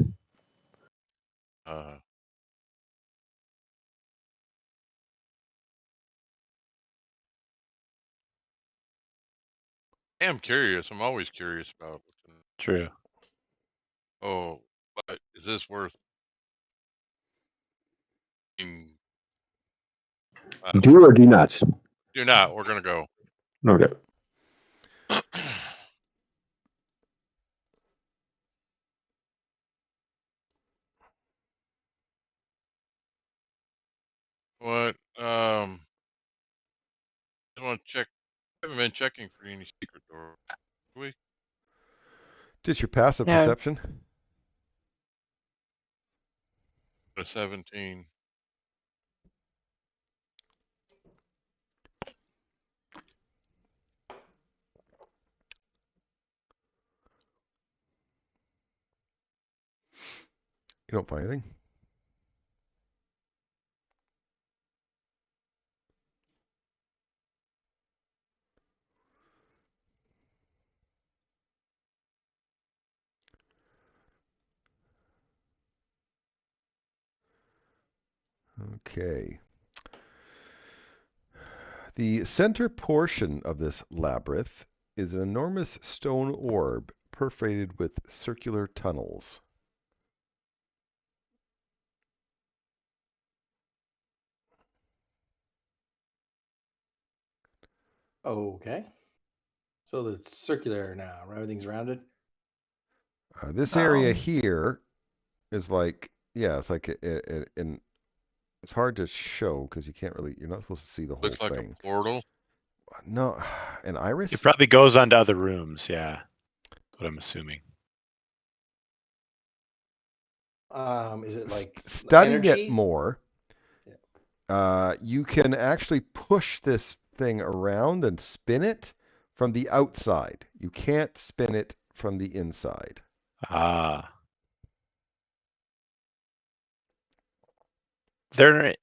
I'm curious. I'm always curious about. True. Oh, but is this worth? Do or do not? Do not. We're gonna go. Okay. What? Just want to check. I haven't been checking for any secret door. We? Just your passive No. perception. A 17. You don't find anything. Okay. The center portion of this labyrinth is an enormous stone orb perforated with circular tunnels. Okay. So it's circular now, right? Everything's rounded. This area Oh. here is like, yeah, it's like and it's hard to show because you're not supposed to see the whole Looks like thing. a portal. No, an iris? It probably goes on to other rooms. Yeah. That's what I'm assuming. Is it like Studying energy? it more, you can actually push this thing around and spin it from the outside. You can't spin it from the inside. Ah. There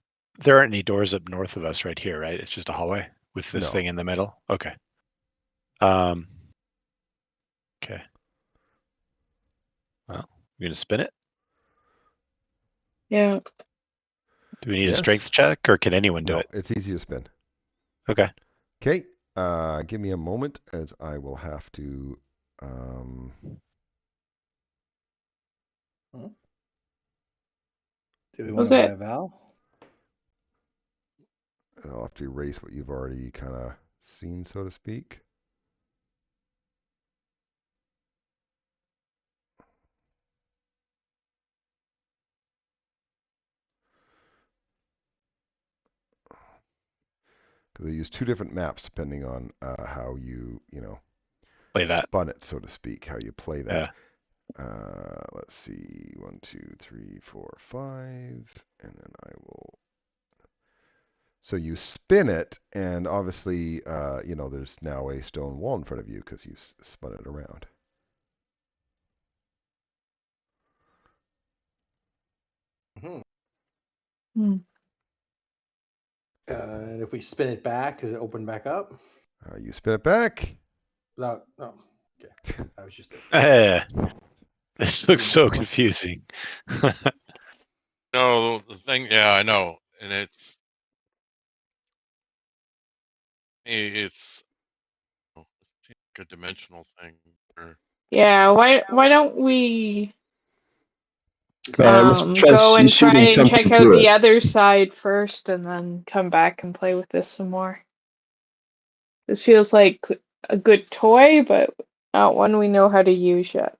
aren't any doors up north of us right here, right? It's just a hallway with this No. thing in the middle. Okay. Okay. Well, you gonna spin it? Yeah. Do we need Yes. a strength check, or can anyone do No, it? it's easy to spin. Okay. Okay, give me a moment as I will have to Do we want to Okay. buy a Val? I'll have to erase what you've already kind of seen, so to speak. Because they use two different maps depending on how you Play that. spun it, so to speak, how you play that. Yeah. Let's see, 1, 2, 3, 4, 5, and then I will. So you spin it, and obviously, there's now a stone wall in front of you because you spun it around. Hmm. And if we spin it back, does it open back up? You spin it back. No. Okay. I was just. This looks so confusing. No, the thing. Yeah, I know, and it's like a dimensional thing. Yeah, why don't we Let's try go and try shooting and something check out through the it. other side first and then come back and play with this some more. This feels like a good toy, but not one we know how to use yet.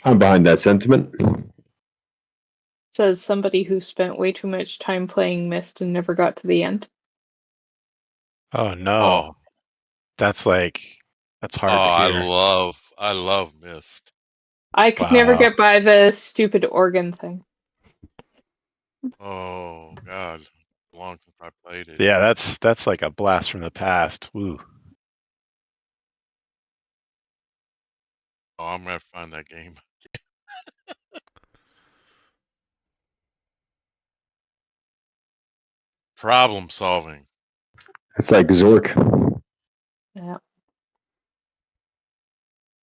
I'm behind that sentiment. Says somebody who spent way too much time playing Myst and never got to the end. Oh no. Oh, That's hard to I hear. love Mist. I could never Wow. get by the stupid organ thing. Oh God, long since I played it. Yeah, that's like a blast from the past. Woo. Oh, I'm gonna have to find that game. Problem solving. It's like Zork. Yeah.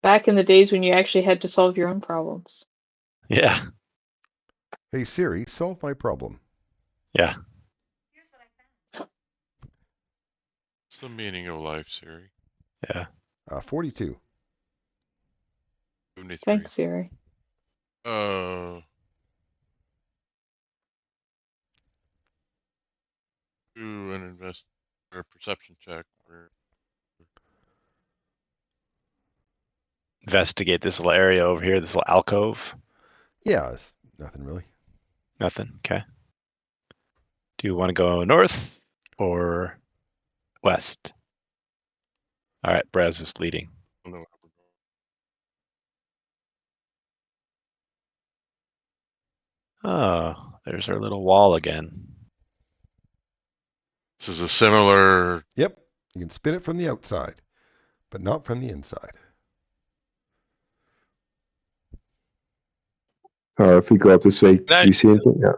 Back in the days when you actually had to solve your own problems. Yeah. Hey Siri, solve my problem. Yeah. What's the meaning of life, Siri? Yeah. 42. 73. Thanks, Siri. Do an or perception check. Investigate this little area over here, this little alcove. Yeah, it's nothing really. Nothing. Okay. Do you want to go north or west? All right, Braz is leading. Oh, there's our little wall again. This is a similar. Yep, you can spin it from the outside, but not from the inside. If we go up this way, do you see anything? Yeah.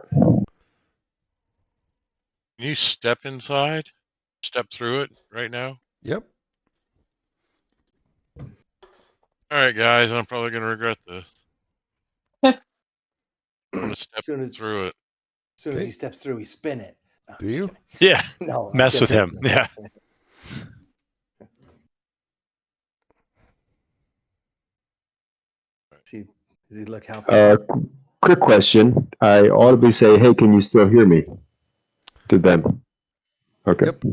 Can you step inside? Step through it right now? Yep. All right, guys, I'm probably gonna regret this. I'm gonna step through it. As soon as he steps through, we spin it. No, Do you? kidding. Yeah. No. I'm Mess with kidding. him. Yeah. Does he look healthy? Quick question. I audibly say, "Hey, can you still hear me?" To them. Okay. Yep.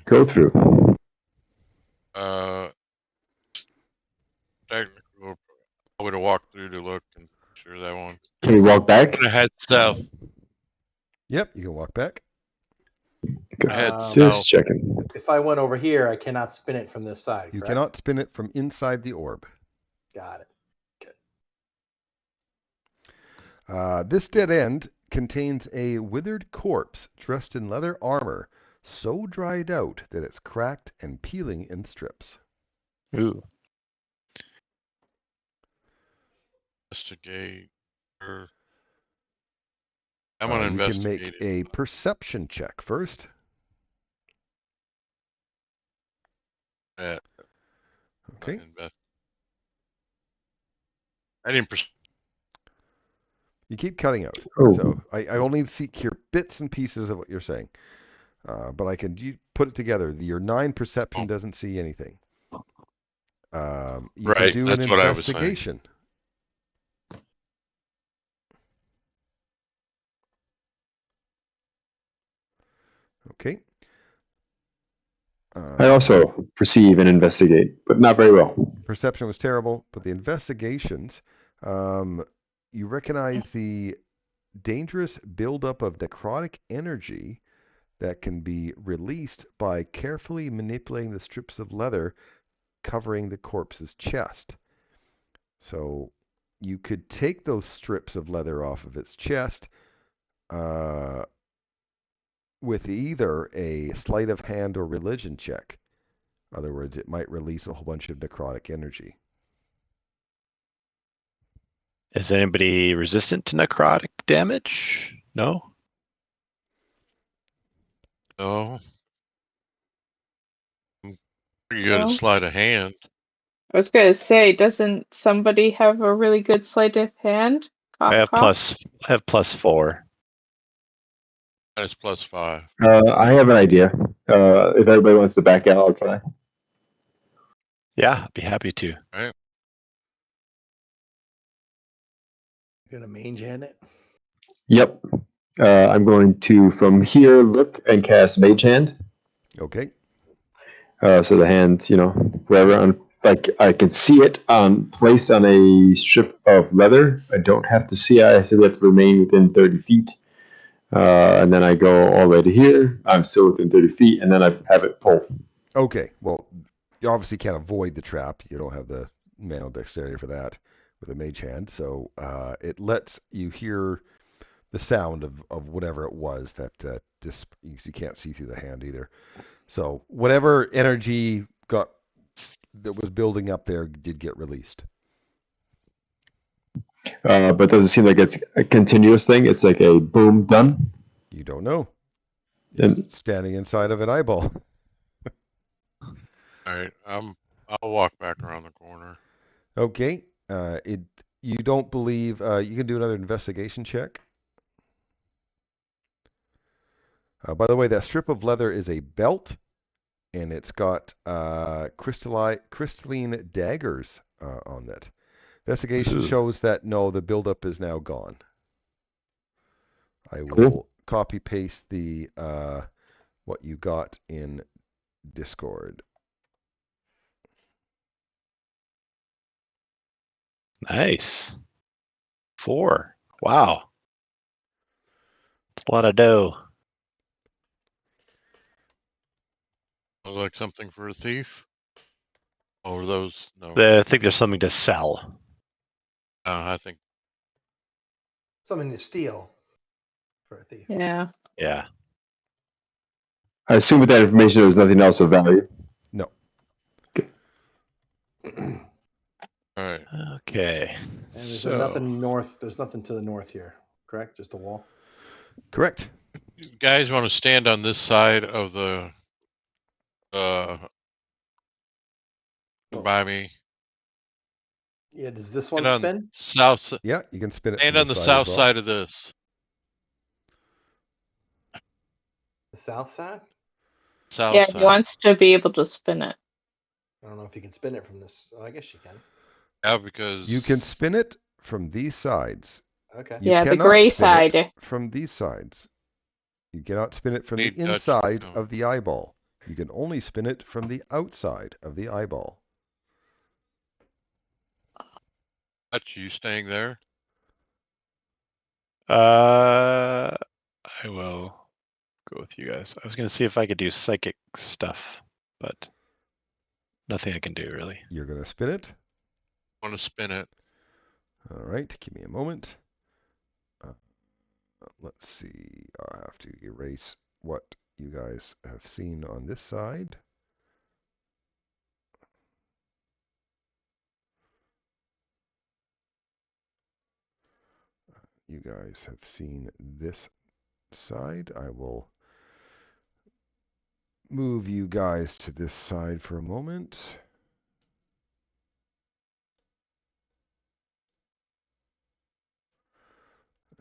Go through. Technical. I would have walked through to look and make sure that one. Can you walk back? I'm gonna head south. Yep, you can walk back. Okay. Head Just south. checking. If I went over here, I cannot spin it from this side. You correct? cannot spin it from inside the orb. Got it. This dead end contains a withered corpse dressed in leather armor, so dried out that it's cracked and peeling in strips. Ooh. Investigate. I'm You gonna can investigate make it. a perception check first. Yeah. Okay. I didn't. You keep cutting out. Oh. So I only hear bits and pieces of what you're saying. But I can put it together. Your 9 perception doesn't see anything. You can Right, do an that's what I was saying. investigation. Okay. I also perceive and investigate, but not very well. Perception was terrible, but the investigations, you recognize the dangerous buildup of necrotic energy that can be released by carefully manipulating the strips of leather covering the corpse's chest. So you could take those strips of leather off of its chest with either a sleight of hand or religion check. In other words, it might release a whole bunch of necrotic energy. Is anybody resistant to necrotic damage? No? Oh, I'm pretty good at No. sleight of hand. I was gonna say, doesn't somebody have a really good sleight of hand? I Cough, have cough. +4. Minus +5. I have an idea. If everybody wants to back out, I'll try. Yeah, I'd be happy to. Right. Gonna mage hand it. Yep. I'm going to, from here, look and cast Mage Hand. Okay. So the hand, wherever, like I can see it placed on a strip of leather. I don't have to see it. I simply have to remain within 30 feet. And then I go all the way to here. I'm still within 30 feet, and then I have it pull. Okay. Well, you obviously can't avoid the trap. You don't have the manual dexterity for that with a mage hand. So it lets you hear the sound of whatever it was that you can't see through the hand either. So whatever energy that was building up there did get released. But it doesn't seem like it's a continuous thing. It's like a boom, done. You don't know. You're And standing inside of an eyeball. All right. I'll walk back around the corner. Okay. You don't believe you can do another investigation check. By the way, that strip of leather is a belt, and it's got crystalline daggers on it. Investigation shows that no, the buildup is now gone. I will copy paste the what you got in Discord. Nice. 4. Wow. That's a lot of dough. Look like something for a thief. Or those? No. I think there's something to sell. I think Something to steal for a thief. Yeah. Yeah. I assume with that information, there was nothing else of value. No. And all right. Okay. there's So nothing north. There's nothing to the north here, correct? Just a wall. Correct. You guys want to stand on this side of the by me? Yeah. Does this one And on spin? south. Yeah, you can spin it And from on the this side south as well. side of this. The south side? South Yeah, side. he wants to be able to spin it. I don't know if you can spin it from this. Oh, I guess you can. Yeah, because You can spin it from these sides. Okay. You Yeah, the cannot gray spin side. it from these sides. You cannot spin it from the Need Dutch, inside no. of the eyeball. You can only spin it from the outside of the eyeball. Dutch, you staying there? I will go with you guys. I was gonna see if I could do psychic stuff, but nothing I can do really. You're going to spin it. Want to spin it? All right, give me a moment. Let's see. I'll have to erase what you guys have seen on this side. You guys have seen this side. I will move you guys to this side for a moment.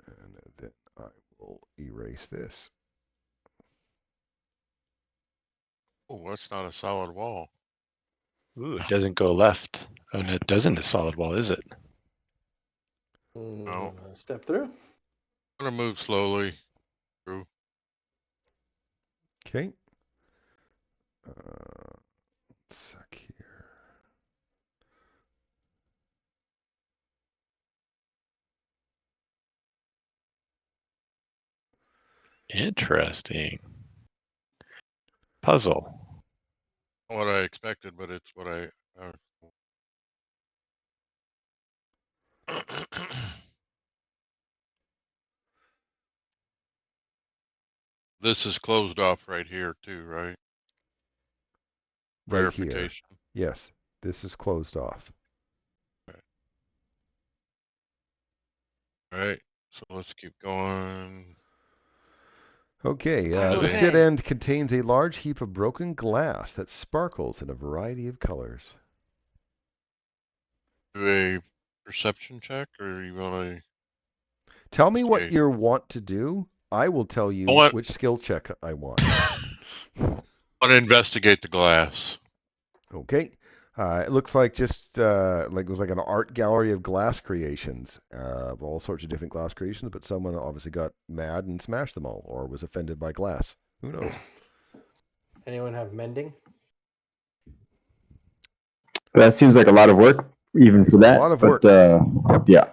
And then I will erase this. Oh, that's not a solid wall. Ooh, it doesn't go left. Oh, and it doesn't a solid wall, is it? No. Step through. I'm gonna move slowly through. Okay. Sec here. Interesting. Puzzle. Not what I expected, but it's what I. This is closed off right here too, right? Right here. Verification. Yes, this is closed off. All right. So let's keep going. Okay, Do this they- dead end contains a large heap of broken glass that sparkles in a variety of colors. Do a perception check, or you want to? Tell me what Okay. you want to do. I will tell you want- which skill check I want. I want to investigate the glass. Okay. It looks like just like it was like an art gallery of glass creations, of all sorts of different glass creations, but someone obviously got mad and smashed them all, or was offended by glass. Who knows? Anyone have mending? That seems like a lot of work, even for that. A lot of but, work. Yeah.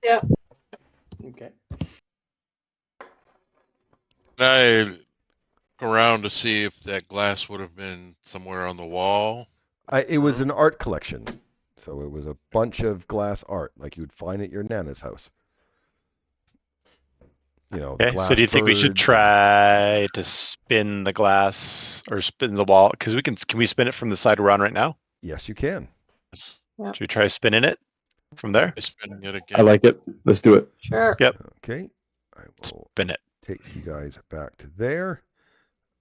Yep. Okay. I look around to see if that glass would have been somewhere on the wall. It was an art collection, so it was a bunch of glass art, like you would find at your nana's house. You know, Okay, glass so do you think we should birds. try to spin the glass or spin the wall? Because we can we spin it from the side we're on right now? Yes, you can. Should we try spinning it from there? Spinning it I again. like it. Let's do it. Sure. Yep. Okay. I will Spin it. take you guys back to there.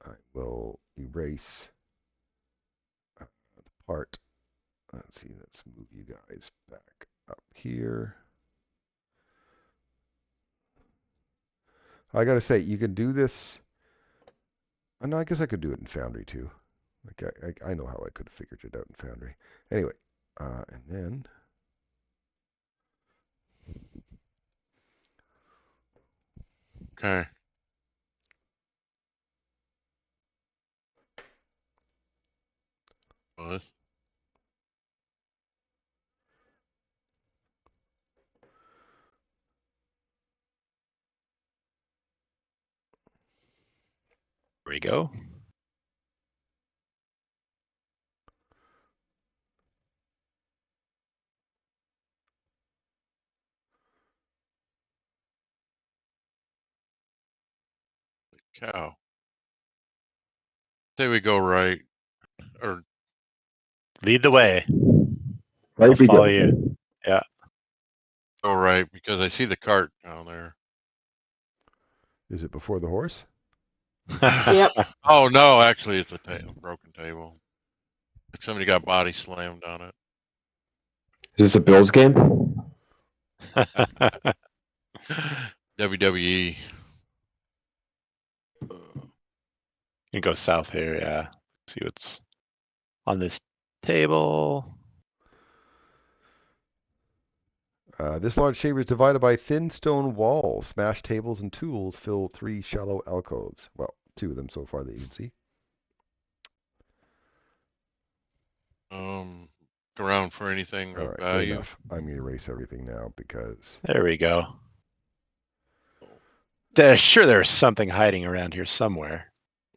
I will erase the part. Let's see. Let's move you guys back up here. I gotta say, you can do this. No, I guess I could do it in Foundry too. Like I know how I could have figured it out in Foundry. Anyway, and then Okay. Well, this- There we go. cow. Say we go right, or Lead the way. Right, I'll we follow go. you. Yeah. go right because I see the cart down there. is it before the horse? Yep. Oh no, actually it's a broken table. Like somebody got body slammed on it. Is this a Bills game? WWE. You can go south here, yeah. See what's on this table. This large chamber is divided by thin stone walls. Smashed tables and tools fill 3 shallow alcoves. Well, 2 of them so far that you can see. Look around for anything All of right, good value. enough. I'm going to erase everything now because... There we go. There's something hiding around here somewhere.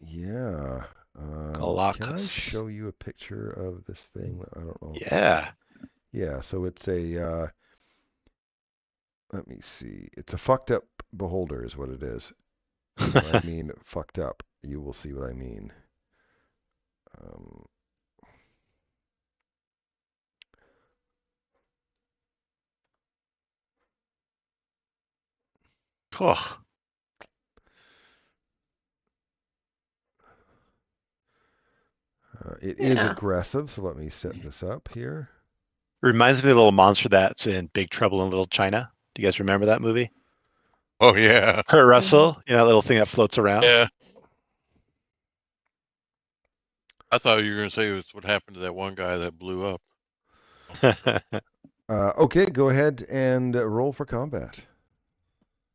Yeah. Can I Galactus. show you a picture of this thing? I don't know. Yeah. Yeah, so it's a... let me see. It's a fucked up beholder is what it is. When I mean fucked up, you will see what I mean. Cool. It is aggressive, so let me set this up here. Reminds me of the little monster that's in Big Trouble in Little China. Do you guys remember that movie? Oh yeah. Kurt Russell, you know, that little thing that floats around? Yeah. I thought you were going to say it was what happened to that one guy that blew up. Okay, go ahead and roll for combat.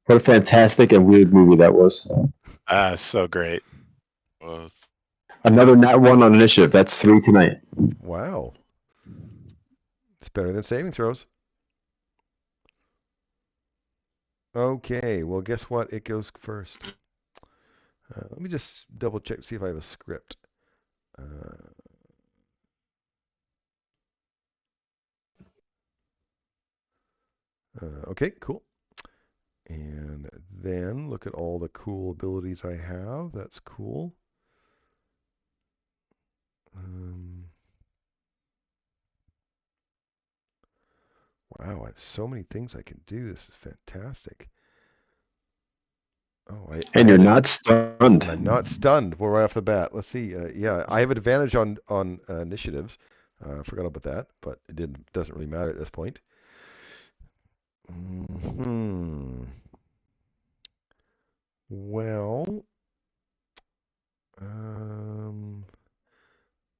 What a fantastic and weird movie that was. So great. Another nat 1 on initiative. That's 3 tonight. Wow. It's better than saving throws. Okay, well, guess what? It goes first. Let me just double check to see if I have a script. Okay, cool. And then look at all the cool abilities I have. That's cool. Wow, I have so many things I can do. This is fantastic. Oh, And you're not stunned. I'm not stunned. Well, right off the bat. Let's see. Yeah, I have an advantage on initiatives. I forgot about that, but it doesn't really matter at this point. Well,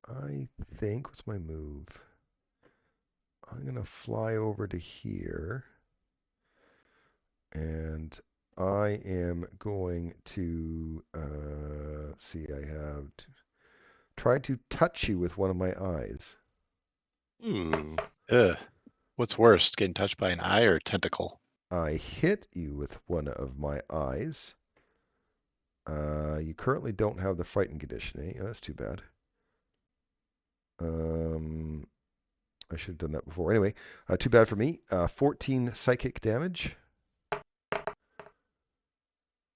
I think, what's my move? I'm going to fly over to here, and I am going to, see, I have try to touch you with one of my eyes. Ooh. Ugh. What's worse, getting touched by an eye or a tentacle? I hit you with one of my eyes. You currently don't have the frightened condition, eh? Oh, that's too bad. I should have done that before. Anyway, too bad for me. 14 psychic damage.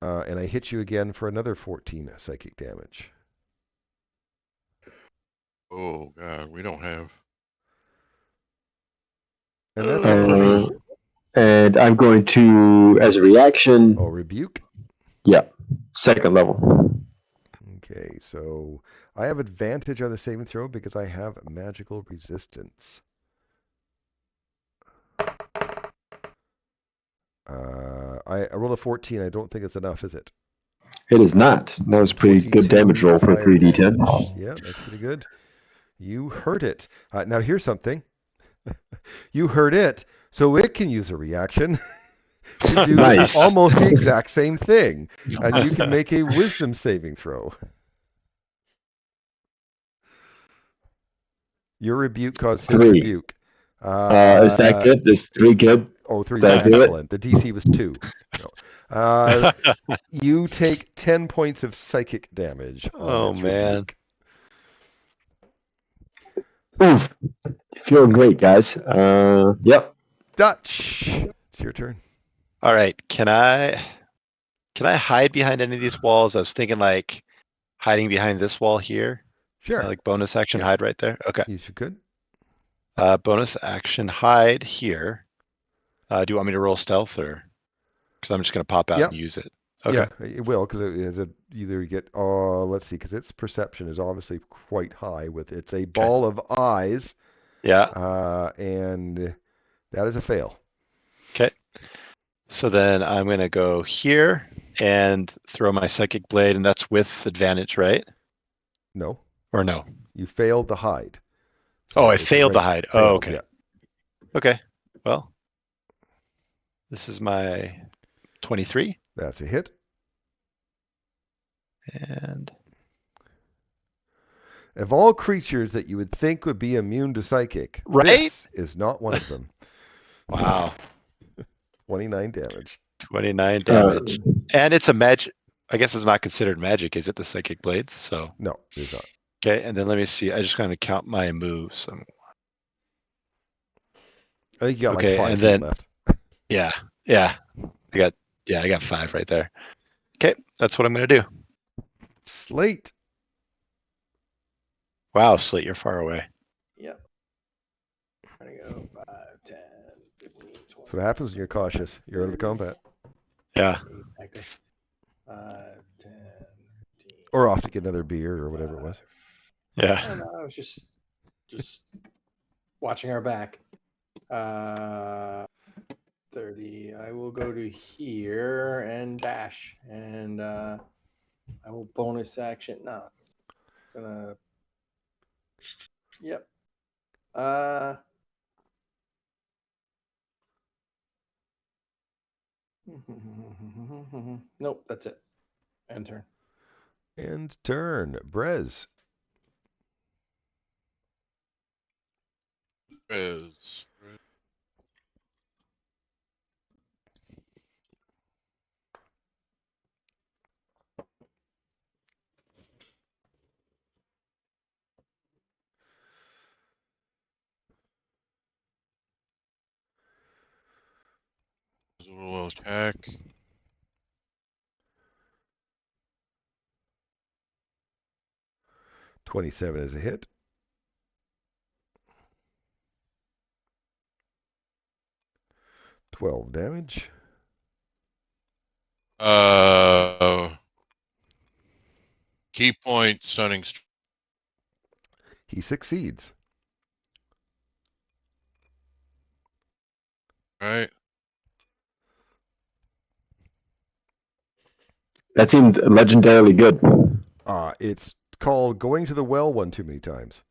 And I hit you again for another 14 psychic damage. Oh, God, we don't have. And that's it for me. And I'm going to, as a reaction. Oh, rebuke? Yeah, second level. Okay, so I have advantage on the saving throw because I have magical resistance. I rolled a 14. I don't think it's enough, is it? It is not. That was pretty good damage roll for 3d10. Yeah, that's pretty good. You heard it. Now here's something. You heard it, so it can use a reaction to do Nice. almost the exact same thing. And you can make a wisdom saving throw. Your rebuke caused his 3. rebuke. Is that good? Is 3 good? Oh, 3 is That'll do it? excellent. The DC was 2. No. You take 10 points of psychic damage on its rebuke. Oof. Feeling great, guys. Yep. Dutch, it's your turn. All right. Can I hide behind any of these walls? I was thinking like hiding behind this wall here. Sure. Like bonus action hide right there. Okay. You could. Bonus action hide here. Do you want me to roll stealth or? Because I'm just going to pop out and use it. Okay. Yeah, it will, because it is either you get, let's see, because its perception is obviously quite high with it's a ball of eyes. Yeah. And that is a fail. Okay. So then I'm going to go here and throw my psychic blade, and that's with advantage, right? No. Or no? You failed the hide. So I failed the hide. Failed, oh, okay. Yeah. Okay. Well, this is my 23. That's a hit. And of all creatures that you would think would be immune to psychic, right? This is not one of them. Wow. 29 damage. 29 damage. And it's a magic. I guess it's not considered magic, is it? The psychic blades? So no, it is not. Okay, and then let me see. I just kind of count my moves. I think you got like 5 feet left. Yeah. I got 5 right there. Okay, that's what I'm gonna do. Slate. Wow, Slate, you're far away. Yep. I'm gonna go 5, 10, 15, 20. That's what happens when you're cautious. You're out of the combat. Yeah. Exactly. 5, 10, 15. Or off to get another beer or whatever it was. Yeah. Oh, no, I was just watching our back. 30. I will go to here and dash, and I will bonus action. No, it's gonna Yep. Nope, that's it. End turn. And turn. Brez. Is a little attack. 27 is a hit. 12 damage. Key point stunning. He succeeds. Right. That seemed legendarily good. It's called going to the well one too many times.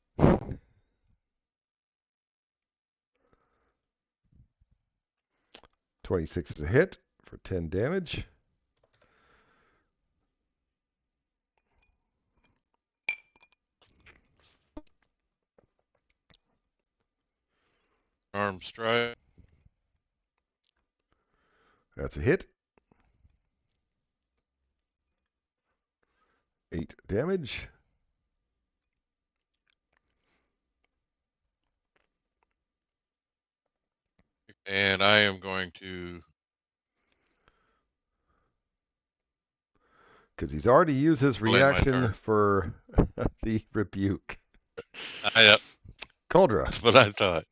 26 is a hit for 10 damage. Arm strike. That's a hit. 8 damage. And I am going to. Because he's already used his End my reaction turn. for the rebuke. Yep. Cauldra. That's what I thought.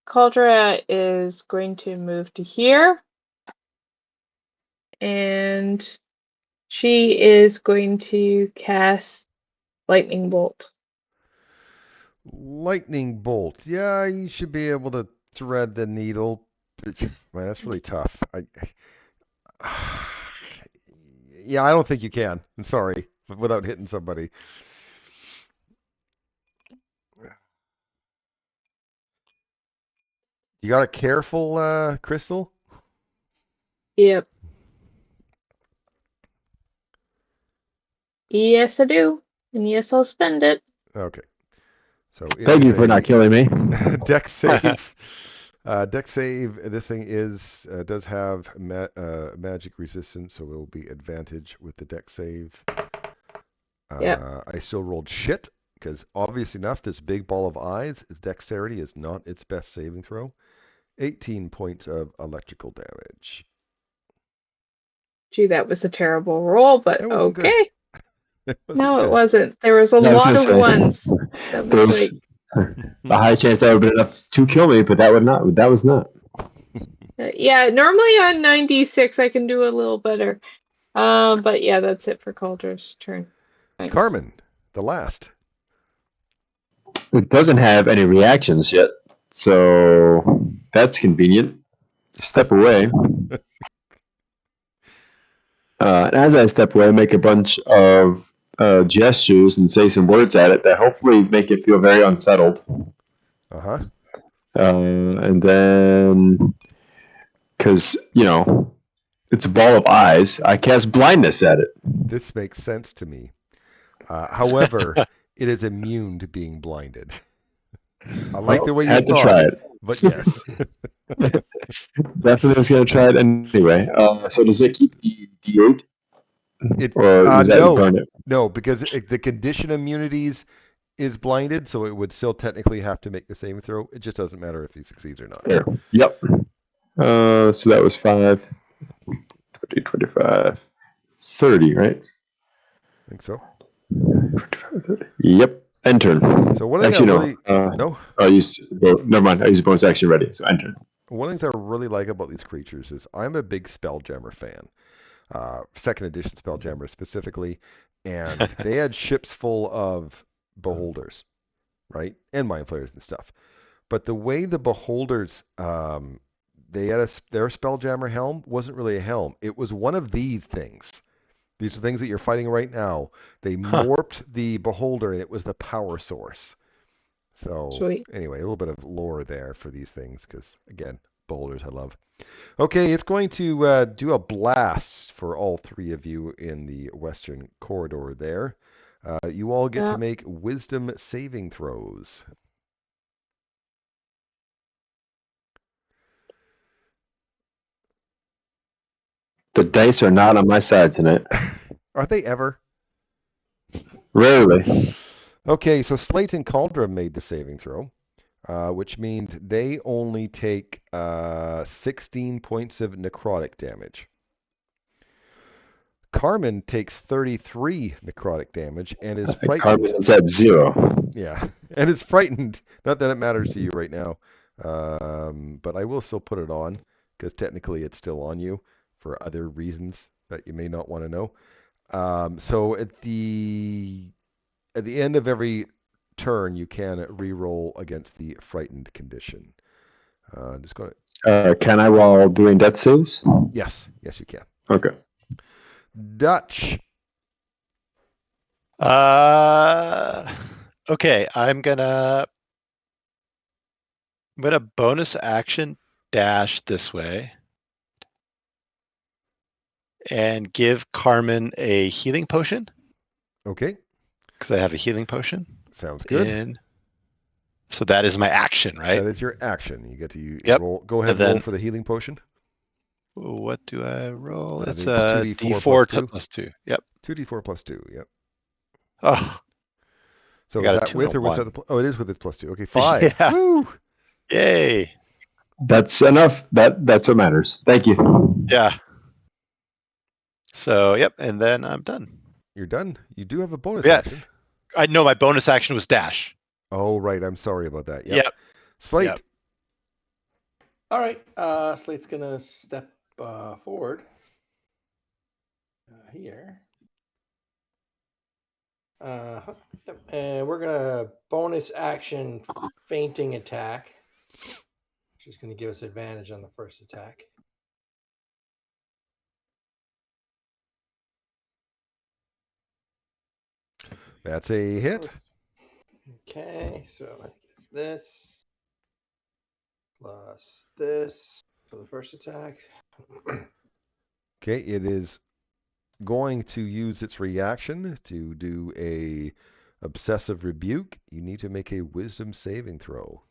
Cauldra is going to move to here. And she is going to cast Lightning Bolt. Lightning bolt. Yeah, you should be able to thread the needle. Man, that's really tough. Yeah, I don't think you can. I'm sorry, without hitting somebody. You got a careful, Crystal? Yep. Yes, I do. And yes, I'll spend it. Okay. So it Thank is you for not killing me. dex save. Dex save. This thing does have magic resistance, so it will be advantage with the dex save. Yeah. I still rolled shit because obvious enough, this big ball of eyes, its dexterity is not its best saving throw. 18 points of electrical damage. Gee, that was a terrible roll, but That wasn't good. okay. It wasn't No, good. it wasn't. There was a I was lot gonna of say, ones. That there was was a high chance that would have been enough to kill me, but that would not. That was not. yeah, normally on 96 I can do a little better. But yeah, that's it for Calder's turn. Thanks. Carmen, the last. It doesn't have any reactions yet, so that's convenient. Step away. And as I step away, I make a bunch of gestures and say some words at it that hopefully make it feel very unsettled. Uh-huh. And then, because, it's a ball of eyes, I cast blindness at it. This makes sense to me. However, it is immune to being blinded. I like the way you Had to thought, try it. but yes. Definitely was going to try it anyway. So does it keep the D8? Or does that burn it? No, because the condition immunities is blinded, so it would still technically have to make the saving throw. It just doesn't matter if he succeeds or not. There. Yep. So that was 5, 20, 25, 30, right? I think so. 25, 30. Yep. End turn. So one thing Actually, no. Never mind. I use bonus action ready. So end turn. One of the things I really like about these creatures is I'm a big Spelljammer fan. Second edition Spelljammer specifically, and they had ships full of beholders, right, and mind flayers and stuff. But the way the beholders, they had their Spelljammer helm wasn't really a helm. It was one of these things, These are things that you're fighting right now. They Huh. morphed the beholder, and it was the power source. So Sweet. anyway, a little bit of lore there for these things, because again, beholders I love. Okay, it's going to do a blast for all three of you in the western corridor there. You all get to Yeah. make wisdom saving throws. The dice are not on my side tonight. Are they ever? Rarely. Okay, so Slate and Cauldron made the saving throw, which means they only take 16 points of necrotic damage. Carmen takes 33 necrotic damage and is frightened. Carmen is at 0. Yeah, and is frightened. Not that it matters to you right now, but I will still put it on because technically it's still on you for other reasons that you may not want to know. So at the end of every turn, you can re-roll against the frightened condition. Just going to. Can I while doing death saves? Yes, you can. Okay. Dutch. Okay, I'm gonna bonus action dash this way and give Carmen a healing potion Okay, because I have a healing potion. sounds good. And so that is my action, right? That is your action. You get to Yep. roll. Go ahead And and roll then- for the healing potion. What do I roll? That It's is a 2d4 D4 plus 2. plus 2. Yep. 2d4 plus 2. Yep. Oh, So I is got a that 2 with and a or 1. without the? Oh, it is with the plus 2. Okay, 5. Yeah. Woo! Yay. That's enough. That's what matters. Thank you. Yeah. So, yep, and then I'm done. You're done. You do have a bonus Yeah. action. I know my bonus action was dash. Oh, right. I'm sorry about that. Yep. Yep. Slate. Yep. All right. Slate's gonna step forward here. Yep. And we're gonna bonus action fainting attack, which is gonna give us advantage on the first attack. That's a hit. Okay, so it's this plus this for the first attack. Okay, it is going to use its reaction to do a obsessive rebuke. You need to make a wisdom saving throw.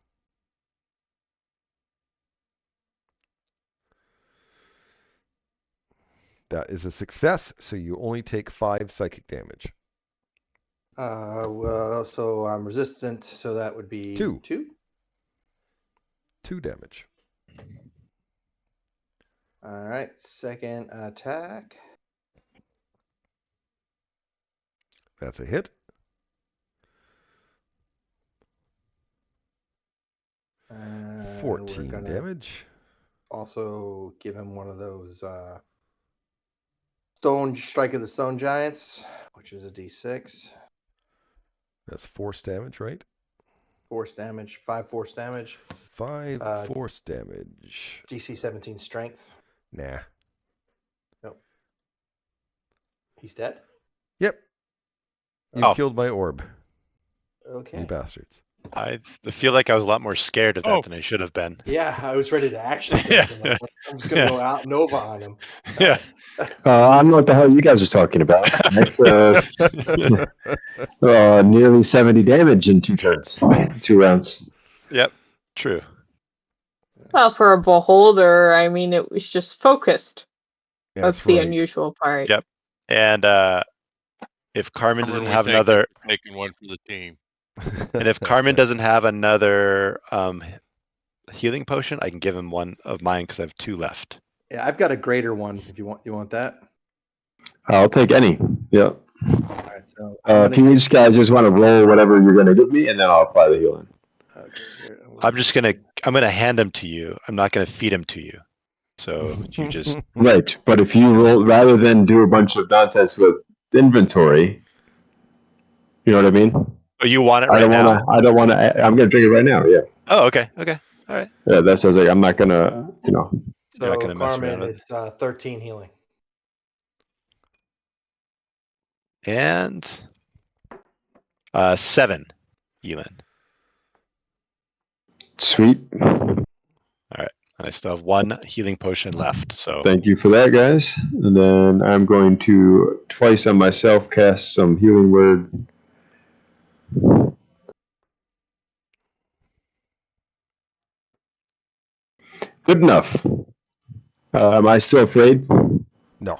That is a success, so you only take 5 psychic damage. Well, so I'm resistant, so that would be 2. 2. 2 damage. All right, second attack. That's a hit. And 14 we're gonna damage. also give him one of those stone strike of the stone giants, which is a D6. That's force damage, right? Force damage, 5 force damage. 5 force damage. DC 17 strength. Nah. Nope. He's dead? Yep. You Oh. killed my orb. Okay. You bastards. I feel like I was a lot more scared of that Oh. than I should have been. Yeah, I was ready to action Yeah. something. I'm just going to go out Nova on him. Yeah. I don't know what the hell you guys are talking about. That's nearly 70 damage in 2 turns, 2 rounds. Yep. True. Well, for a beholder, I mean, it was just focused. That's That's the right. unusual part. Yep. And if Carmen doesn't have another, taking one for the team. and if Carmen doesn't have another healing potion, I can give him one of mine because I have 2 left. Yeah, I've got a greater one if you want that. I'll take any. Yeah. All right, so If you guys just want to roll whatever you're going to give me, and then I'll apply the healing. Okay, here, I'm gonna hand them to you. I'm not gonna feed them to you. So you just Right, but if you roll, rather than do a bunch of nonsense with inventory, you know what I mean? Oh, you want it right now? I don't want to. I'm going to drink it right now. Yeah. Oh, okay. Okay. All right. Yeah, that sounds like I'm not going to, You're not So gonna mess around Carmen, with it's 13 healing. And 7 healing. Sweet. All right. And I still have 1 healing potion left. So Thank you for that, guys. And then I'm going to twice on myself cast some healing word. Good enough. Am I still afraid? No.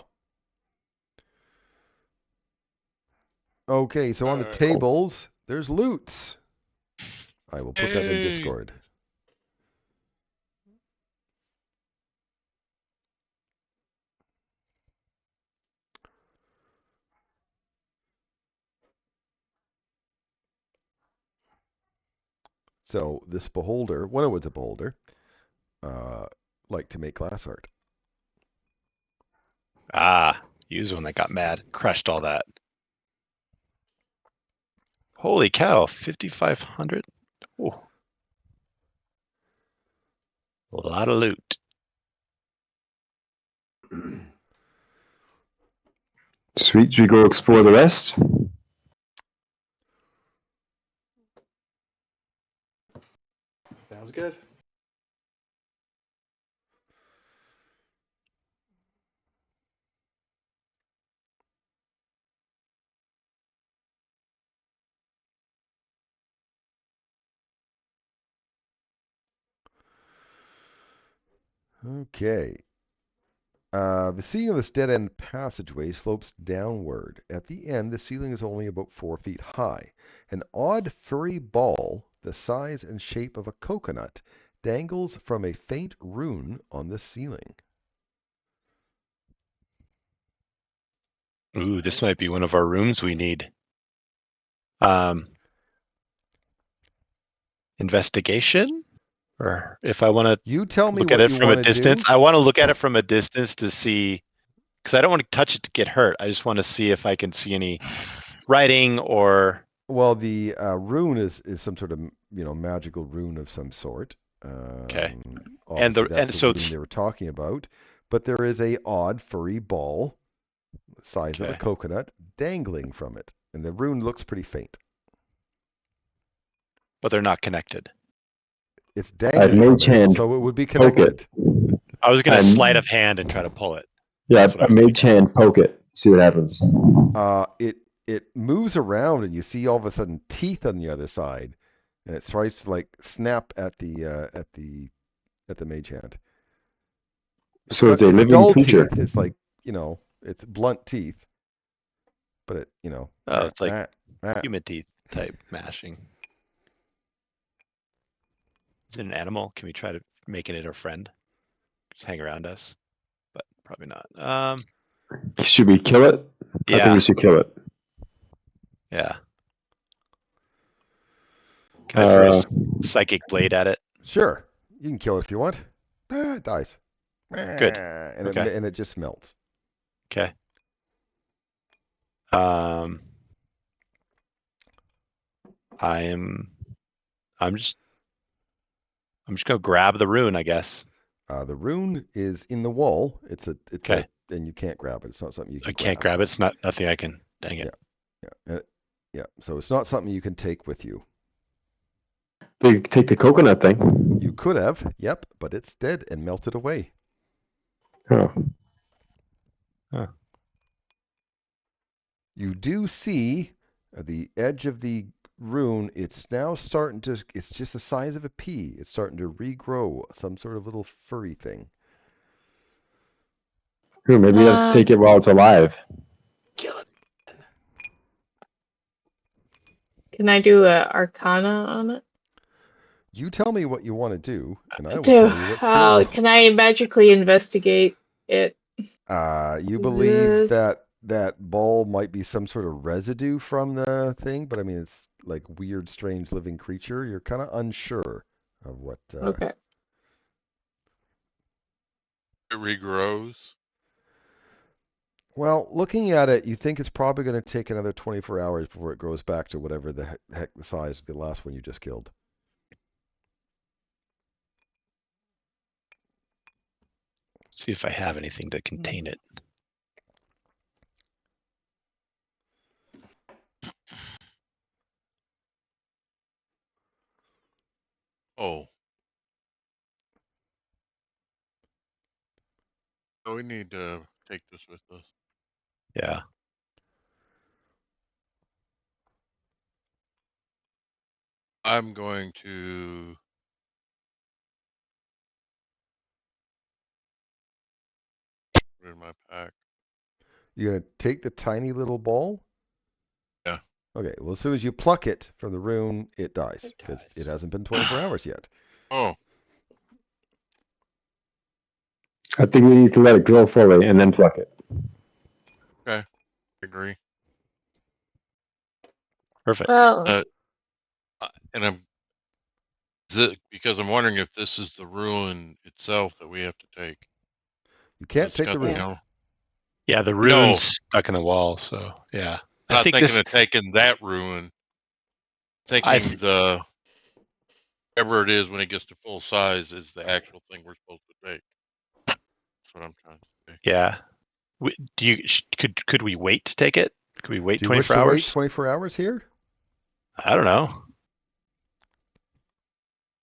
Okay, so on the Alright. tables, there's loots. I will put that in Hey. Discord. So this beholder, when it was a beholder, liked to make glass art. he was the one that got mad, crushed all that. Holy cow, 5,500. Ooh. A lot of loot. Sweet. Should we go explore the rest? Sounds good. Okay. The ceiling of this dead-end passageway slopes downward. At the end, the ceiling is only about 4 feet high. An odd furry ball, the size and shape of a coconut, dangles from a faint rune on the ceiling. Ooh, this might be one of our rooms we need. Investigation? Or if I want to You tell me look at what it you from a want to distance, do. I want to look at it from a distance to see, because I don't want to touch it to get hurt. I just want to see if I can see any writing or. Well, the rune is some sort of magical rune of some sort. Okay. Obviously, that's And the so rune they were talking about. But there is a odd furry ball, the size of a Okay. coconut, dangling from it, and the rune looks pretty faint. But they're not connected. It's dangling mage from it, hand, so it would be poke connected. it. I was going to I'm- sleight of hand and try to pull it. Yeah, That's what I a was gonna mage hand, poke it. See what happens. It moves around, and you see all of a sudden teeth on the other side, and it tries to like snap at the mage hand. So it's a It's living dull creature. teeth. It's like it's blunt teeth, but Oh, it's like ah. human teeth type mashing. Is it an animal? Can we try to making it our friend? Just hang around us? But probably not. Should we kill it? I think Yeah. we should kill it. Yeah. Can I throw Uh, a psychic blade at it? Sure, you can kill it if you want. It dies. Good. And Okay. it just melts. Okay. I'm just gonna grab the rune, I guess. The rune is in the wall. Okay. And you can't grab it. It's not something you can I can't grab it. It's not nothing I can. Dang it. Yeah. So it's not something you can take with you. they take the coconut thing. You could have, yep, but it's dead and melted away. Oh. Huh. You do see the edge of the rune. It's now starting to. It's just the size of a pea. It's starting to regrow some sort of little furry thing. Ooh, maybe you have to take it while it's alive. Kill it. Can I do a Arcana on it? You tell me what you want to do, and I will tell you what skill. Can I magically investigate it? You believe that ball might be some sort of residue from the thing, but I mean it's like weird, strange living creature. You're kind of unsure of what. Okay. It regrows. Well, looking at it, you think it's probably going to take another 24 hours before it grows back to whatever the heck the size of the last one you just killed. See if I have anything to contain it. Oh. Oh, we need to take this with us. Yeah. I'm going to put it in my pack. You're gonna take the tiny little ball? Yeah. Okay, well, as soon as you pluck it from the rune, it dies It because it dies. hasn't been 24 hours yet. Oh, I think we need to let it grow fully and then pluck it. okay. I agree. Perfect. Well, And because I'm wondering if this is the ruin itself that we have to take. You can't It's take the got, you rune. know, Yeah, the No. rune's stuck in the wall, so yeah. I'm I not think thinking this. of taking that ruin. I Thinking the whatever it is when it gets to full size is the actual thing we're supposed to take. That's what I'm trying to say. Yeah. Do you could we wait to take it? Could we wait Do you wish 24 to wait hours? 24 hours here? I don't know.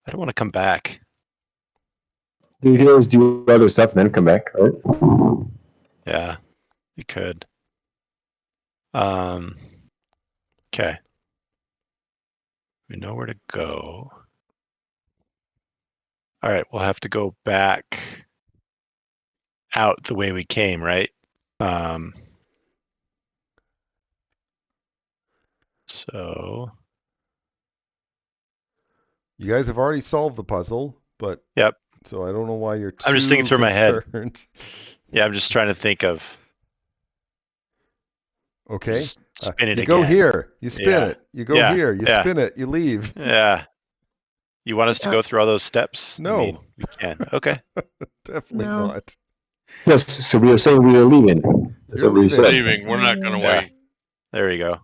I don't want to come back. You can always do other stuff and then come back, right? Yeah, you could. Okay. We know where to go. All right, we'll have to go back out the way we came, right? So. You guys have already solved the puzzle, but Yep. so I don't know why you're I'm just thinking too through my head. concerned. Yeah, I'm just trying to think of. Okay. Just spin it You go again. here, you spin Yeah. it. You go Yeah. here, you Yeah. spin it, you leave. Yeah. You want us to Yeah. go through all those steps? I No. mean, we can. Okay. Definitely No. not. Yes, so we were saying we were leaving. That's You're what we leaving. said. Leaving. We're not going to Yeah. wait. There you go. What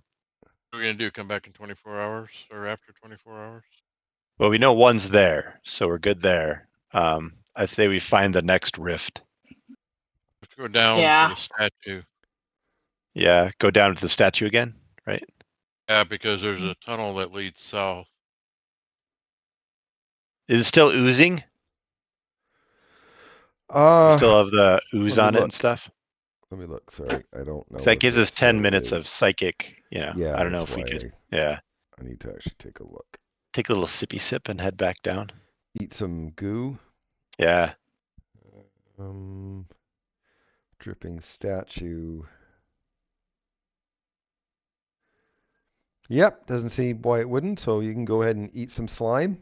are we going to do? Come back in 24 hours or after 24 hours? Well, we know one's there, so we're good there. I say we find the next rift. Let's go down Yeah. to the statue. Yeah, go down to the statue again, right? Yeah, because there's a tunnel that leads south. Is it still oozing? Does it still have the ooze let me on it and look. stuff? Let me look. Sorry, I don't know. So that if gives it us 10 still minutes of is. psychic, Yeah, I don't know that's if we why could. Yeah. I need to actually take a look. Take a little sippy sip and head back down. Eat some goo. Yeah. Dripping statue. Yep, doesn't see why it wouldn't. So you can go ahead and eat some slime.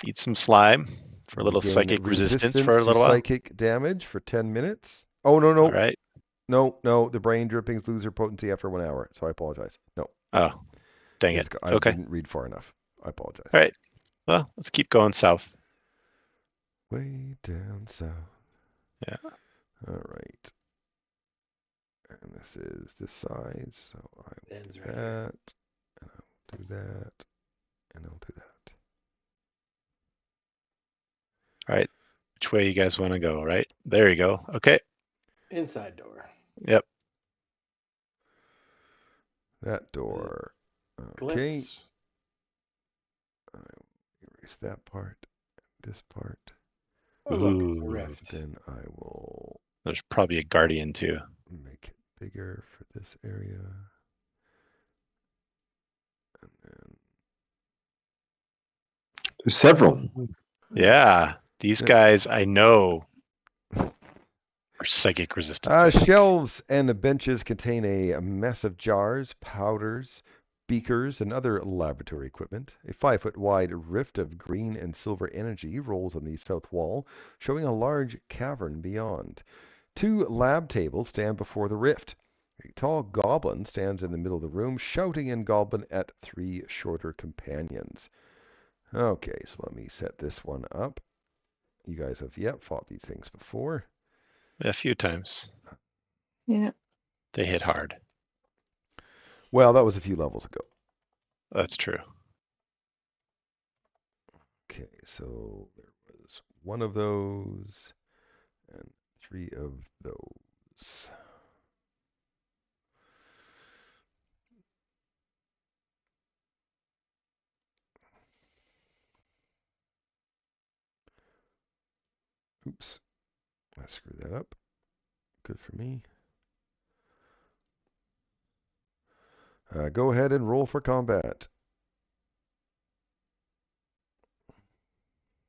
Eat some slime for a You little gain psychic resistance for a to little while. psychic damage for 10 minutes. Oh, no, All no. right. No. The brain drippings lose their potency after 1 hour. So I apologize. No. Oh, dang it. I Okay. didn't read far enough. I apologize. All right. Well, let's keep going south. Way down south. Yeah. All right. And this is this size. So I will Ends do right that. here. And I'll do that. And I'll do that. All right. Which way you guys want to go, right? There you go. Okay. Inside door. Yep. That door. Okay. Glyphs. Erase that part. This part. Oh, look, it's a Ooh. rift. Then I will There's probably a guardian too. make it bigger for this area. And then There's several. Yeah. These Yep. guys I know are psychic resistance. I think. Shelves and the benches contain a mess of jars, powders, beakers, and other laboratory equipment. A 5-foot wide rift of green and silver energy rolls on the south wall, showing a large cavern beyond. 2 lab tables stand before the rift. A tall goblin stands in the middle of the room, shouting in Goblin at 3 shorter companions. Okay, so let me set this one up. You guys have, fought these things before. A few times. Yeah. They hit hard. Well, that was a few levels ago. That's true. Okay, so there was 1 of those and 3 of those. Oops. I screwed that up. Good for me. Go ahead and roll for combat.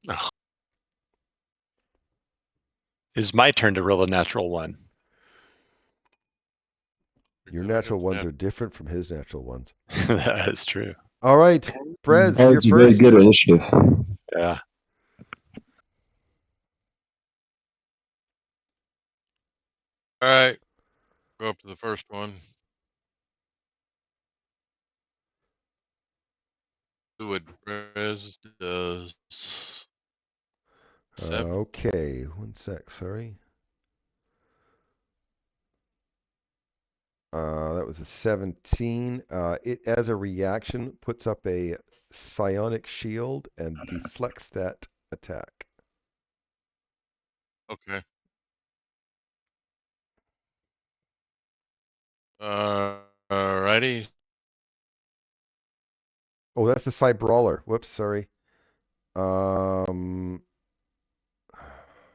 Oh. It's my turn to roll a natural one. Your natural ones are different from his natural ones. That is true. All right, Brez, you're Bards are very first. good at initiative. Yeah. All right. Go up to the first one. Do what Brez does. 7. Okay, 1 sec, sorry. That was a 17. It, as a reaction, puts up a psionic shield and deflects that attack. Okay. Alrighty. Oh, that's the Psi Brawler. Whoops, sorry. Um,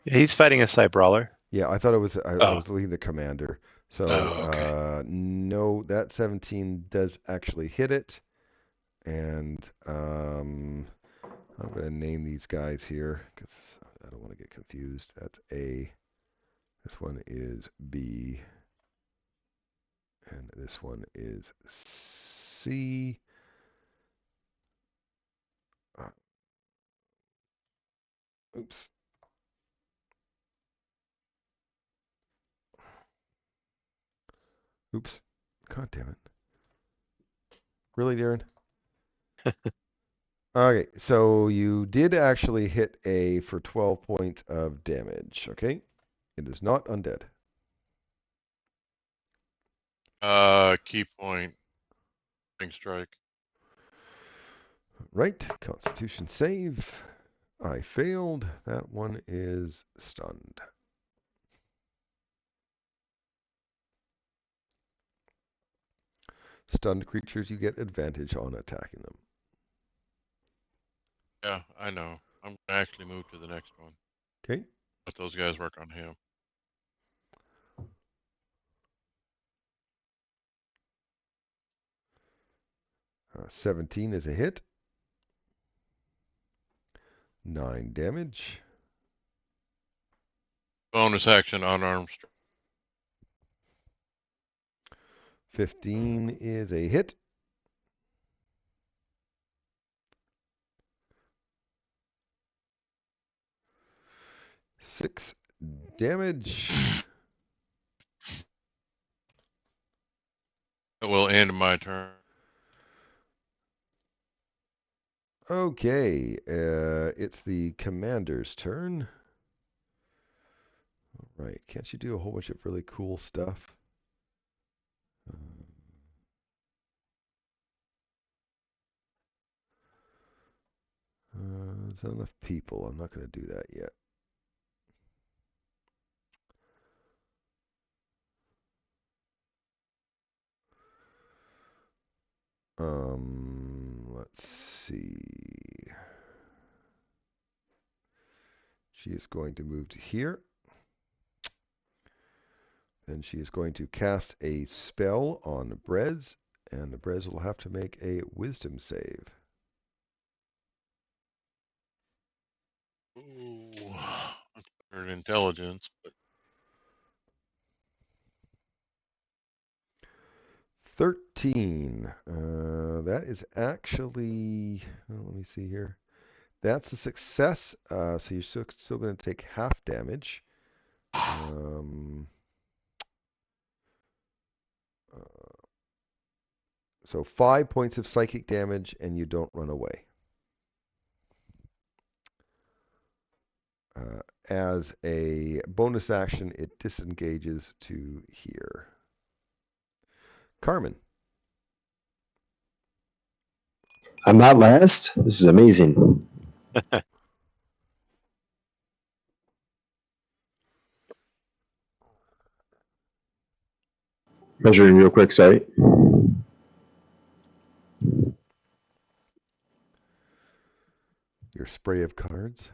He's fighting a Psi Brawler. yeah, I thought it was. I Oh. was leading the commander. So, Oh, okay. no, that 17 does actually hit it. And I'm going to name these guys here because I don't want to get confused. That's A. This one is B. And this one is C. Oops. Oops. God damn it. Really, Darren? Okay, so you did actually hit A for 12 points of damage, okay? It is not undead. Key point. Ring strike. Right, Constitution save. I failed. That one is stunned. Stunned creatures, you get advantage on attacking them. Yeah, I know. I'm gonna actually move to the next one. Okay. Let those guys work on him. Uh, 17 is a hit. 9 damage. Bonus action, unarmed strike. 15 is a hit. 6 damage. It will end my turn. Okay, it's the commander's turn. All right, can't you do a whole bunch of really cool stuff? There's not enough people. I'm not going to do that yet. Let's see. She is going to move to here. Then she is going to cast a spell on Brez, and the Brez will have to make a wisdom save. Ooh, that's better than intelligence, but 13. That is actually, let me see here. That's a success. So you're still going to take half damage. So 5 points of psychic damage, and you don't run away. As a bonus action, it disengages to here. Carmen. I'm not last. This is amazing. Measuring real quick, sorry. Your spray of cards.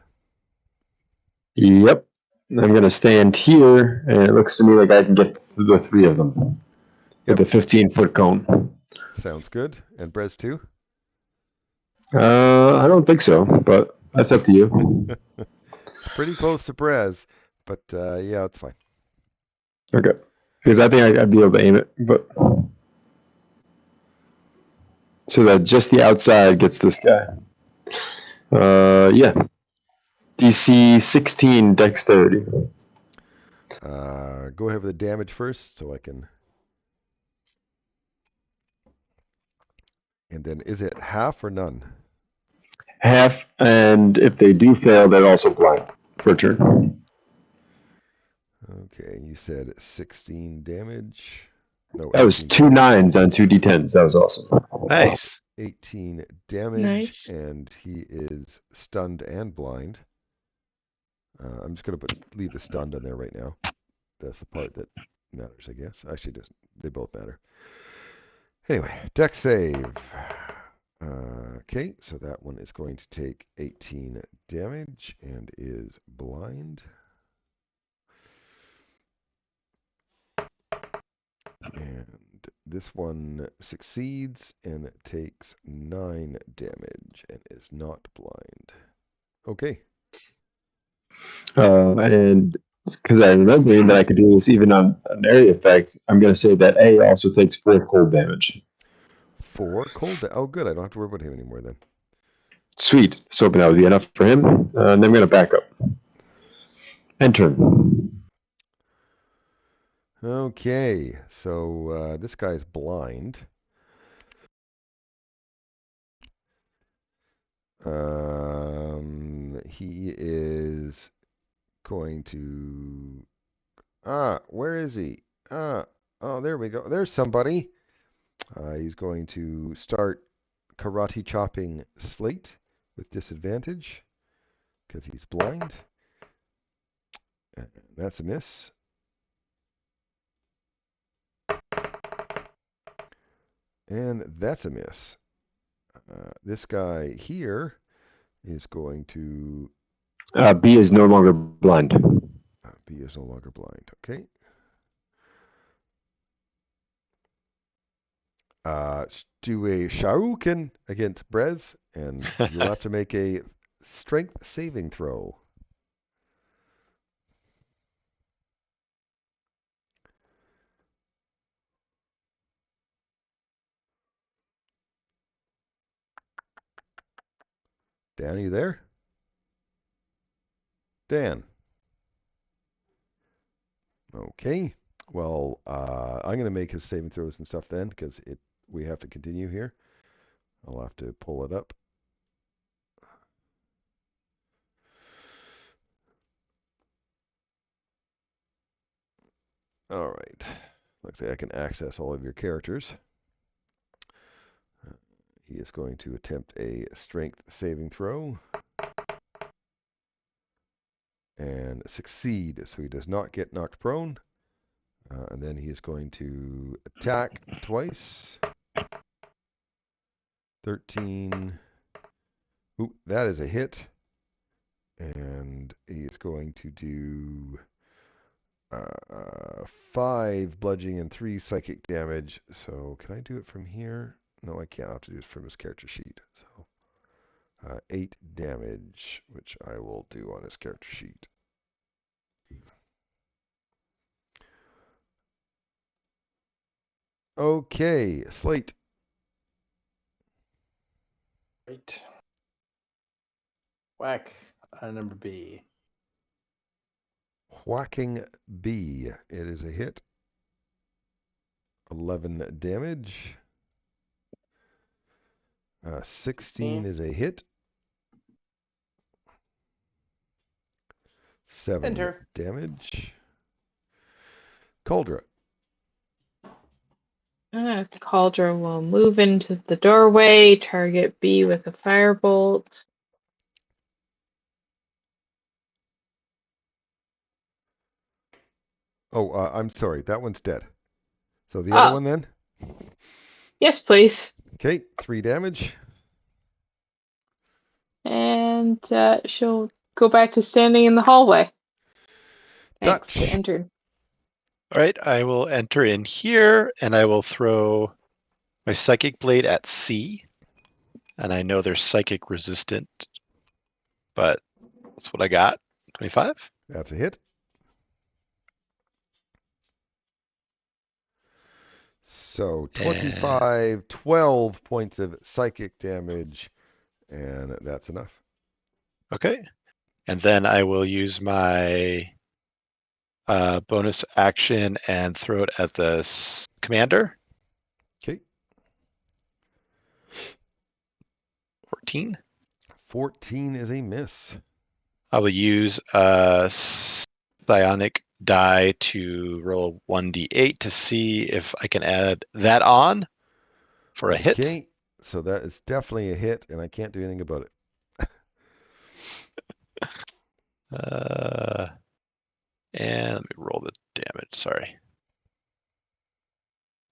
Yep. I'm going to stand here, and it looks to me like I can get the 3 of them with Yep. a 15-foot cone. Sounds good. And Brez too? I don't think so, but that's up to you. It's pretty close to Brez, but yeah, it's fine. Okay. Because I think I'd be able to aim it, but so that just the outside gets this guy. Yeah. DC 16 dexterity. Go ahead with the damage first so I can. And then is it half or none? Half, and if they do fail, they're also blind for a turn. Okay, you said 16 damage. No, That was 18 2 damage. 9s on 2 d10s. That was awesome. Nice. 18 damage, Nice. and he is stunned and blind. I'm just going to leave the stunned in there right now. That's the part that matters, I guess. Actually, doesn't. They both matter. Anyway, dex save. Okay, so that one is going to take 18 damage and is blind. And this one succeeds and takes 9 damage and is not blind. Okay. And because I remember that I could do this even on an area effect, I'm going to say that A also takes 4 cold damage. 4 cold. Oh, good. I don't have to worry about him anymore then. Sweet. So hoping that would be enough for him. And then I'm going to back up. End turn. Okay, so this guy's blind. He is going to. Where is he? Oh, there we go. There's somebody. He's going to start karate chopping Slate with disadvantage because he's blind. That's a miss. And that's a miss. This guy here is going to. B is no longer blind. B is no longer blind. Okay. Do a Sharukin against Brez, and you'll have to make a strength saving throw. Dan, are you there? Dan. Okay. Well, I'm going to make his saving throws and stuff then, because we have to continue here. I'll have to pull it up. All right. Looks like I can access all of your characters. He is going to attempt a strength saving throw and succeed, so he does not get knocked prone. And then he is going to attack twice. 13. Ooh, that is a hit. And he is going to do 5 bludgeoning and 3 psychic damage. So can I do it from here? No, I can't. I'll have to do it from his character sheet. So 8 damage, which I will do on his character sheet. Okay, Slate. Right. Whack. Number B. Whacking B. It is a hit. 11 damage. 16 is a hit. 7 Enter. damage. Cauldra. Cauldron will move into the doorway, target B with a firebolt. Oh, I'm sorry. That one's dead. So the other one then? Yes, please. Okay, 3 damage. And she'll go back to standing in the hallway. Thanks. Dutch. Entered. All right, I will enter in here, and I will throw my psychic blade at C. And I know they're psychic resistant, but that's what I got. 25. That's a hit. So 25, 12 points of psychic damage, and that's enough. Okay. And then I will use my bonus action and throw it at the commander. Okay. 14. 14 is a miss. I will use a psionic die to roll 1d8 to see if I can add that on for a hit. Okay, so that is definitely a hit, and I can't do anything about it. And let me roll the damage. Sorry.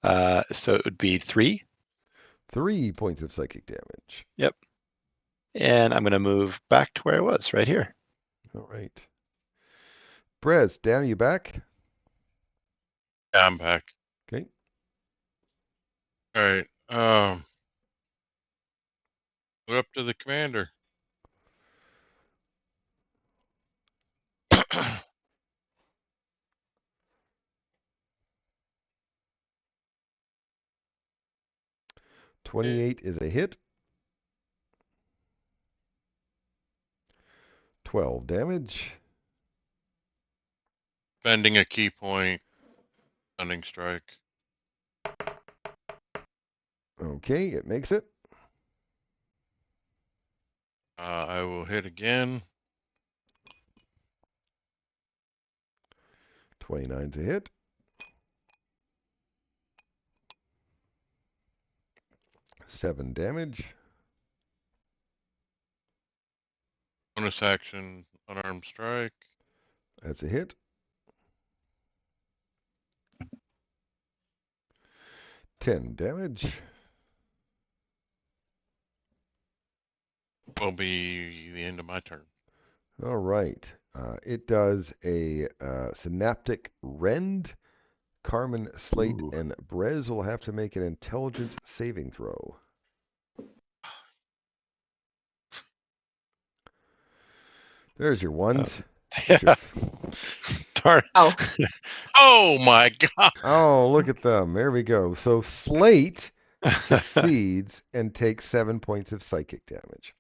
So it would be 3. 3 points of psychic damage. Yep. And I'm going to move back to where I was, right here. All right. Brez, Dan, are you back? Yeah, I'm back. Okay. All right. We're up to the commander. 28 is a hit. 12 damage. Spending a key point. Cunning strike. Okay, it makes it. I will hit again. 29's a hit. 7 damage. Bonus action, unarmed strike. That's a hit. 10 damage. Will be the end of my turn. All right. It does a synaptic rend. Carmen, Slate, Ooh. and Brez will have to make an intelligence saving throw. There's your ones. Yeah. Darn. Oh. Oh my god! Oh, look at them. There we go. So Slate succeeds and takes 7 points of psychic damage.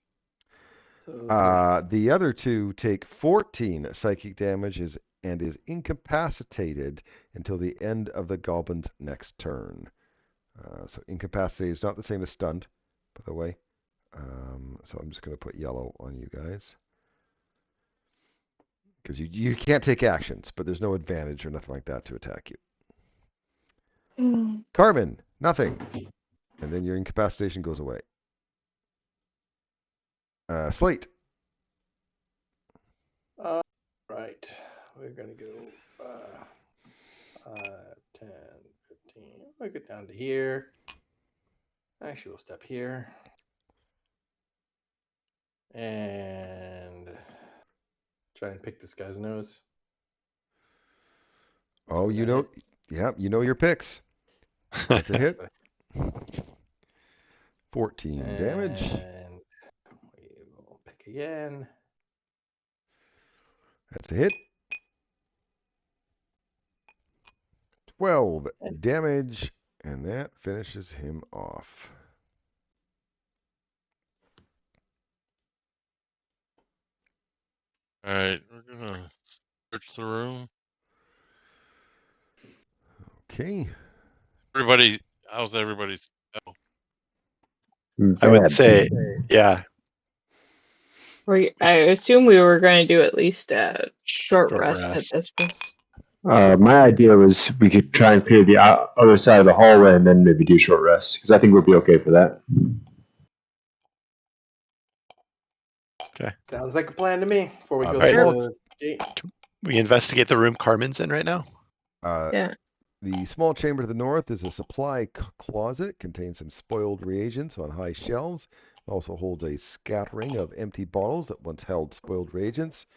So The other two take 14 psychic damages and is incapacitated until the end of the goblin's next turn. So incapacitated is not the same as stunned, by the way. So I'm just going to put yellow on you guys. Because you can't take actions, but there's no advantage or nothing like that to attack you. Carmen, nothing. And then your incapacitation goes away. Slate. right, we're gonna go 5, 10, 15. We'll get down to here. Actually, we'll step here and try and pick this guy's nose. Oh, you That know, hits. yeah, you know your picks. That's a hit. 14 damage. And we will pick again. That's a hit. 12 damage, and that finishes him off. Alright, we're gonna search the room. Okay. Everybody, how's everybody's health? I would Bad. say, yeah, I assume we were going to do at least a short short rest at rest. this place. My idea was we could try and clear the other side of the hallway and then maybe do short rest, because I think we'll be okay for that. Okay. Sounds like a plan to me. Before we go Right. through the gate. We investigate the room Carmen's in right now. Yeah. The small chamber to the north is a supply closet. Contains some spoiled reagents on high shelves. It also holds a scattering of empty bottles that once held spoiled reagents.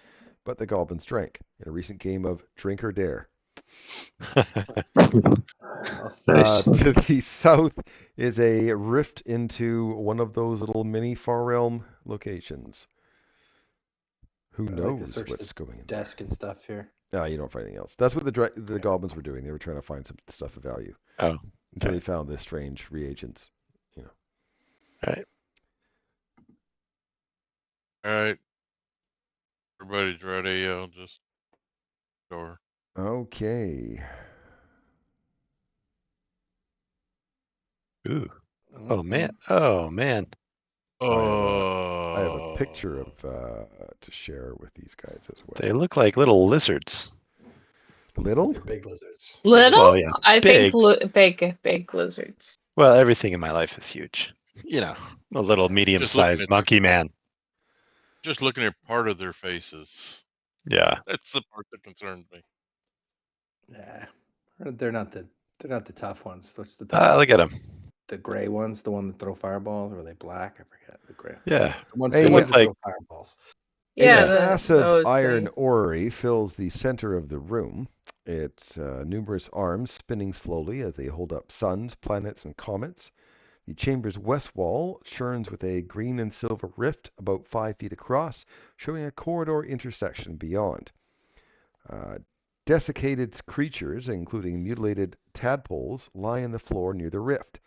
but the goblins drank in a recent game of Drink or Dare. Nice. To the south is a rift into one of those little mini Far Realm locations. Who I like to knows search what's the going in there? desk and stuff here. No, you don't find anything else. That's what the goblins were doing. They were trying to find some stuff of value. Oh, Until okay. they found this strange reagents. All right. All right. Everybody's ready. I'll just door. Okay. Ooh. Oh man. Oh man. I have a picture of to share with these guys as well. They look like little lizards. Little? They're big lizards. Little? Well, yeah, I big. think big lizards. Well, everything in my life is huge. You know, a little Just looking medium-sized at their, monkey man. just looking at part of their faces. Yeah. That's the part that concerns me. Yeah, they're not the tough ones. What's the tough? Look at them. The gray ones, the one that throw fireballs, or are they black? I forget. The gray. Yeah. The ones, Hey, the ones look that like throw fireballs. Yeah, A massive those iron things. orrery fills the center of the room. Its numerous arms spinning slowly as they hold up suns, planets, and comets. The chamber's west wall churns with a green and silver rift about 5 feet across, showing a corridor intersection beyond. Desiccated creatures, including mutilated tadpoles, lie on the floor near the rift,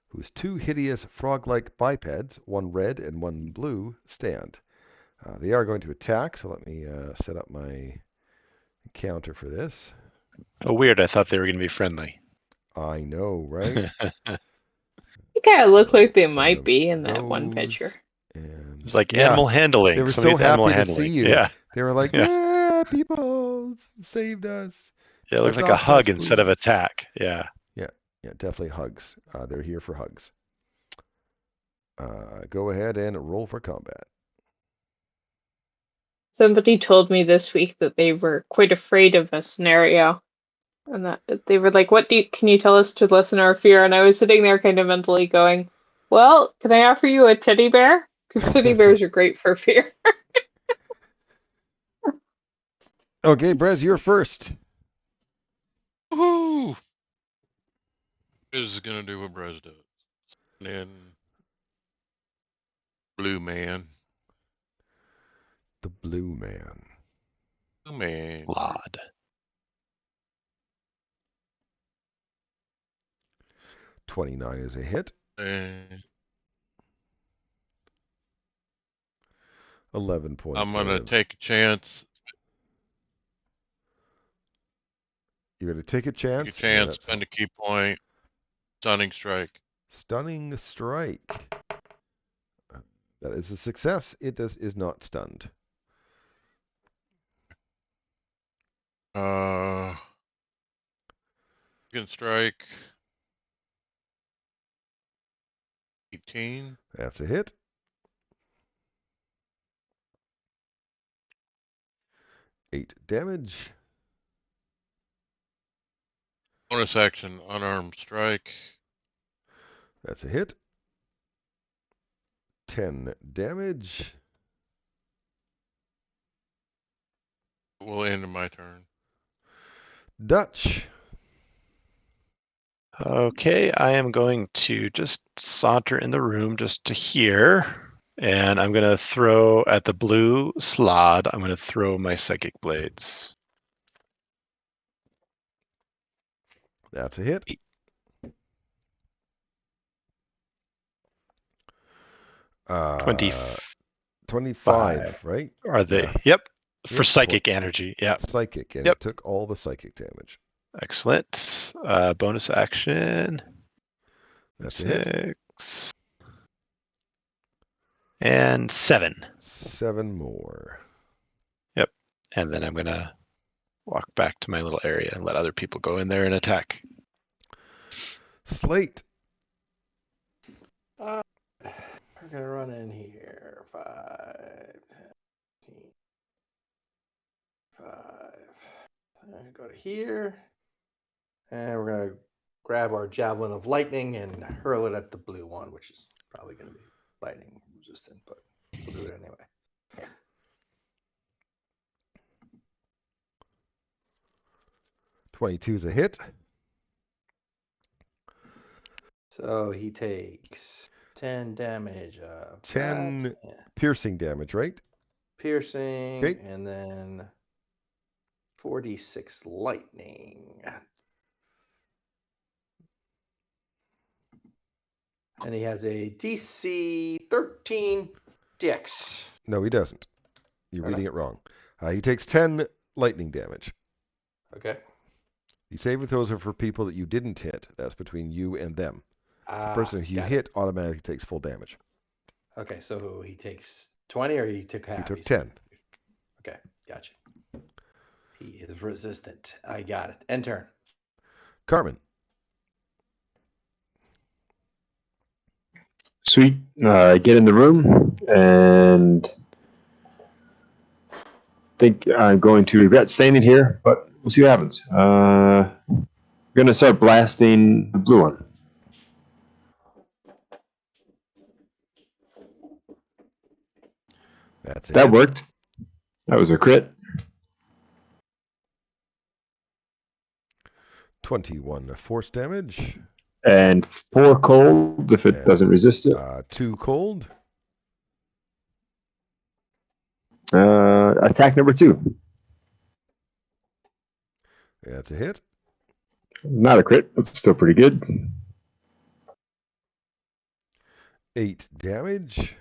whose two hideous frog-like bipeds, one red and one blue, stand. They are going to attack, so let me set up my counter for this. oh, weird. I thought they were going to be friendly. I know, right? They kind of look So, like they one might of be in that one those, picture. And It's like yeah, animal handling. they were Somebody so with animal happy to handling. see you. Yeah. They were like, Yeah. "Yeah, people saved us." Yeah, it looks Look like a off hug us, instead of please. attack. Yeah. Yeah, definitely hugs. They're here for hugs. Go ahead and roll for combat. Somebody told me this week that they were quite afraid of a scenario. And that they were like, can you tell us to lessen our fear? And I was sitting there kind of mentally going, well, can I offer you a teddy bear? Because teddy bears are great for fear. Okay, Brez, you're first. Woohoo! Is gonna do what Brez does. And then Blue Man. The blue man. Blue Man. Lod. 29 is a hit. And 11 points I'm gonna of... take a chance. You're going to take a chance? Take a chance, That's spend a key point. Stunning strike. Stunning strike. That is a success. It is not stunned. Second strike. 18. That's a hit. Eight damage. Bonus action, unarmed strike. That's a hit. 10 damage. Will end my turn. Dutch. Okay, I am going to just saunter in the room just to here. And I'm going to throw at the blue slot. I'm going to throw my psychic blades. That's a hit. 20. 25, right? Are they? Yeah. Yep. For Yep, psychic energy. Yeah. Psychic, and Yep. it took all the psychic damage. Excellent. Bonus action. That's a hit. 6. And 7. 7 more. Yep. And then I'm going to walk back to my little area and let other people go in there and attack. Slate. We're gonna run in here. 5, 10, 5. And go to here, and we're gonna grab our javelin of lightning and hurl it at the blue one, which is probably gonna be lightning resistant, but we'll do it anyway. 22 is a hit. So he takes 10 damage of 10 that, piercing damage, right? piercing, Okay. and then 46 lightning. And he has a DC 13 dex. No, he doesn't. You're Okay. reading it wrong. He takes 10 lightning damage. Okay. The saving throws are for people that you didn't hit. That's between you and them. The person who you Got hit it. automatically takes full damage. Okay, so he takes 20 or he took half? He took You said? 10. Okay, gotcha. He is resistant. I got it. End turn. Carmen. Sweet. Get in the room and think I'm going to regret staying in here, but we'll see what happens. I'm going to start blasting the blue one. That's it. That worked. That was a crit. 21 force damage. And 4 cold if it And, doesn't resist it. 2 cold. Attack number 2. That's a hit. Not a crit, but still pretty good. 8 damage.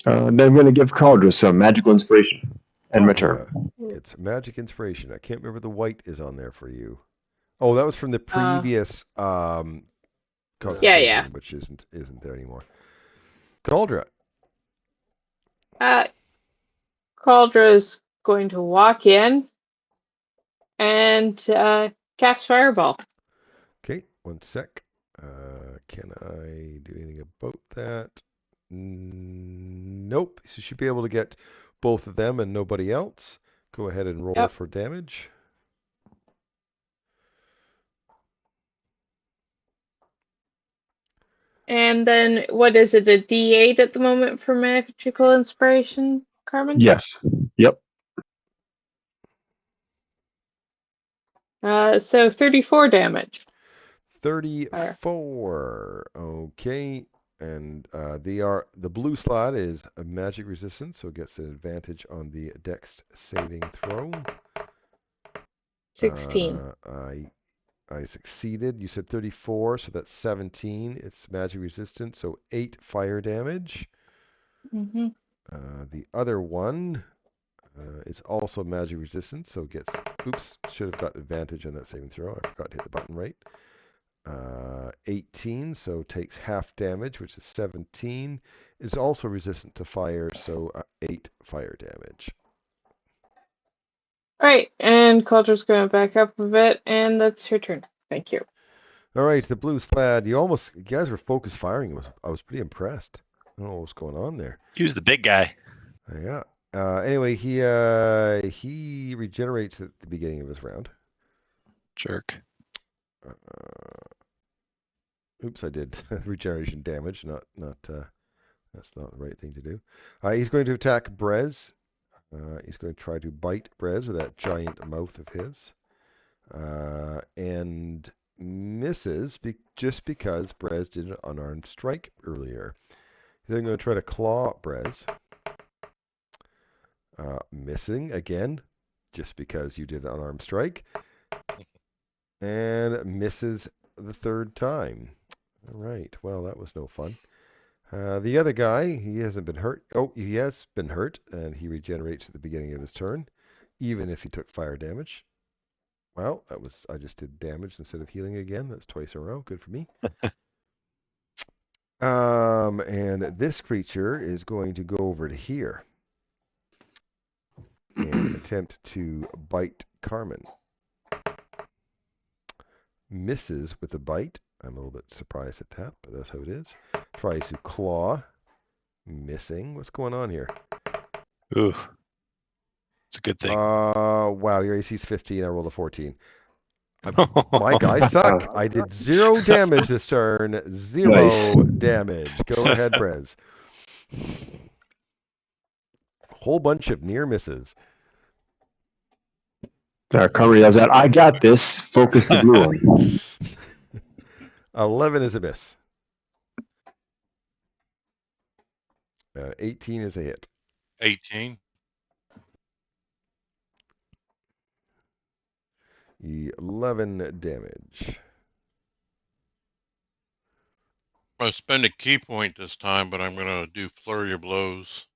Then I'm going to give Cauldra some magical inspiration and my turn. It's magic inspiration. I can't remember the white is on there for you. Oh, that was from the previous concentration, which isn't there anymore. Cauldra. Caldra's going to walk in and cast Fireball. Okay, 1 sec. Can I do anything about that? Nope. So you should be able to get both of them and nobody else. Go ahead and roll for damage. And then, what is it, a D8 at the moment for magical inspiration, Carmen? Yes. Yep. So 34 damage. 34. Okay. And the blue slot is a magic resistance, so it gets an advantage on the dex saving throw. 16. I succeeded. You said 34, so that's 17. It's magic resistant, so 8 fire damage. Mm-hmm. The other one is also magic resistant, so it gets... Oops, should have got advantage on that saving throw. I forgot to hit the button right. 18, so takes half damage, which is 17. Is also resistant to fire, so 8 fire damage. All right, and Calder's going to back up a bit, and that's her turn. Thank you. All right, the blue slad. You guys were focused firing. I was pretty impressed. I don't know what was going on there. He was the big guy. Yeah. Anyway, he regenerates at the beginning of his round. Jerk. Oops, I did regeneration damage. That's not the right thing to do. He's going to attack Brez. He's going to try to bite Brez with that giant mouth of his, and misses just because Brez did an unarmed strike earlier. He's then going to try to claw Brez. Missing again, just because you did an unarmed strike. And misses the 3rd time. All right, well, that was no fun. The other guy, he hasn't been hurt. Oh, he has been hurt, and he regenerates at the beginning of his turn, even if he took fire damage. Well, I just did damage instead of healing again. That's twice in a row. Good for me. And this creature is going to go over to here and attempt to bite Carmen. Misses with a bite. I'm a little bit surprised at that, but that's how it is. Tries to claw. Missing. What's going on here? Ooh. It's a good thing. Wow, your AC's 15. I rolled a 14. My guys suck. I did 0 damage this turn. 0 damage. Go ahead, Brez. Whole bunch of near misses. Carmen yells out, I got this. Focus the blue one. 11 is a miss. 18 is a hit. 18. 11 damage. I'm going to spend a key point this time, but I'm going to do flurry of blows.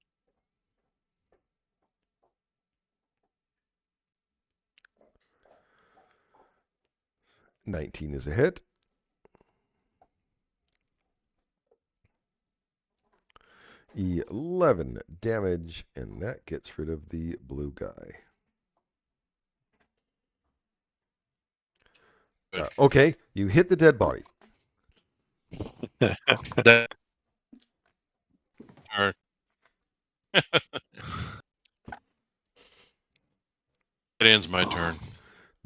$19 is a hit. $11 damage, and that gets rid of the blue guy. Good. Okay, you hit the dead body. That turn. It ends my turn.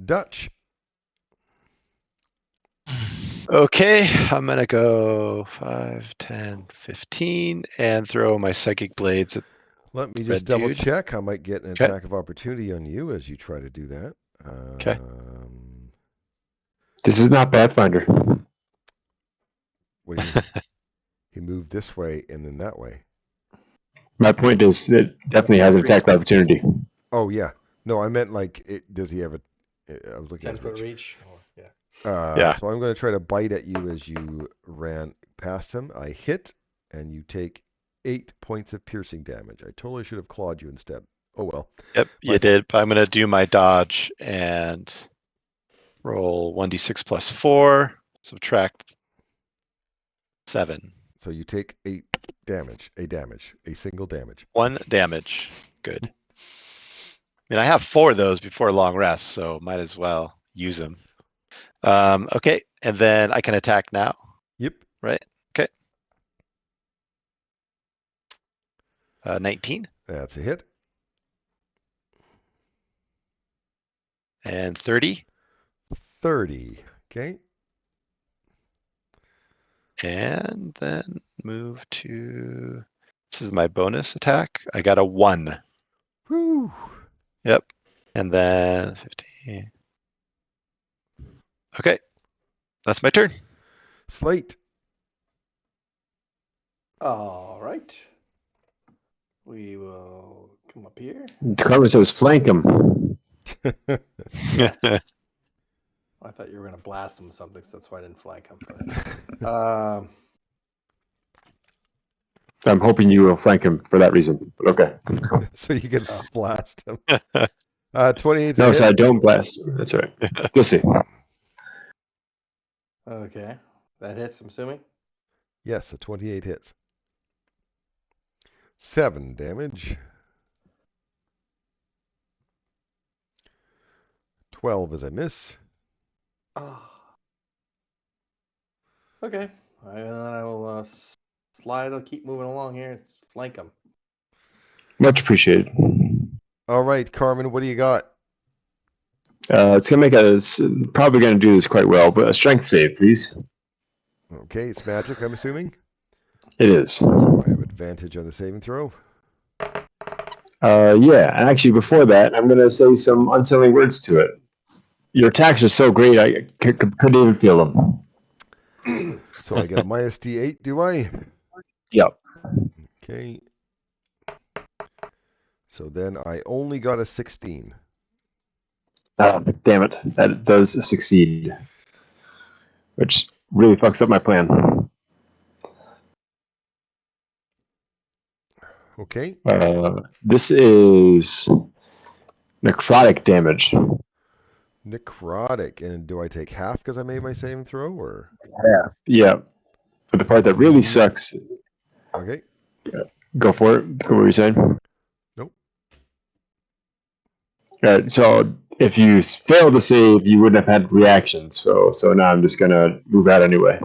Dutch. Okay, I'm gonna go 5, 10, 15, and throw my psychic blades at Let me Red just double dude. check. I might get an Okay. attack of opportunity on you as you try to do that. Okay. This is not Pathfinder. What do you mean? He moved this way and then that way. My point is it definitely has an attack of opportunity. Oh, yeah. No, I meant like, does he have a... I was looking 10 at foot his reach. Or, yeah. Yeah. So I'm going to try to bite at you as you ran past him. I hit, and you take 8 points of piercing damage. I totally should have clawed you instead. Oh, well. Yep, My you fault. did. But I'm gonna do my dodge and roll 1d6 plus 4, subtract 7. So you take 8 damage. A single damage. 1 damage. Good. I mean, I have 4 of those before long rest, so might as well use them. Okay, and then I can attack now, Yep. right? Okay. 19 That's a hit. and 30, 30. Okay. and then move to. This is my bonus attack. I got a 1. Whew. Yep. And then 15. Okay. That's my turn. Slate. All right. We will come up here. Carmen says flank him. I thought you were going to blast him with something, so that's why I didn't flank him. But, I'm hoping you will flank him for that reason. But okay. So you can Oh. blast him. 28 No, a so hit. I don't blast. That's all right. You'll see. okay. That hits, I'm assuming. Yes, a 28 hits. 7 damage. 12 is a miss. Oh. Okay. And then I will slide. I'll keep moving along here. Let's flank him. Much appreciated. All right, Carmen, what do you got? It's gonna make us probably gonna do this quite well, but a strength save, please. Okay, it's magic, I'm assuming. It is. So I have advantage on the saving throw. Yeah, and actually before that, I'm gonna say some unsettling words to it. Your attacks are so great, I couldn't even feel them. So I get a minus D8, do I? Yep. Okay. So then I only got a 16. Damn it, that does succeed, which really fucks up my plan. Okay. This is necrotic damage. Necrotic. And do I take half because I made my saving throw, or? Yeah. But the part that really sucks, Okay. go for it. Go what you're saying. Nope. All right, so if you fail to save, you wouldn't have had reactions. So now I'm just gonna move out anyway.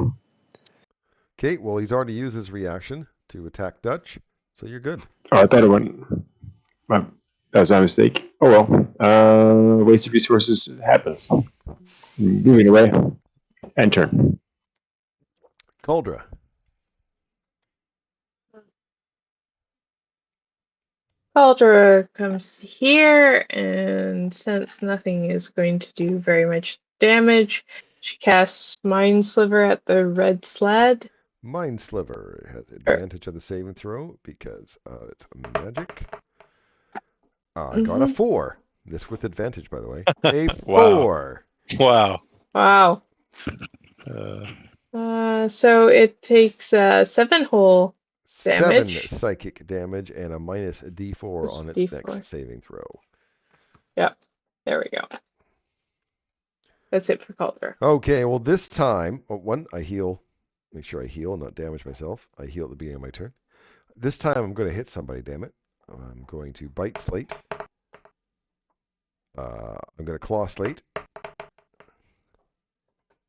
Okay, well, he's already used his reaction to attack Dutch, so you're good. Oh, I thought it went. That was my mistake. Oh well. Waste of resources happens. Moving away. Enter. Cauldra. Caldera comes here, and since nothing is going to do very much damage, she casts Mind Sliver at the red sled. Mind Sliver has advantage on the saving throw because it's magic. I got a 4. This with advantage, by the way. A Wow. 4. Wow. Wow. So it takes 7 whole 7 damage. psychic damage and a minus D4 on its D4. next saving throw. Yep. There we go. That's it for Caldera. Okay, well this time, I heal. Make sure I heal and not damage myself. I heal at the beginning of my turn. This time I'm going to hit somebody, damn it. I'm going to bite slate. I'm going to claw slate.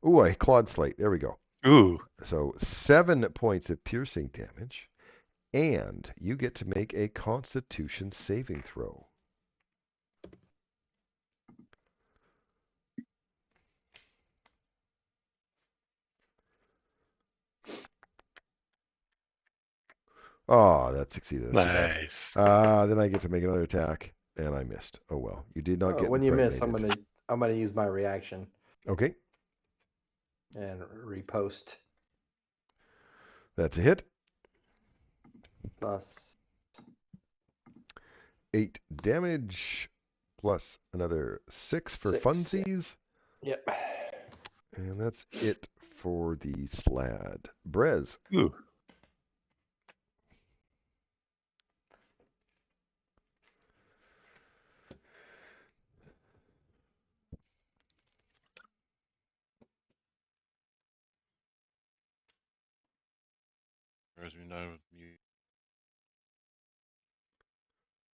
Ooh, I clawed slate. There we go. Ooh. So 7 points of piercing damage. And you get to make a Constitution saving throw. Oh, that succeeded. That's too bad. Nice. Then I get to make another attack, and I missed. Oh well, you did not get When you miss, impregnated. I'm gonna use my reaction Okay, and repost that's a hit. plus 8 damage, plus another 6 for 6, funsies. Yep. And that's it for the slad. Brez. Ooh. Whereas we know you.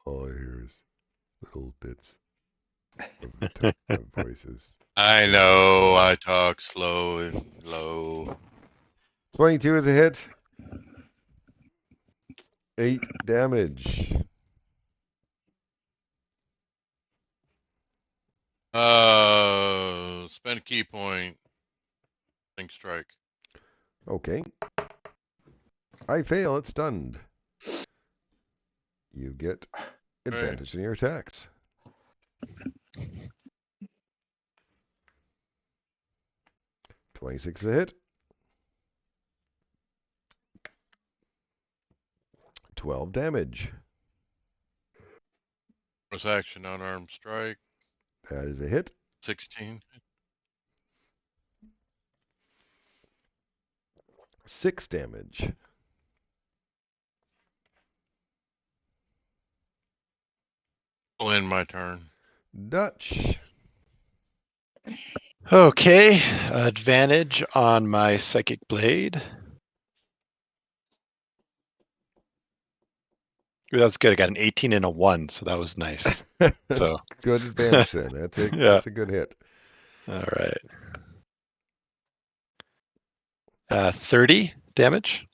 All I hear is little bits of voices. I know I talk slow and low. 22 is a hit. 8 damage. Spend a key point. Think strike. Okay. I fail. It's stunned. You get advantage in your attacks. $26 a hit. 12 damage. Bonus action unarmed strike. That is a hit. 16. 6 damage. I'll end my turn. Dutch. Okay. Advantage on my psychic blade. Ooh, that was good. I got an 18 and a 1, so that was nice. So Good advantage then. That's a, Yeah. that's a good hit. All right. 30 damage.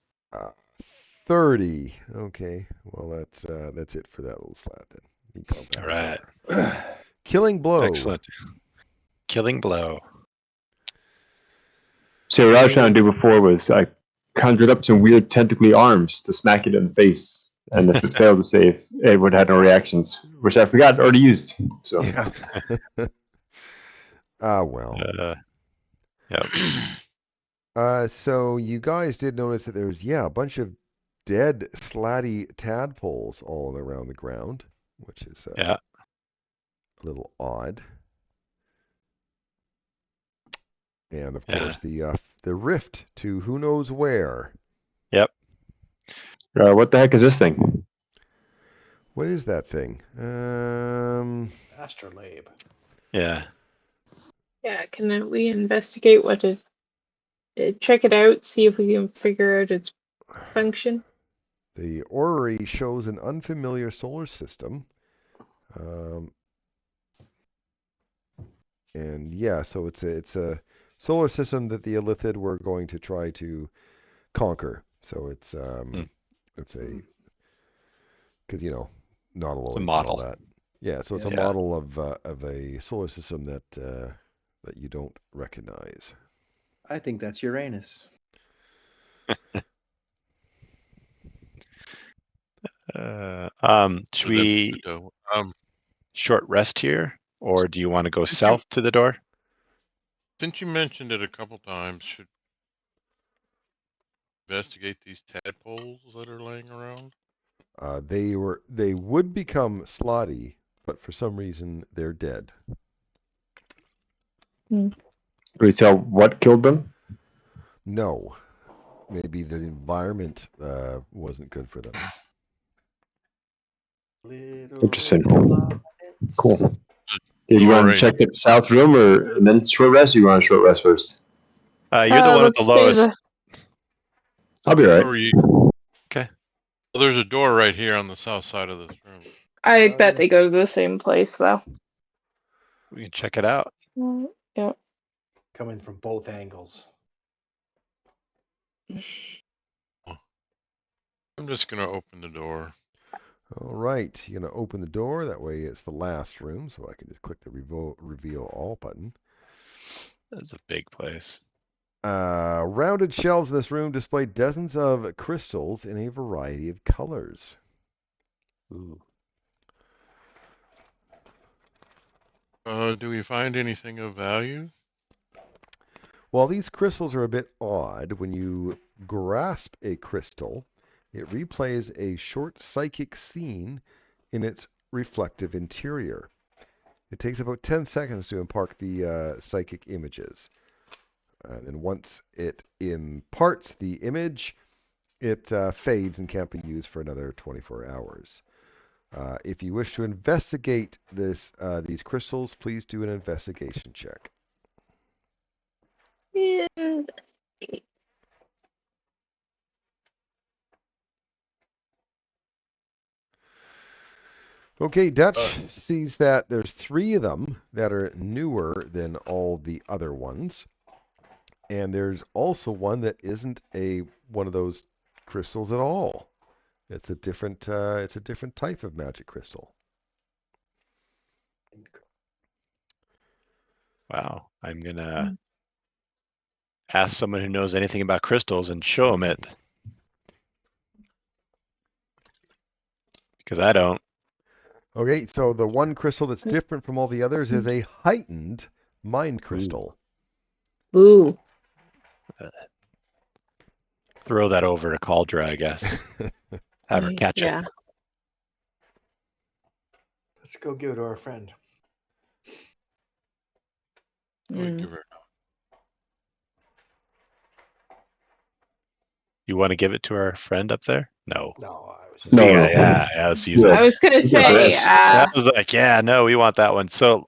30. Okay. Well, that's it for that little slat then. He called that. All right. Killing blow. Excellent. Killing blow. So what I was trying to do before was I conjured up some weird tentacly arms to smack it in the face, and if it failed to save, it would have no reactions, which I forgot already used. So Yeah. Ah, well. Yep. So you guys did notice that there's, a bunch of dead slatty tadpoles all around the ground, which is a little odd. And of course the rift to who knows where. Yep. what the heck is this thing? What is that thing? Astrolabe. Yeah. Yeah, can we investigate what it check it out, see if we can figure out its function? The orrery shows an unfamiliar solar system. And so it's a solar system that the Illithid were going to try to conquer. So it's a, because not It's a and all model. that. Yeah, so it's a model of a solar system that that you don't recognize. I think that's Uranus. Should Or them we tiptoe. short rest here, or do you want to go Since you- south to the door? Since you mentioned it a couple times, should investigate these tadpoles that are laying around? They would become slotty, but for some reason they're dead. Can we tell what killed them? No, maybe the environment wasn't good for them. Little Interesting. robots. Cool. Did you Door want to right check the south room, or and then it's short rest? Or you want a short rest first? You're the one with the Let's do lowest. I'll be all Where right. were you? Okay. Well, there's a door right here on the south side of this room. I bet they go to the same place though. We can check it out. Yeah. Coming from both angles. I'm just gonna open the door. All right, you're going to open the door. That way it's the last room, so I can just click the reveal all button. That's a big place. Rounded shelves in this room display dozens of crystals in a variety of colors. Ooh. Do we find anything of value? While these crystals are a bit odd, when you grasp a crystal, it replays a short psychic scene in its reflective interior. It takes about 10 seconds to impart the psychic images. And once it imparts the image, it fades and can't be used for another 24 hours. If you wish to investigate these crystals, please do an investigation check. Investigate. Okay, Dutch sees that there's 3 of them that are newer than all the other ones. And there's also one that isn't one of those crystals at all. It's a different type of magic crystal. Wow. I'm gonna ask someone who knows anything about crystals and show them it. Because I don't. Okay, so the one crystal that's different from all the others is a heightened mind crystal. Ooh. Throw that over to Cauldra, I guess. Have her catch Yeah. it. Let's go give it to our friend. Give her. You want to give it to our friend up there? No. No, I was just. No, no. Yeah, let's use Yeah. I it. was gonna You got say, this. I was like, yeah, no, we want that one. So,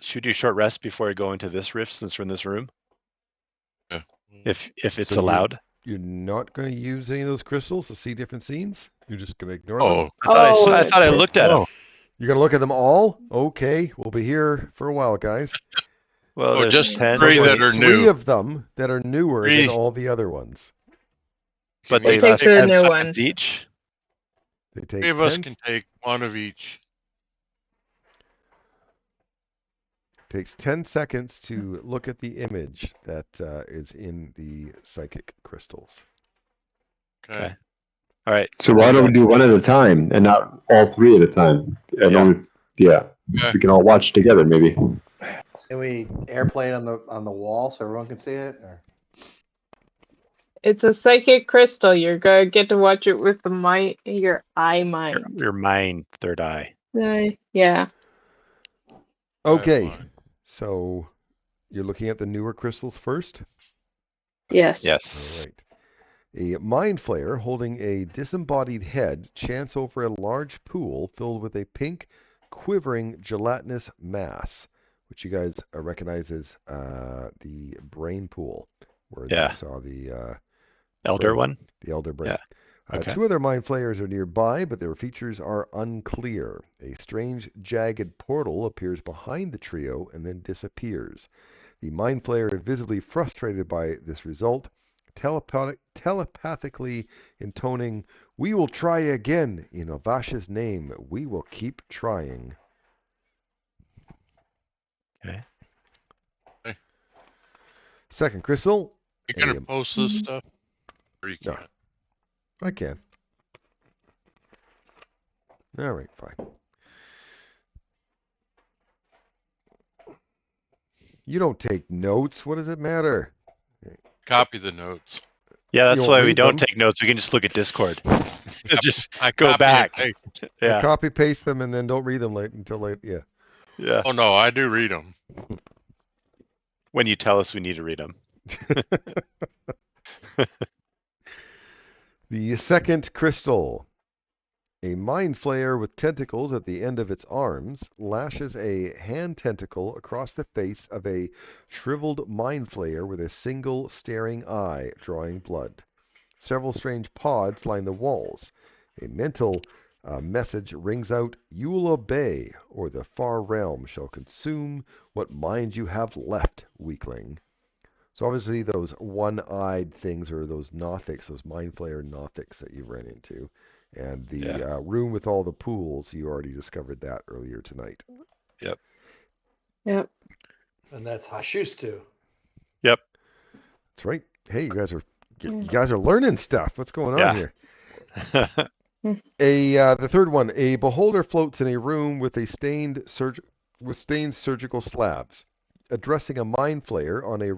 should we do a short rest before we go into this rift since we're in this room? Yeah. If it's So allowed. You're not going to use any of those crystals to see different scenes? You're just going to ignore them? I thought I looked at them. You're going to look at them all? Okay, we'll be here for a while, guys. Well, there's just 10. three There's that are 3 new. of them that are newer than all the other ones. But Can they we take last the 10 new seconds ones. each. They take 3 of us 10 can take one of each. Takes 10 seconds to look at the image that is in the psychic crystals. Okay. All right. So why don't we do one at a time and not all 3 at a time? Yeah. We can all watch together, maybe. Can we airplay it on the wall so everyone can see it? Or? It's a psychic crystal. You're gonna get to watch it with your eye mind. Your mind, third eye. Yeah. Okay, so you're looking at the newer crystals first? Yes. Yes. All right. A mind flayer holding a disembodied head chants over a large pool filled with a pink, quivering, gelatinous mass, which you guys recognize as the brain pool, where you saw the elder brain, one? The elder brain. Yeah. Okay. 2 other mind flayers are nearby, but their features are unclear. A strange, jagged portal appears behind the trio and then disappears. The mind flayer is visibly frustrated by this result, telepathically intoning, "We will try again. In Avash's name, we will keep trying." Okay. Second crystal. You gonna post this stuff? Or you No. can't? I can. All right, fine. You don't take notes. What does it matter? Copy the notes. Yeah, You that's don't why we read don't them. take notes. We can just look at Discord. Just I go copy back. and paste. I Yeah. copy paste them and then don't read them until late. Yeah. Yeah. Oh no, I do read them. When you tell us we need to read them. The second crystal. A mind flayer with tentacles at the end of its arms lashes a hand tentacle across the face of a shriveled mind flayer with a single staring eye, drawing blood. Several strange pods line the walls. A mental message rings out, "You will obey, or the far realm shall consume what mind you have left, weakling." So obviously those one-eyed things are those Nothics, those Mind Flayer Nothics that you ran into. And the room with all the pools, you already discovered that earlier tonight. Yep. Yep. And that's Hashustu. Yep. That's right. Hey, you guys are learning stuff. What's going on here? The third one, a beholder floats in a room with stained surgical slabs, addressing a mind flayer on a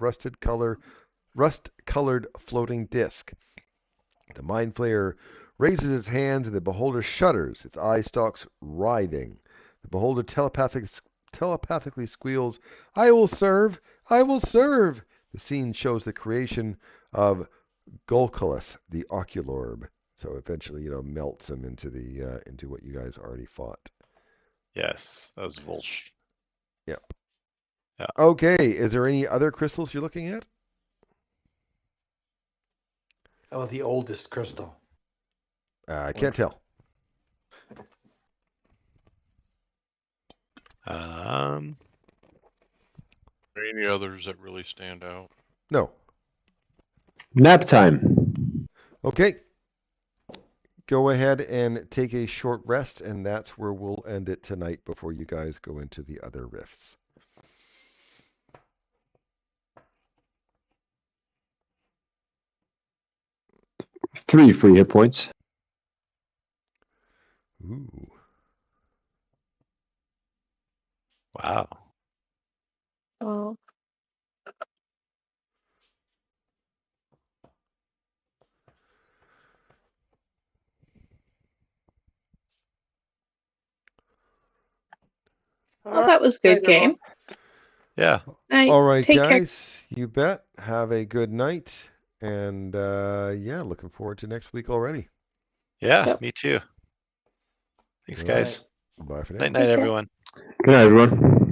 rust-colored floating disc. The mind flayer raises its hands and the beholder shudders, its eye stalks writhing. The beholder telepathically squeals, "I will serve! I will serve!" The scene shows the creation of Golculus, the Oculorb. So eventually, melts him into what you guys already fought. Yes, that was Volsh. Yep. Yeah. Okay, is there any other crystals you're looking at? How about the oldest crystal? I can't tell. Are there any others that really stand out? No. Nap time. Okay. Go ahead and take a short rest, and that's where we'll end it tonight before you guys go into the other rifts. Three free hit points. Ooh. Wow. Oh. Well, that was a good game. Yeah. All right, Take care. guys. You bet. Have a good night. And looking forward to next week already. Yeah, Yep. me too. Thanks, All right. guys. Bye for now. Night, Take care. everyone. Good night, everyone.